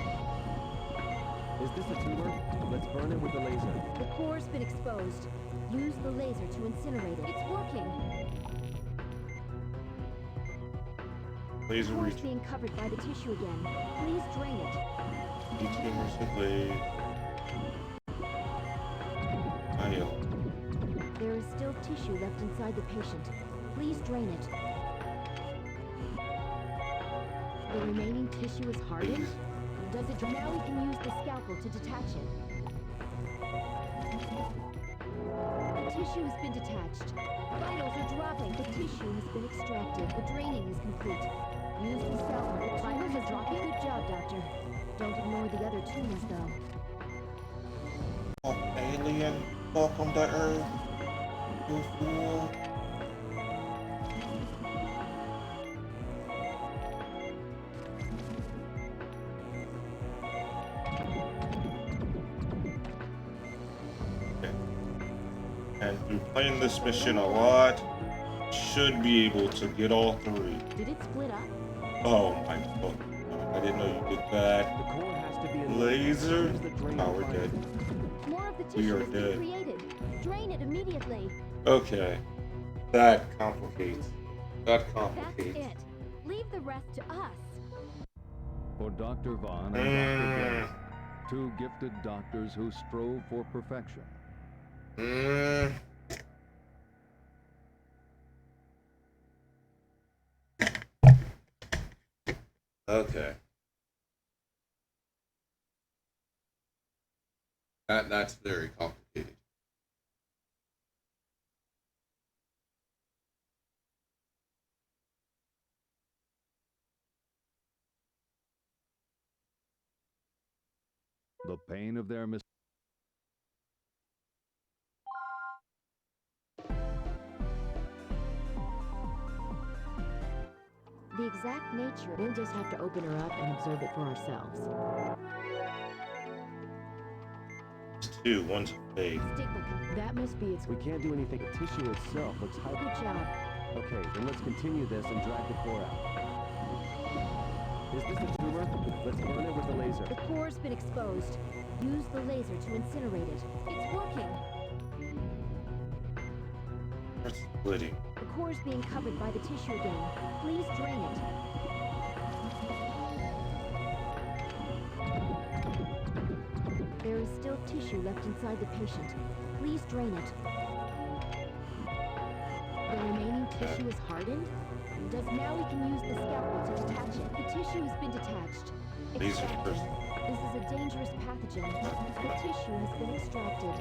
Is this a tumor? Let's burn it with the laser. The core's been exposed. Use the laser to incinerate it. It's working. Laser The core's reach. being covered by the tissue again. Please drain it. Each tumor simply. There is still tissue left inside the patient. Please drain it. The remaining tissue is hardened? Does it dry... Now we can use the scalpel to detach it. The tissue has been detached. Vitals are dropping. The tissue has been extracted. The draining is complete. Use the scalpel. Vitals are dropping. Good job, Doctor. Don't ignore the other tumors, though. Oh, alien, welcome to Earth. You fool. And through playing this mission a lot, should be able to get all three. Did it split up? Oh my fuck. I didn't know you did that. The core has to be in Laser? Use the drain Oh, to we're find dead. it. More of the We tissue are has been dead. created. Drain it immediately. Okay. That complicates. That's it. Leave the rest to us. For Dr. Vaughn and Dr. Blaylock, two gifted doctors who strove for perfection. Okay. That's very complicated. The pain of their The exact exact nature. We'll just have to open her up and observe it for ourselves. It's two, one's fake. That must be its... We can't do anything. The tissue itself looks highly... Good job. Okay, then let's continue this and drag the core out. Is this a tumor? Let's burn it with the laser. The core's been exposed. Use the laser to incinerate it. It's working. It's splitting. The core's being covered by the tissue again. Please drain it. There is still tissue left inside the patient. Please drain it. The remaining tissue is hardened? Now we can use the scalpel to detach it. The tissue has been detached. Laser Extracted. first. This is a dangerous pathogen. The tissue has been extracted.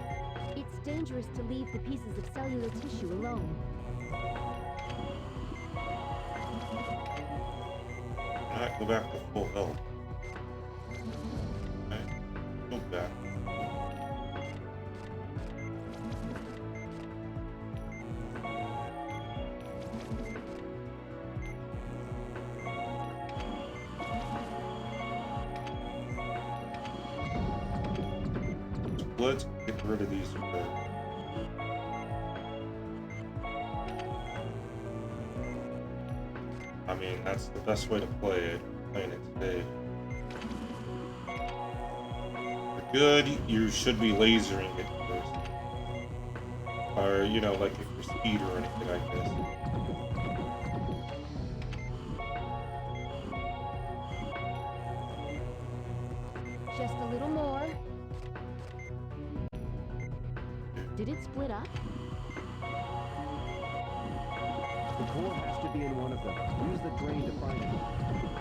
It's dangerous to leave the pieces of cellular tissue alone. Alright, go back to full health. Okay, go back. Let's get rid of these first. I mean, that's the best way to play it. Playing it today. For good, you should be lasering it first. Or, you know, like if you're speed or anything like this. Just a little more. Did it split up? The core has to be in one of them. Use the drain to find it.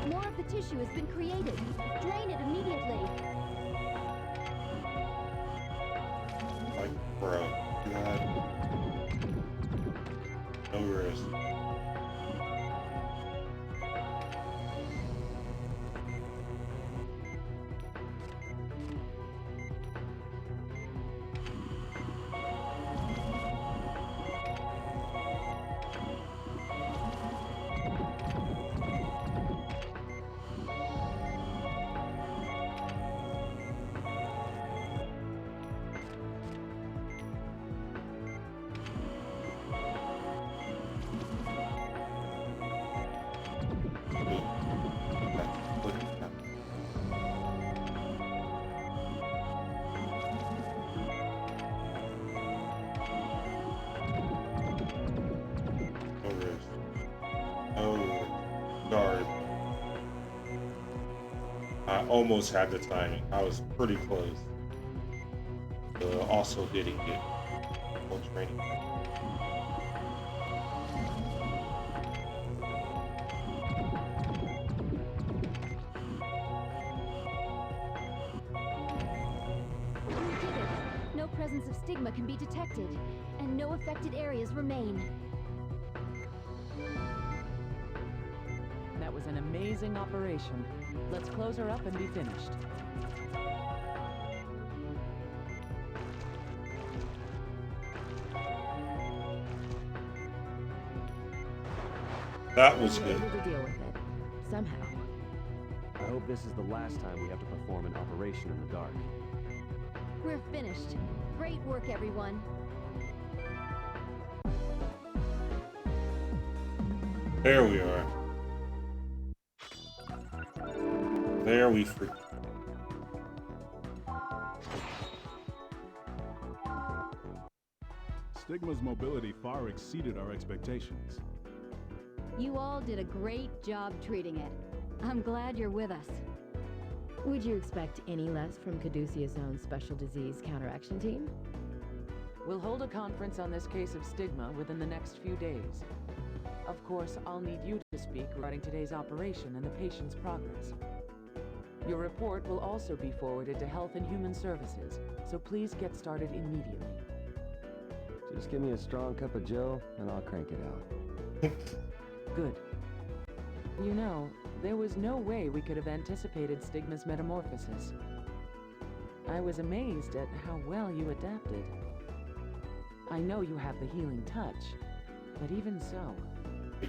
More of the tissue has been created. Drain it immediately. Like, bro, God. No risk. I almost had the timing. I was pretty close. Also hitting it while training. We did it. No presence of stigma can be detected, and no affected areas remain. That was an amazing operation. Let's close her up and be finished. That was We were good. able to deal with it. Somehow. I hope this is the last time we have to perform an operation in the dark. We're finished. Great work, everyone. There we are. There we freak. Stigma's mobility far exceeded our expectations. You all did a great job treating it. I'm glad you're with us. Would you expect any less from Caduceus' own special disease counteraction team? We'll hold a conference on this case of stigma within the next few days. Of course, I'll need you to speak regarding today's operation and the patient's progress. Your report will also be forwarded to Health and Human Services, so please get started immediately. Just give me a strong cup of Joe, and I'll crank it out. Good. You know, there was no way we could have anticipated Stigma's metamorphosis. I was amazed at how well you adapted. I know you have the healing touch, but even so,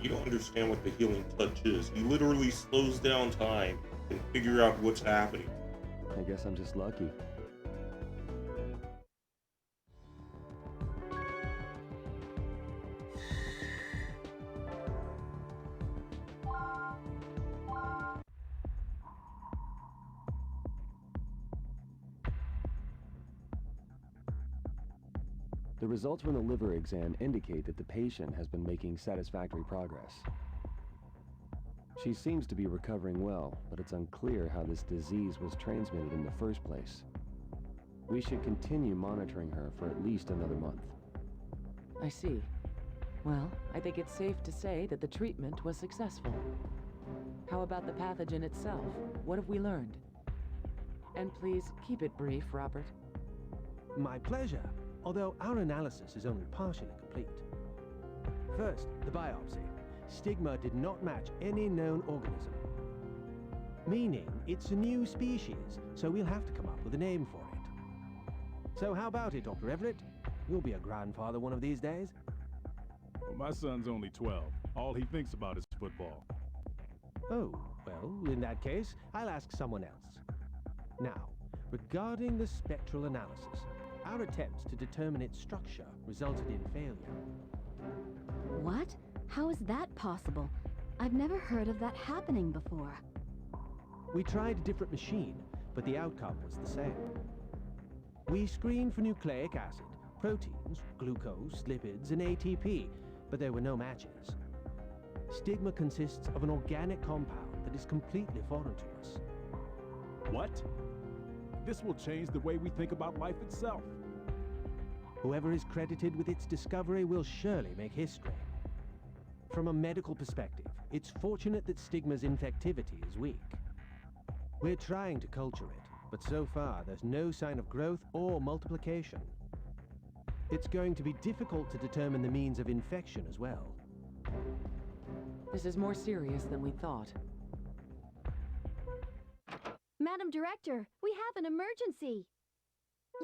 You don't understand what the healing touch is. He literally slows down time and figure out what's happening. I guess I'm just lucky. The results from the liver exam indicate that the patient has been making satisfactory progress. She seems to be recovering well, but it's unclear how this disease was transmitted in the first place. We should continue monitoring her for at least another month. I see. Well, I think it's safe to say that the treatment was successful. How about the pathogen itself? What have we learned? And please, keep it brief, Robert. My pleasure, although our analysis is only partially complete. First, the biopsy. Stigma did not match any known organism. Meaning, it's a new species, so we'll have to come up with a name for it. So how about it, Dr. Everett? You'll be a grandfather one of these days. Well, my son's only 12. All he thinks about is football. Oh, well, in that case, I'll ask someone else. Now, regarding the spectral analysis, our attempts to determine its structure resulted in failure. What? How is that possible? I've never heard of that happening before. We tried a different machine, but the outcome was the same. We screened for nucleic acid, proteins, glucose, lipids, and ATP, but there were no matches. Stigma consists of an organic compound that is completely foreign to us. What? This will change the way we think about life itself. Whoever is credited with its discovery will surely make history. From a medical perspective, it's fortunate that Stigma's infectivity is weak. We're trying to culture it, but so far there's no sign of growth or multiplication. It's going to be difficult to determine the means of infection as well. This is more serious than we thought. Madam Director, we have an emergency.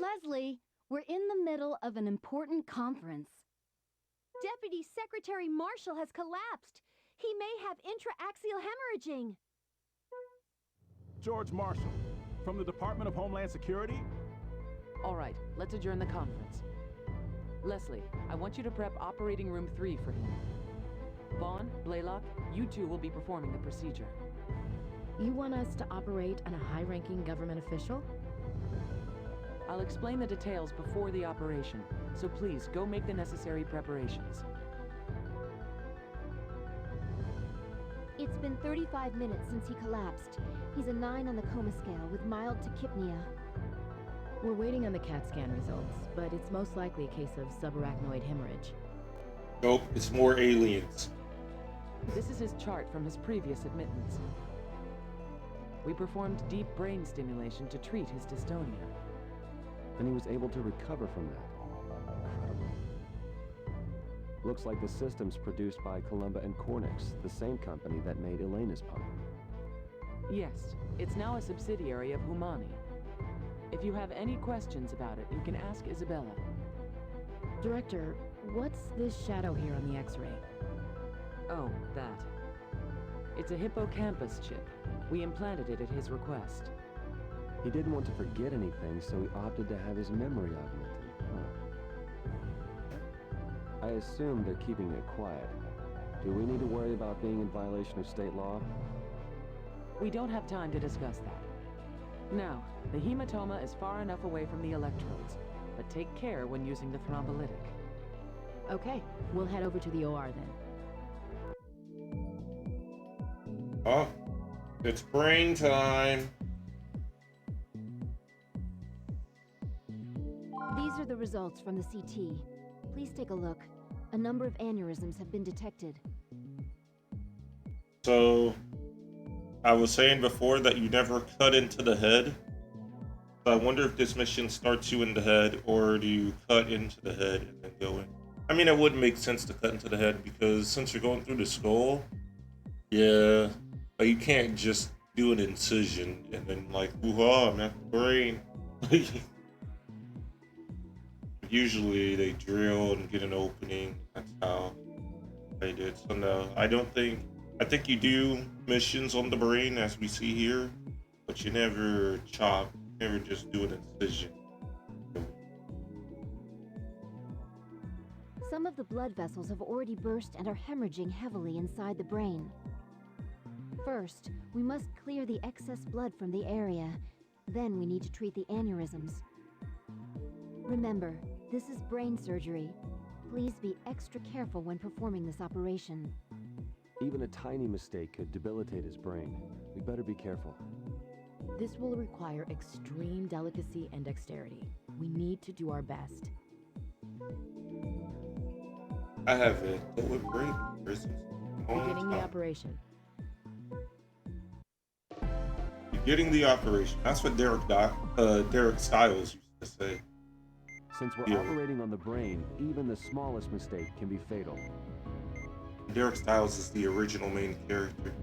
Leslie, we're in the middle of an important conference. Deputy Secretary Marshall has collapsed. He may have intraaxial hemorrhaging. George Marshall, from the Department of Homeland Security? All right, let's adjourn the conference. Leslie, I want you to prep operating room 3 for him. Vaughn, Blaylock, you two will be performing the procedure. You want us to operate on a high-ranking government official? I'll explain the details before the operation, so please go make the necessary preparations. It's been 35 minutes since he collapsed. He's a 9 on the coma scale with mild tachypnea. We're waiting on the CAT scan results, but it's most likely a case of subarachnoid hemorrhage. Nope, it's more aliens. This is his chart from his previous admittance. We performed deep brain stimulation to treat his dystonia. And he was able to recover from that. Incredible. Looks like the system's produced by Columba and Cornix, the same company that made Elena's pump. Yes, it's now a subsidiary of Humani. If you have any questions about it, you can ask Isabella. Director, what's this shadow here on the X-ray? Oh, that. It's a hippocampus chip. We implanted it at his request. He didn't want to forget anything, so he opted to have his memory augmented. Huh. I assume they're keeping it quiet. Do we need to worry about being in violation of state law? We don't have time to discuss that. Now, the hematoma is far enough away from the electrodes, but take care when using the thrombolytic. Okay, we'll head over to the OR then. Oh, it's brain time. These are the results from the CT. Please take a look. A number of aneurysms have been detected. So, I was saying before that you never cut into the head. So I wonder if this mission starts you in the head, or do you cut into the head and then go in? I mean, it would make sense to cut into the head because since you're going through the skull, yeah, you can't just do an incision and then like, ooh-ha, I'm at the brain. Usually they drill and get an opening. That's how I did. So no, I don't think. I think you do missions on the brain as we see here, but you never chop, never just do an incision. Some of the blood vessels have already burst and are hemorrhaging heavily inside the brain. First, we must clear the excess blood from the area. Then we need to treat the aneurysms. Remember, this is brain surgery. Please be extra careful when performing this operation. Even a tiny mistake could debilitate his brain. We better be careful. This will require extreme delicacy and dexterity. We need to do our best. I have a deliberate business. Beginning the operation. Beginning the operation. That's what Derek Styles used to say. Since we're operating on the brain, even the smallest mistake can be fatal. Derek Styles is the original main character.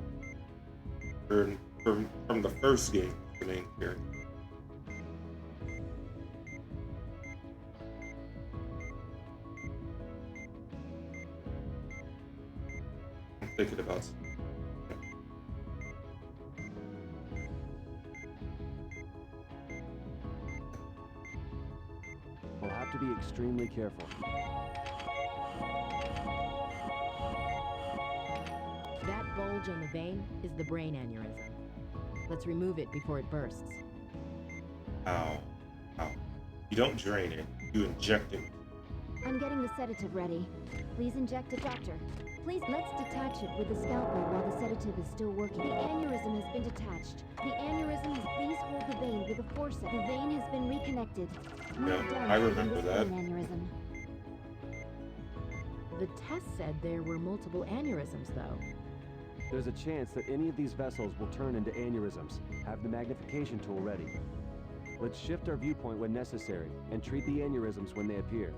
From the first game, the main character. I'm thinking about something. We'll have to be extremely careful. That bulge on the vein is the brain aneurysm. Let's remove it before it bursts. Ow. Ow. You don't drain it, you inject it. I'm getting the sedative ready. Please inject it, doctor. Please, let's detach it with the scalpel while the sedative is still working. The aneurysm has been detached. The aneurysm has... Please hold the vein with a forceps. The vein has been reconnected. Yeah, I remember that. Aneurysm. The test said there were multiple aneurysms, though. There's a chance that any of these vessels will turn into aneurysms. Have the magnification tool ready. Let's shift our viewpoint when necessary and treat the aneurysms when they appear.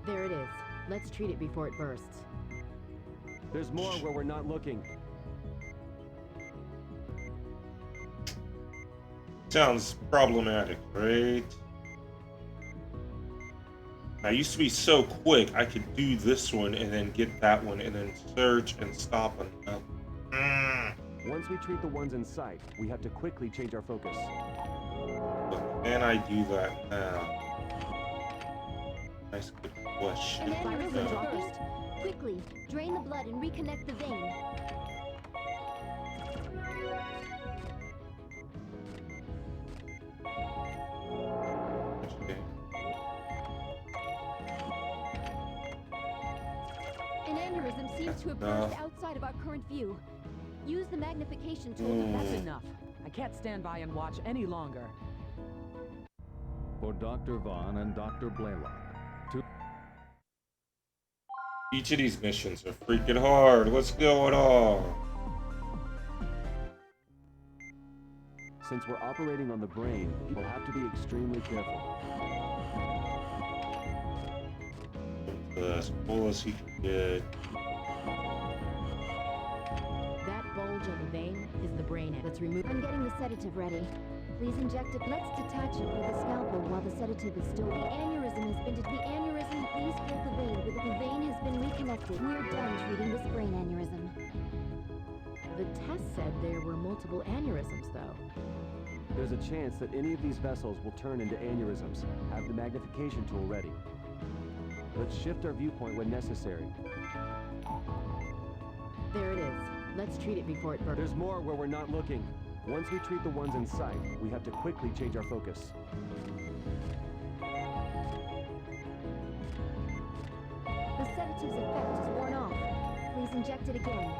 There it is. Let's treat it before it bursts. There's more where we're not looking. Sounds problematic, right? I used to be so quick, I could do this one and then get that one and then search and stop and Once we treat the ones in sight, we have to quickly change our focus. But can I do that now? Nice good question. An aneurysm burst. Quickly, drain the blood and reconnect the vein. An aneurysm seems to have burst outside of our current view. Use the magnification tool. That's enough. I can't stand by and watch any longer. For Dr. Vaughn and Dr. Blaylock. Each of these missions are freaking hard. What's going on? Since we're operating on the brain, we'll have to be extremely careful. As full as he can get. That bulge on the vein is the brain. Let's remove. I'm getting the sedative ready. Please inject it. Let's detach it with a scalpel while the sedative is still. The aneurysm has been. The aneurysm. Please hold the vein. The vein has been reconnected. We're done treating this brain aneurysm. The test said there were multiple aneurysms, though. There's a chance that any of these vessels will turn into aneurysms. Have the magnification tool ready. Let's shift our viewpoint when necessary. There it is. Let's treat it before it bursts. There's more where we're not looking. Once we treat the ones in sight, we have to quickly change our focus. The sedative's effect is worn off. Please inject it again.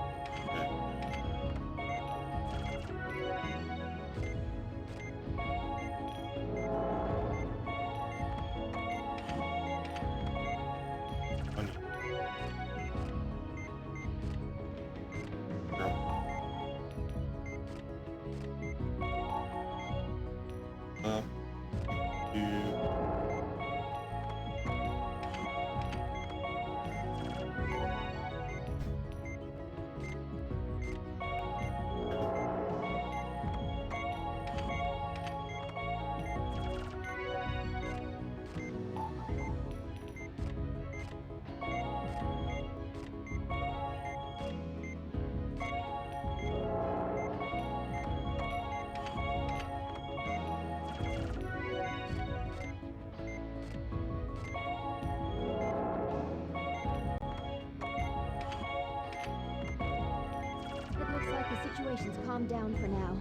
situation's calmed down for now,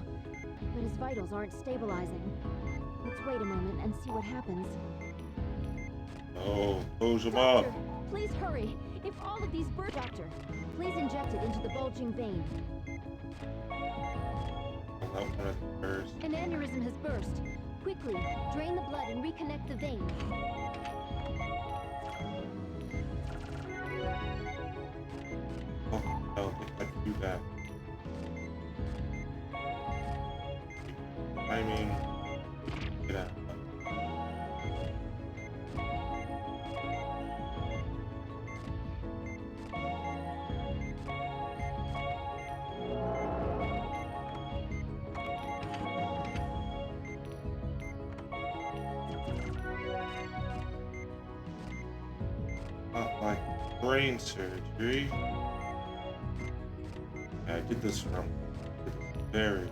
but his vitals aren't stabilizing. Let's wait a moment and see what happens. Oh, close him up. Doctor, please hurry. If all of these Doctor, please inject it into the bulging vein. An aneurysm has burst. Quickly, drain the blood and reconnect the vein. Oh, no, I can do that. I mean, get out. Not like brain surgery. Yeah, I did this from very.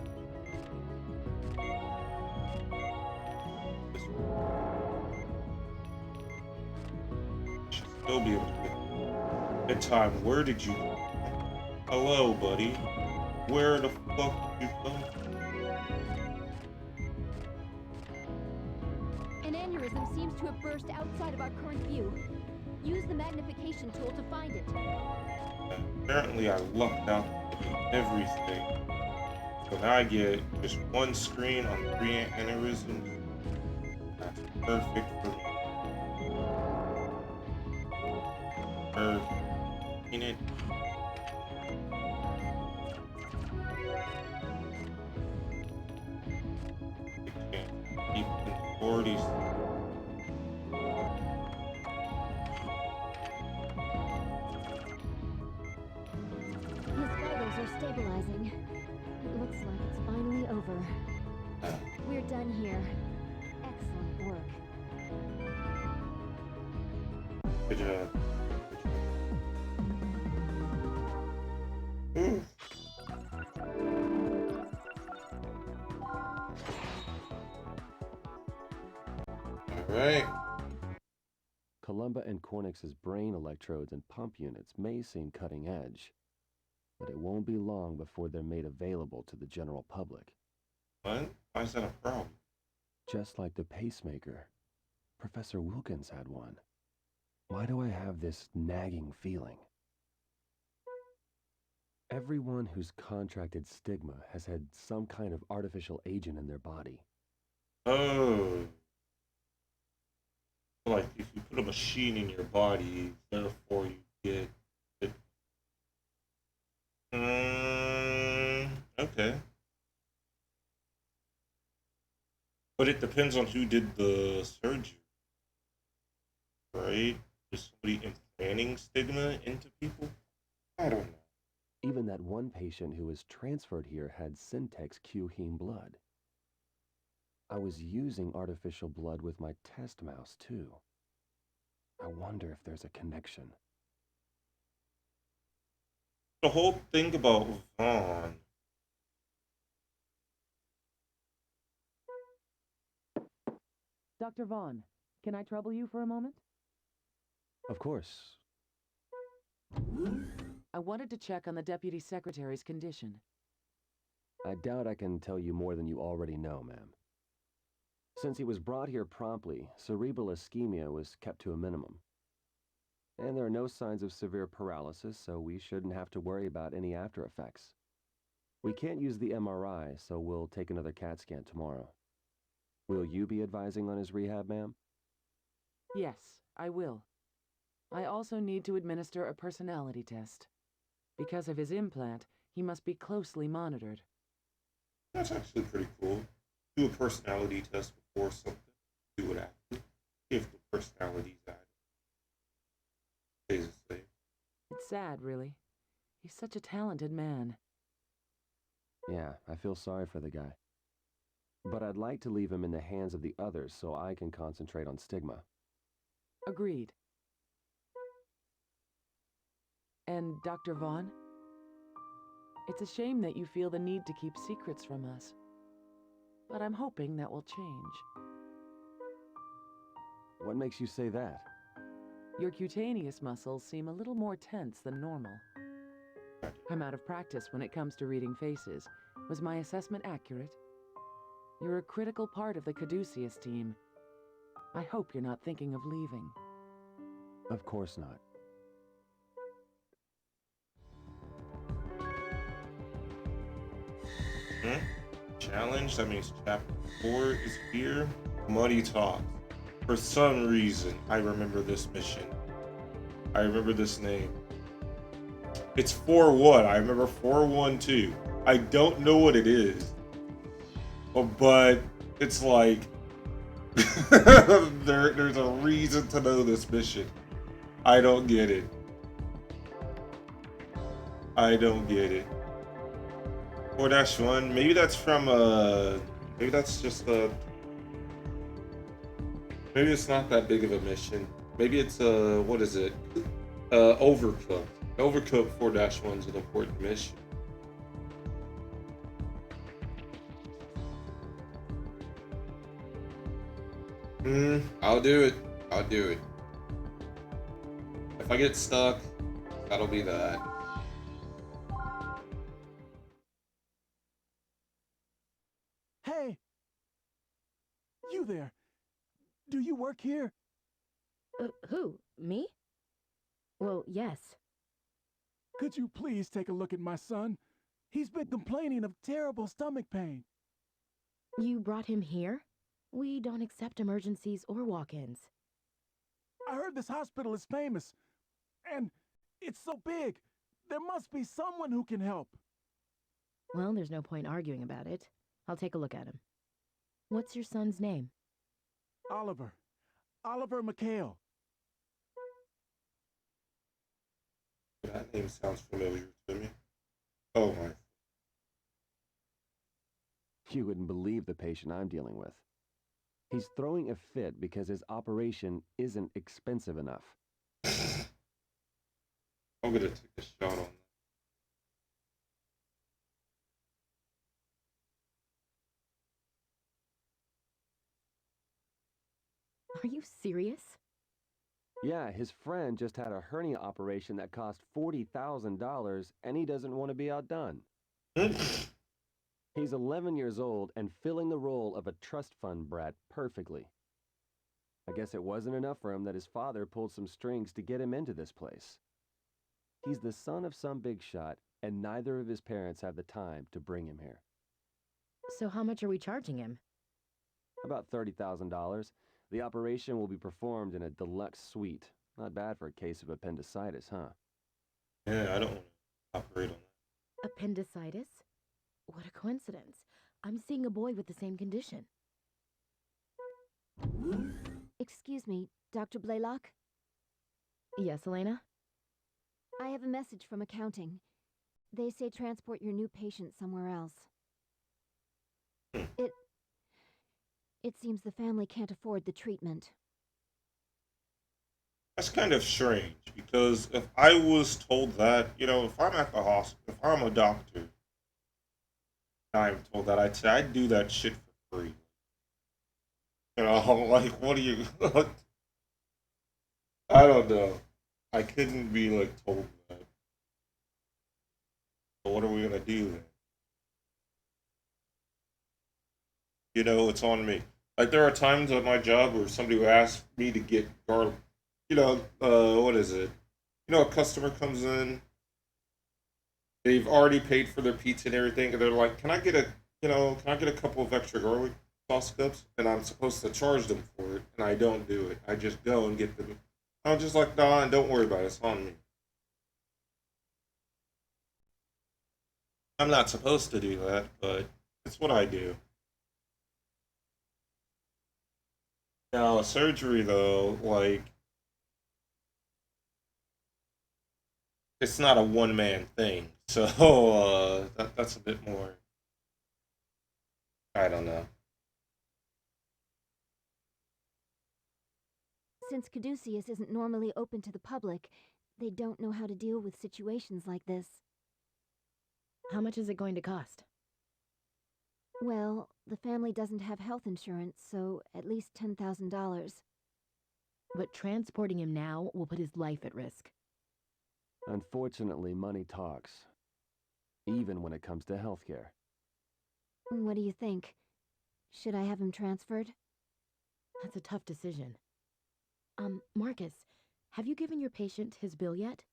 Should still be able to get good time. Where did you go? Hello, buddy. Where the fuck did you go? An aneurysm seems to have burst outside of our current view. Use the magnification tool to find it. Apparently I lucked out everything. So now I get just one screen on 3 aneurysms. That's perfect for me. Perfect. In it. Keep in the 40s. Stabilizing. It looks like it's finally over. We're done here. Excellent work. Good job. Ooh. Alright. Columba and Cornix's brain electrodes and pump units may seem cutting edge, but it won't be long before they're made available to the general public. What? Why is that a problem? Just like the pacemaker. Professor Wilkins had one. Why do I have this nagging feeling? Everyone who's contracted stigma has had some kind of artificial agent in their body. Oh. Like, if you put a machine in your body, therefore you get it. Okay. But it depends on who did the surgery, right? Is somebody implanting stigma into people? I don't know. Even that one patient who was transferred here had Syntex Q heme blood. I was using artificial blood with my test mouse, too. I wonder if there's a connection. The whole thing about Vaughn. Dr. Vaughn, can I trouble you for a moment? Of course. I wanted to check on the Deputy Secretary's condition. I doubt I can tell you more than you already know, ma'am. Since he was brought here promptly, cerebral ischemia was kept to a minimum. And there are no signs of severe paralysis, so we shouldn't have to worry about any after effects. We can't use the MRI, so we'll take another CAT scan tomorrow. Will you be advising on his rehab, ma'am? Yes, I will. I also need to administer a personality test. Because of his implant, he must be closely monitored. That's actually pretty cool. Do a personality test before something. Do it after. If the personality's at it. Stays the same. It's sad, really. He's such a talented man. Yeah, I feel sorry for the guy. But I'd like to leave him in the hands of the others so I can concentrate on stigma. Agreed. And Dr. Vaughn? It's a shame that you feel the need to keep secrets from us. But I'm hoping that will change. What makes you say that? Your cutaneous muscles seem a little more tense than normal. I'm out of practice when it comes to reading faces. Was my assessment accurate? You're a critical part of the Caduceus team. I hope you're not thinking of leaving. Of course not. Challenge, that means chapter 4 is here. Money talks. For some reason, I remember this mission. I remember this name. It's 4-1. I remember 4-1-2. I don't know what it is. But it's like there's a reason to know this mission. I don't get it. I don't get it. 4-1. Maybe that's from maybe that's just maybe it's not that big of a mission. Maybe it's what is it? Overcooked. Overcooked 4-1 is an important mission. I'll do it. I'll do it. If I get stuck, that'll be that. Hey! You there! Do you work here? Who? Me? Well, yes. Could you please take a look at my son? He's been complaining of terrible stomach pain. You brought him here? We don't accept emergencies or walk-ins. I heard this hospital is famous, and it's so big. There must be someone who can help. Well, there's no point arguing about it. I'll take a look at him. What's your son's name? Oliver. Oliver McHale. That name sounds familiar to me. Oh my. You wouldn't believe the patient I'm dealing with. He's throwing a fit because his operation isn't expensive enough. I'm gonna take a shot on that. Are you serious? Yeah, his friend just had a hernia operation that cost $40,000, and he doesn't want to be outdone. He's 11 years old and filling the role of a trust fund brat perfectly. I guess it wasn't enough for him that his father pulled some strings to get him into this place. He's the son of some big shot, and neither of his parents have the time to bring him here. So how much are we charging him? About $30,000. The operation will be performed in a deluxe suite. Not bad for a case of appendicitis, huh? Yeah, I don't want to operate on that. Appendicitis? What a coincidence. I'm seeing a boy with the same condition. Excuse me, Dr. Blaylock? Yes, Elena? I have a message from accounting. They say transport your new patient somewhere else. It seems the family can't afford the treatment. That's kind of strange, because if I was told that, you know, if I'm at the hospital, if I'm a doctor, and I'm told that, I'd say I'd do that shit for free. You know, like, what do you... I don't know. I couldn't be, like, told that. So what are we gonna do then? You know, it's on me. Like, there are times at my job where somebody will ask me to get garlic. You know, what is it? You know, a customer comes in, they've already paid for their pizza and everything, and they're like, can I get a couple of extra garlic sauce cups? And I'm supposed to charge them for it, and I don't do it. I just go and get them. I'm just like, nah, and don't worry about it, it's on me. I'm not supposed to do that, but it's what I do. Now, a surgery, though, like, it's not a one-man thing, so that's a bit more. I don't know. Since Caduceus isn't normally open to the public, they don't know how to deal with situations like this. How much is it going to cost? Well, the family doesn't have health insurance, so at least $10,000. But transporting him now will put his life at risk. Unfortunately, money talks. even when it comes to healthcare. What do you think? Should I have him transferred? That's a tough decision. Marcus, have you given your patient his bill yet?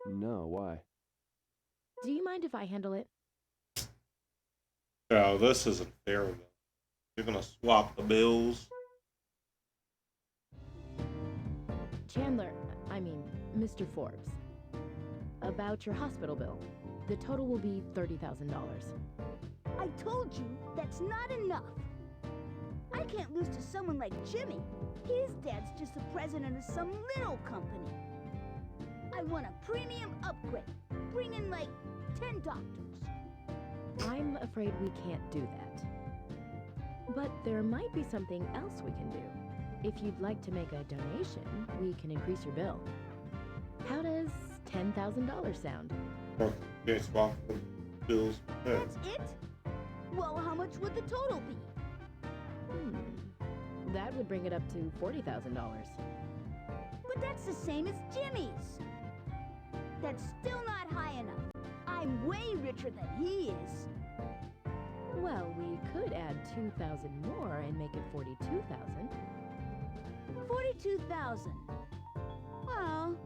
No, why? Do you mind if I handle it? No, this isn't fair though. You're gonna swap the bills. Chandler, I mean, Mr. Forbes. About your hospital bill. The total will be $30,000. I told you that's not enough. I can't lose to someone like Jimmy. His dad's just the president of some little company. I want a premium upgrade. Bring in like 10 doctors. I'm afraid we can't do that. But there might be something else we can do. If you'd like to make a donation, we can increase your bill. How does $10,000 sound? Okay, swap the bills. Yeah. That's it? Well, how much would the total be? That would bring it up to $40,000. But that's the same as Jimmy's. That's still not high enough. I'm way richer than he is. Well, we could add 2,000 more and make it 42,000. 42,000. Well,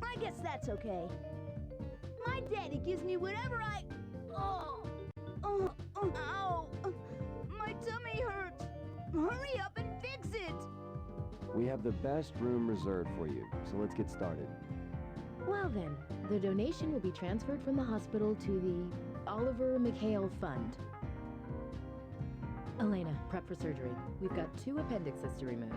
I guess that's okay. My daddy gives me whatever I... ow! My tummy hurts. Hurry up and fix it. We have the best room reserved for you, so let's get started. Well then, the donation will be transferred from the hospital to the Oliver McHale Fund. Elena, prep for surgery. We've got 2 appendixes to remove.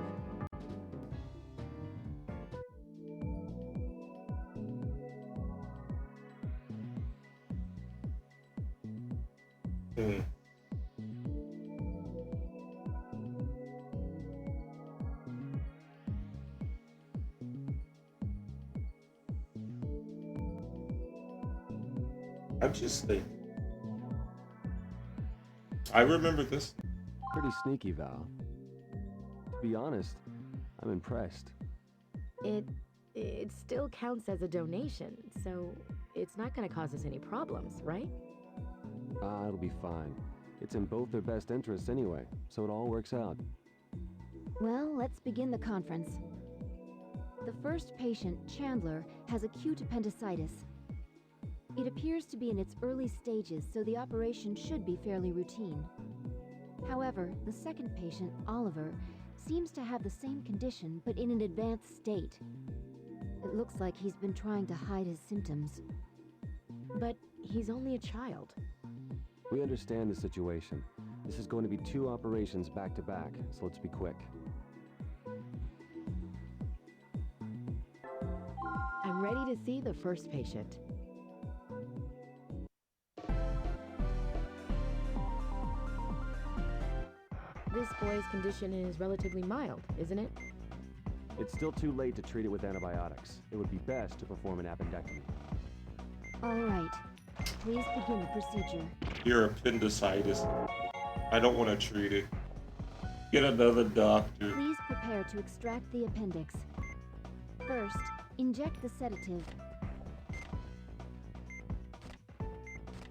I just think. I remember this. Pretty sneaky, Val. To be honest, I'm impressed. It still counts as a donation, so it's not going to cause us any problems, right? It'll be fine. It's in both their best interests anyway, so it all works out. Well, let's begin the conference. The first patient, Chandler, has acute appendicitis. It appears to be in its early stages, so the operation should be fairly routine. However, the second patient, Oliver, seems to have the same condition, but in an advanced state. It looks like he's been trying to hide his symptoms. But he's only a child. We understand the situation. This is going to be 2 operations back to back, so let's be quick. I'm ready to see the first patient. This boy's condition is relatively mild, isn't it? It's still too late to treat it with antibiotics. It would be best to perform an appendectomy. All right. Please begin the procedure. Your appendicitis. I don't want to treat it. Get another doctor. Please prepare to extract the appendix. First, inject the sedative.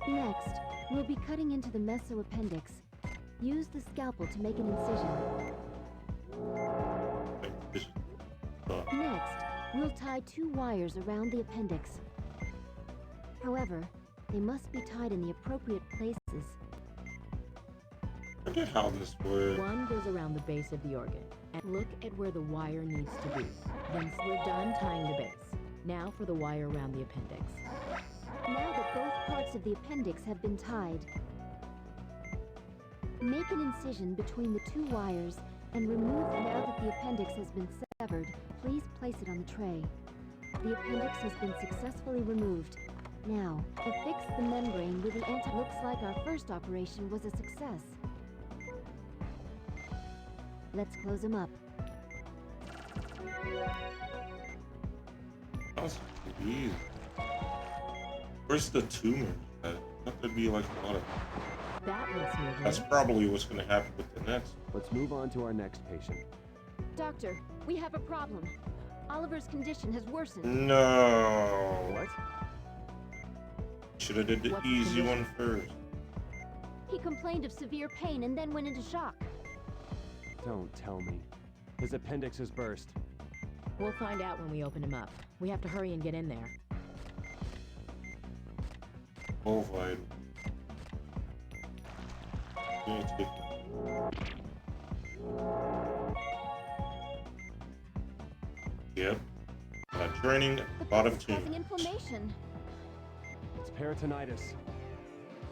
Next, we'll be cutting into the mesoappendix. Use the scalpel to make an incision. Next, we'll tie 2 wires around the appendix. However, they must be tied in the appropriate places. I forget how this works. One goes around the base of the organ. And look at where the wire needs to be. Then we're done tying the base. Now for the wire around the appendix. Now that both parts of the appendix have been tied, make an incision between the 2 wires and remove. Now that the appendix has been severed, please place it on the tray. The appendix has been successfully removed. Now, affix the membrane with the Looks like our first operation was a success. Let's close them up. That's easy. Where's the tumor? That could be like a lot of... That one's moving. That's probably what's going to happen with the next. Let's move on to our next patient. Doctor, we have a problem. Oliver's condition has worsened. No. What? Should have did the What's the easy condition? one first. He complained of severe pain and then went into shock. Don't tell me. His appendix has burst. We'll find out when we open him up. We have to hurry and get in there. All right. Yep. Draining a lot of Causing tune. inflammation. It's peritonitis.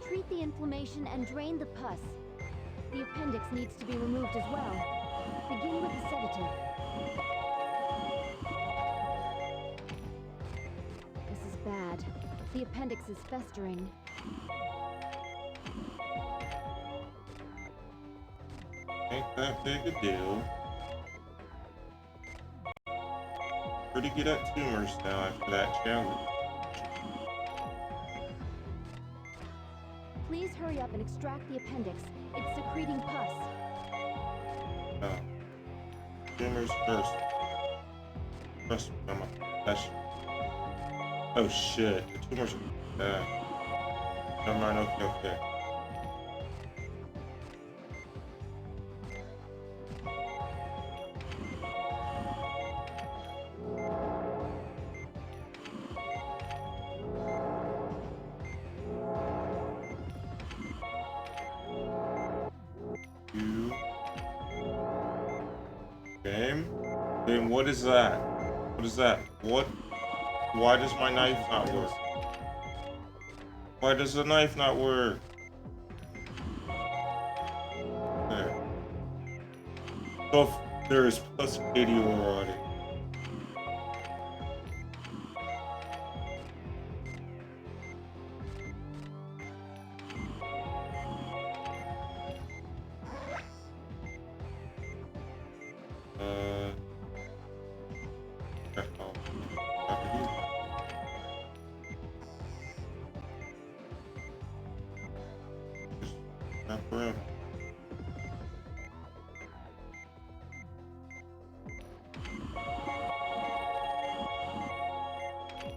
Treat the inflammation and drain the pus. The appendix needs to be removed as well. Begin with the sedative. This is bad. The appendix is festering. Ain't that big a deal. Pretty good at tumors now after that challenge. Please hurry up and extract the appendix. It's secreting pus. Oh. Tumors first. First, I'm a flesh. Oh shit, the tumors are bad. Never mind, okay. Game, what is that? What is that? What? Why does my knife not work? Why does the knife not work? There. So if there is plus 80 already.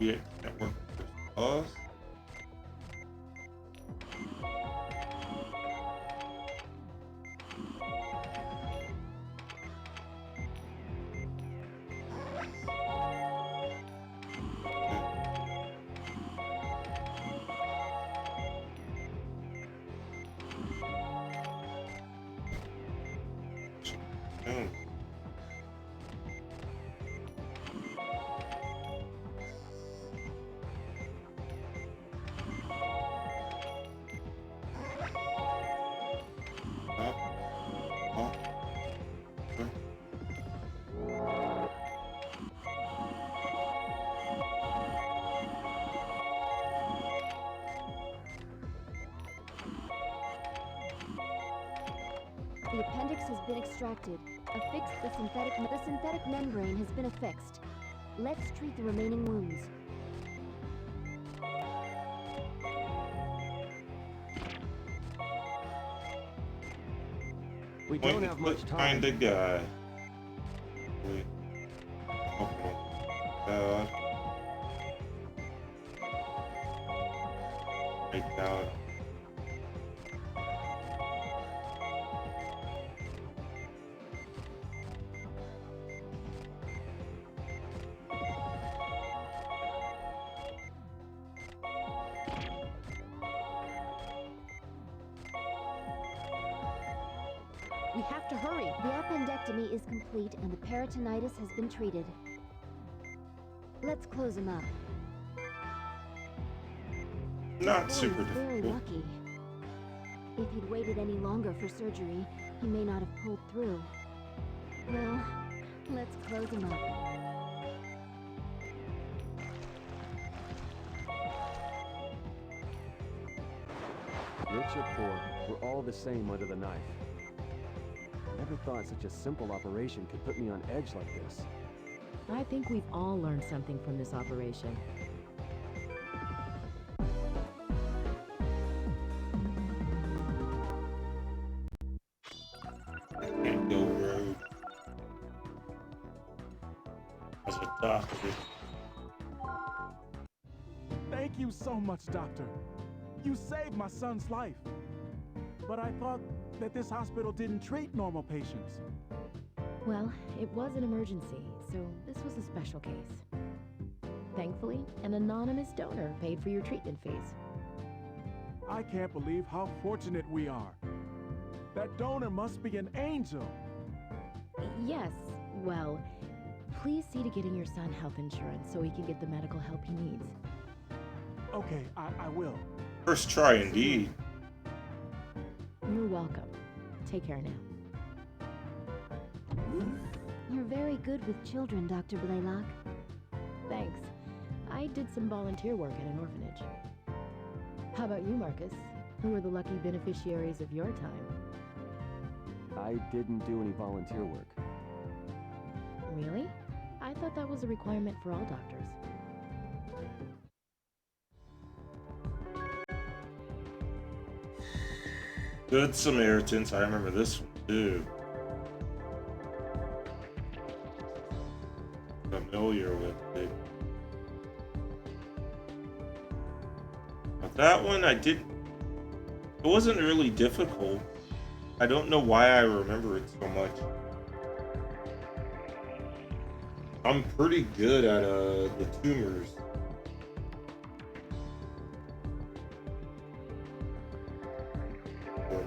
Yeah, network pause. The appendix has been extracted. The synthetic membrane has been affixed. Let's treat the remaining wounds. We don't have much time. Kinda guy. Wait. Okay. Right down. We have to hurry. The appendectomy is complete and the peritonitis has been treated. Let's close him up. Not Boy super is very difficult. lucky. If he'd waited any longer for surgery, he may not have pulled through. Well, let's close him up. Rich or poor, we're all the same under the knife. Never thought such a simple operation could put me on edge like this. I think we've all learned something from this operation. Can't go road. As a doctor. Thank you so much, Doctor. You saved my son's life. But I thought that this hospital didn't treat normal patients. Well, it was an emergency, so this was a special case. Thankfully, an anonymous donor paid for your treatment fees. I can't believe how fortunate we are. That donor must be an angel. Yes, well, please see to getting your son health insurance so he can get the medical help he needs. Okay, I will. First try, indeed. You're welcome. Take care now. You're very good with children, Dr. Blaylock. Thanks. I did some volunteer work at an orphanage. How about you, Marcus? Who are the lucky beneficiaries of your time? I didn't do any volunteer work. Really? I thought that was a requirement for all doctors. Good Samaritans. I remember this one too. Familiar with it. But that one I didn't. It wasn't really difficult. I don't know why I remember it so much. I'm pretty good at the tumors.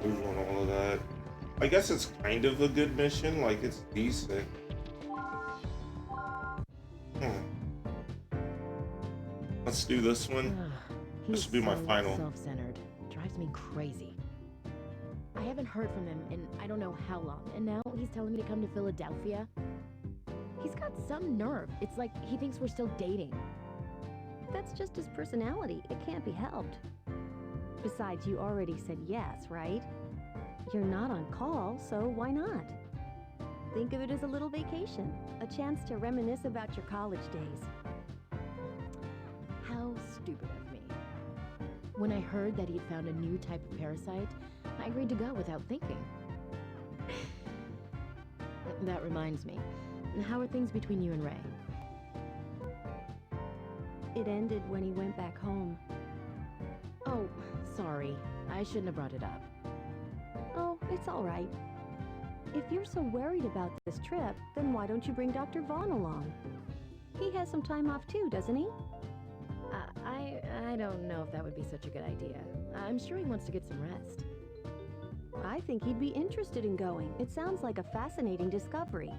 Move on all of that. I guess it's kind of a good mission. Like, it's decent. Let's do this one. This will be my final. Self-centered. Drives me crazy. I haven't heard from him in I don't know how long, and now he's telling me to come to Philadelphia. He's got some nerve. It's like he thinks we're still dating. That's just his personality. It can't be helped. Besides, you already said yes, right? You're not on call, so why not? Think of it as a little vacation, a chance to reminisce about your college days. How stupid of me. When I heard that he'd found a new type of parasite, I agreed to go without thinking. That reminds me. How are things between you and Ray? It ended when he went back home. Oh, sorry. I shouldn't have brought it up. Oh, it's all right. If you're so worried about this trip, then why don't you bring Dr. Vaughn along? He has some time off too, doesn't he? I don't know if that would be such a good idea. I'm sure he wants to get some rest. I think he'd be interested in going. It sounds like a fascinating discovery.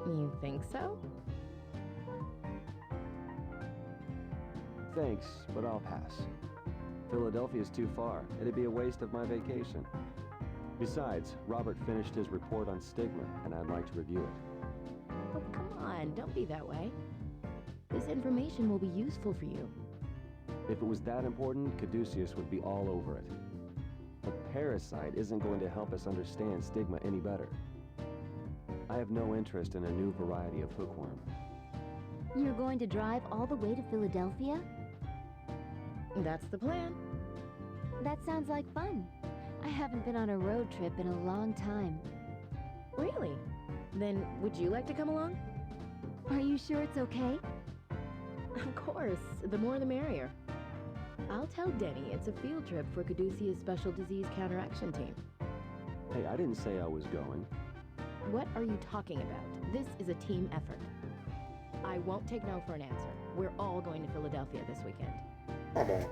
You think so? Thanks, but I'll pass. Philadelphia's too far. It'd be a waste of my vacation. Besides, Robert finished his report on stigma, and I'd like to review it. Oh, come on, don't be that way. This information will be useful for you. If it was that important, Caduceus would be all over it. A parasite isn't going to help us understand stigma any better. I have no interest in a new variety of hookworm. You're going to drive all the way to Philadelphia? That's the plan. That sounds like fun. I haven't been on a road trip in a long time. Really? Then would you like to come along? Are you sure it's okay? Of course. The more the merrier. I'll tell Denny it's a field trip for Caduceus Special Disease Counteraction Team. Hey, I didn't say I was going. What are you talking about? This is a team effort. I won't take no for an answer. We're all going to Philadelphia this weekend. Come on.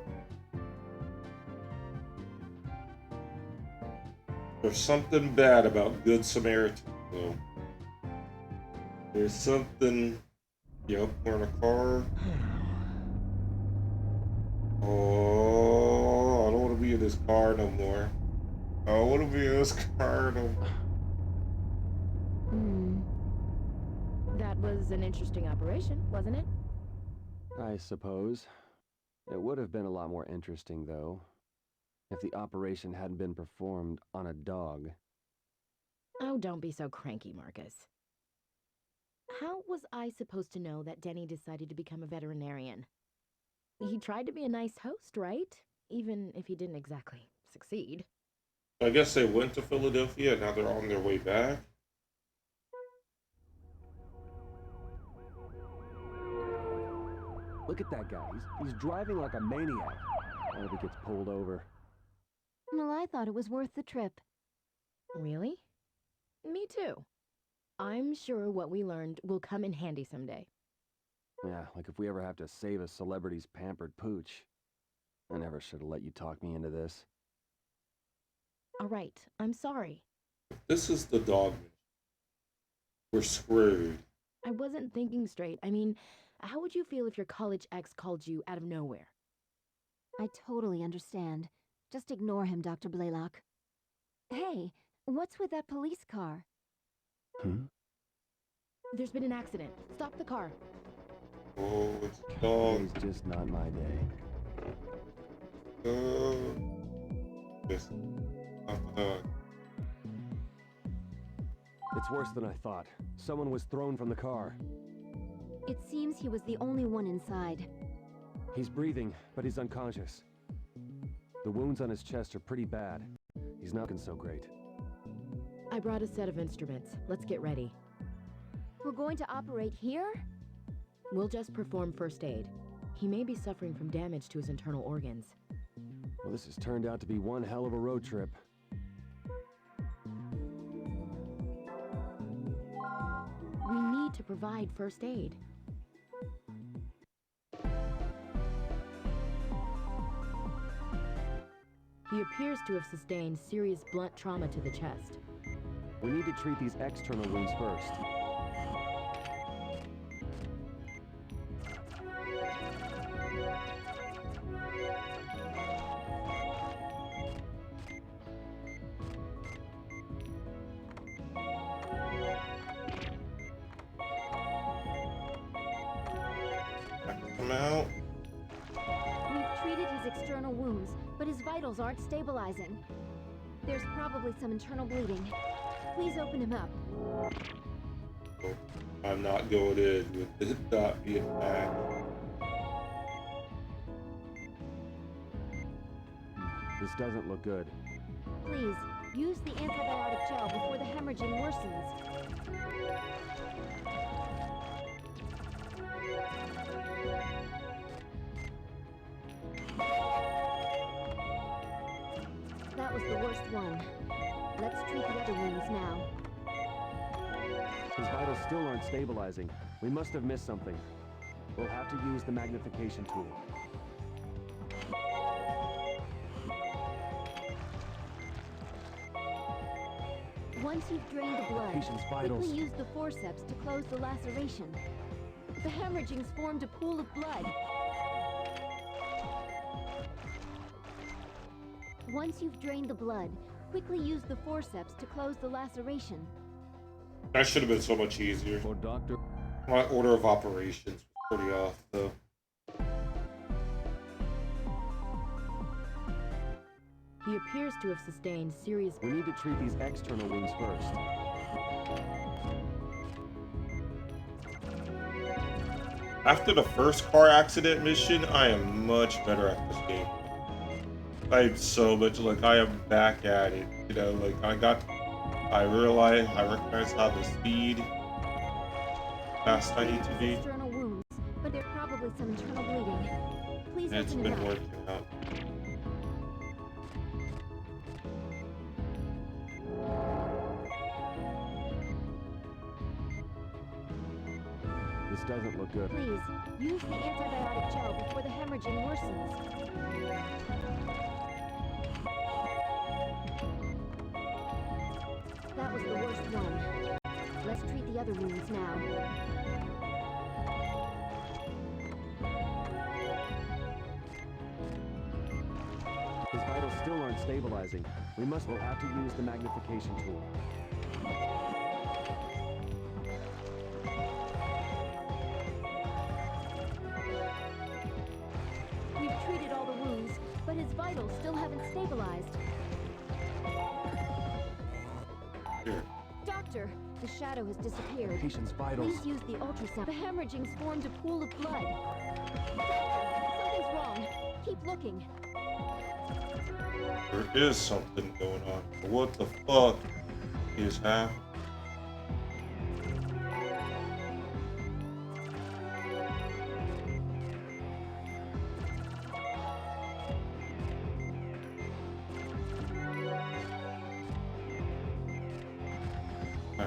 There's something bad about Good Samaritan, though. There's something... Yep, we're in a car. Oh, I don't want to be in this car no more. I don't want to be in this car no more. That was an interesting operation, wasn't it? I suppose. It would have been a lot more interesting, though, if the operation hadn't been performed on a dog. Oh, don't be so cranky, Marcus. How was I supposed to know that Denny decided to become a veterinarian? He tried to be a nice host, right? Even if he didn't exactly succeed. I guess they went to Philadelphia and now they're on their way back. Look at that guy. He's driving like a maniac. I hope he gets pulled over. Well, I thought it was worth the trip. Really? Me too. I'm sure what we learned will come in handy someday. Yeah, like if we ever have to save a celebrity's pampered pooch. I never should have let you talk me into this. All right, I'm sorry. This is the dog. We're screwed. I wasn't thinking straight. I mean, how would you feel if your college ex called you out of nowhere? I totally understand. Just ignore him, Dr. Blaylock. Hey, what's with that police car? There's been an accident. Stop the car. Oh, it's dog. It's just not my day. This. Not the dog. It's worse than I thought. Someone was thrown from the car. It seems he was the only one inside. He's breathing, but he's unconscious. The wounds on his chest are pretty bad. He's not looking so great. I brought a set of instruments. Let's get ready. We're going to operate here? We'll just perform first aid. He may be suffering from damage to his internal organs. Well, this has turned out to be one hell of a road trip. We need to provide first aid. He appears to have sustained serious blunt trauma to the chest. We need to treat these external wounds first. Come out. We've treated his external wounds, but his vitals aren't stabilizing. There's probably some internal bleeding. Please open him up. I'm not going in with it not being back. This doesn't look good. Please, use the antibiotic gel before the hemorrhaging worsens. That was the worst one. Let's treat the other wounds now. His vitals still aren't stabilizing. We must have missed something. We'll have to use the magnification tool. Once you've drained the blood, Patient's vitals. quickly use the forceps to close the laceration. The hemorrhaging's formed a pool of blood. Once you've drained the blood, quickly use the forceps to close the laceration. That should have been so much easier. For Dr. My order of operations was pretty off, though. He appears to have sustained serious... We need to treat these external wounds first. After the first car accident mission, I am much better at this game. I'm so much like I am back at it. You know, like I recognize how the speed fast I need to be. External wounds, but there's probably some internal bleeding. Please And it's open him been up. working out. This doesn't look good. Please, use the antibiotic gel before the hemorrhaging worsens. That was the worst one. Let's treat the other wounds now. His vitals still aren't stabilizing. We'll have to use the magnification tool. We've treated all the wounds, but his vitals still haven't stabilized. Here. Doctor, the shadow has disappeared. Patient's vitals. Please use the ultrasound. The hemorrhaging's formed a pool of blood. Doctor, something's wrong. Keep looking. There is something going on. What the fuck is happening?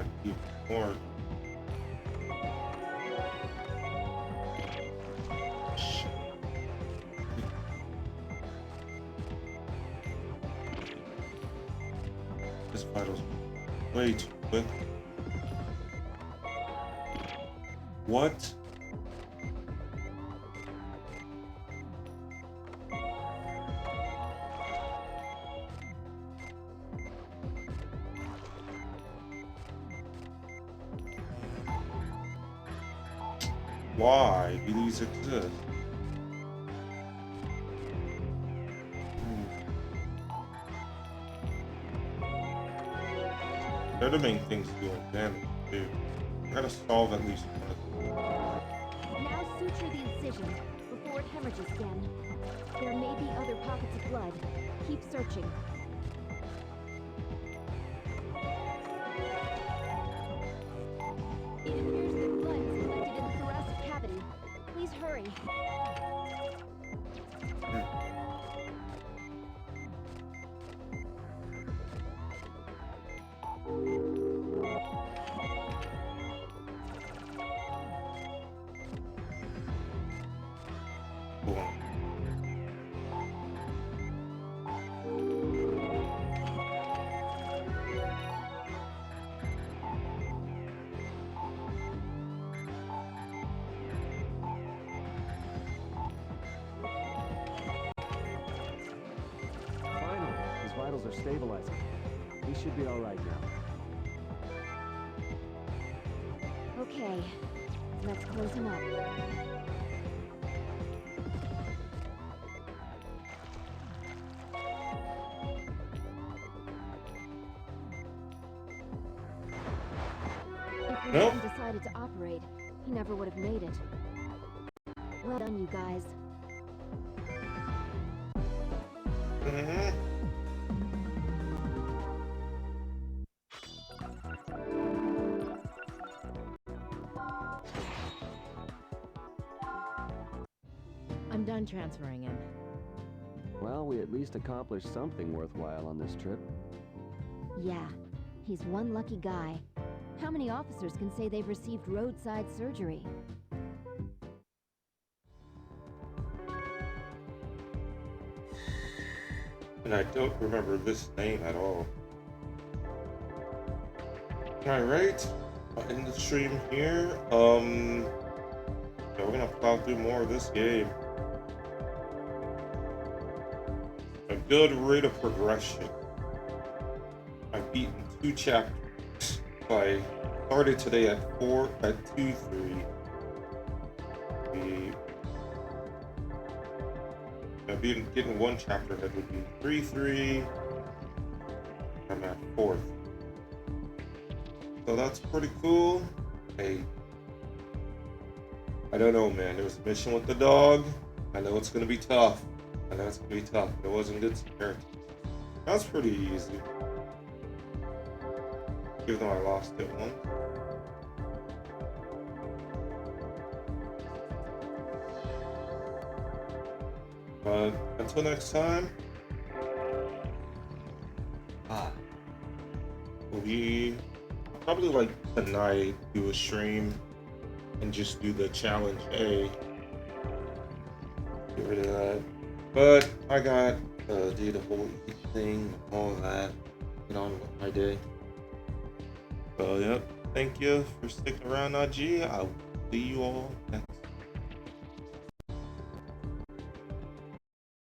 that even more. Shit. This vitals way too quick. What? Why do these exist? They're the main things doing damage, too. I gotta solve at least one of them. Now suture the incision before it hemorrhages again. There may be other pockets of blood. Keep searching. It appears that blood is collected in the thoracic cavity. Please hurry. Finally, his vitals are stabilizing. He should be all right now. Okay, let's close him up. If we Nope. hadn't decided to operate, he never would have made it. Well done, you guys. Mm-hmm. I'm done transferring him. Well, we at least accomplished something worthwhile on this trip. Yeah, he's one lucky guy. How many officers can say they've received roadside surgery? And I don't remember this name at all. Alright, I'll end the stream here. Yeah, we're gonna plow through more of this game. A good rate of progression. I've beaten 2 chapters. I started today at 2-3. Getting 1 chapter ahead would be 3-3. I'm at 4th. So that's pretty cool. Hey, I don't know, man. There was a mission with the dog. I know it's gonna be tough. But it wasn't good Samaritan. That's pretty easy. Even though I lost it once. But until next time, we probably like tonight do a stream and just do the challenge A. Get rid of that. But I got do the whole thing, all that, get on with my day. So yep, thank you for sticking around, IG. I'll see you all next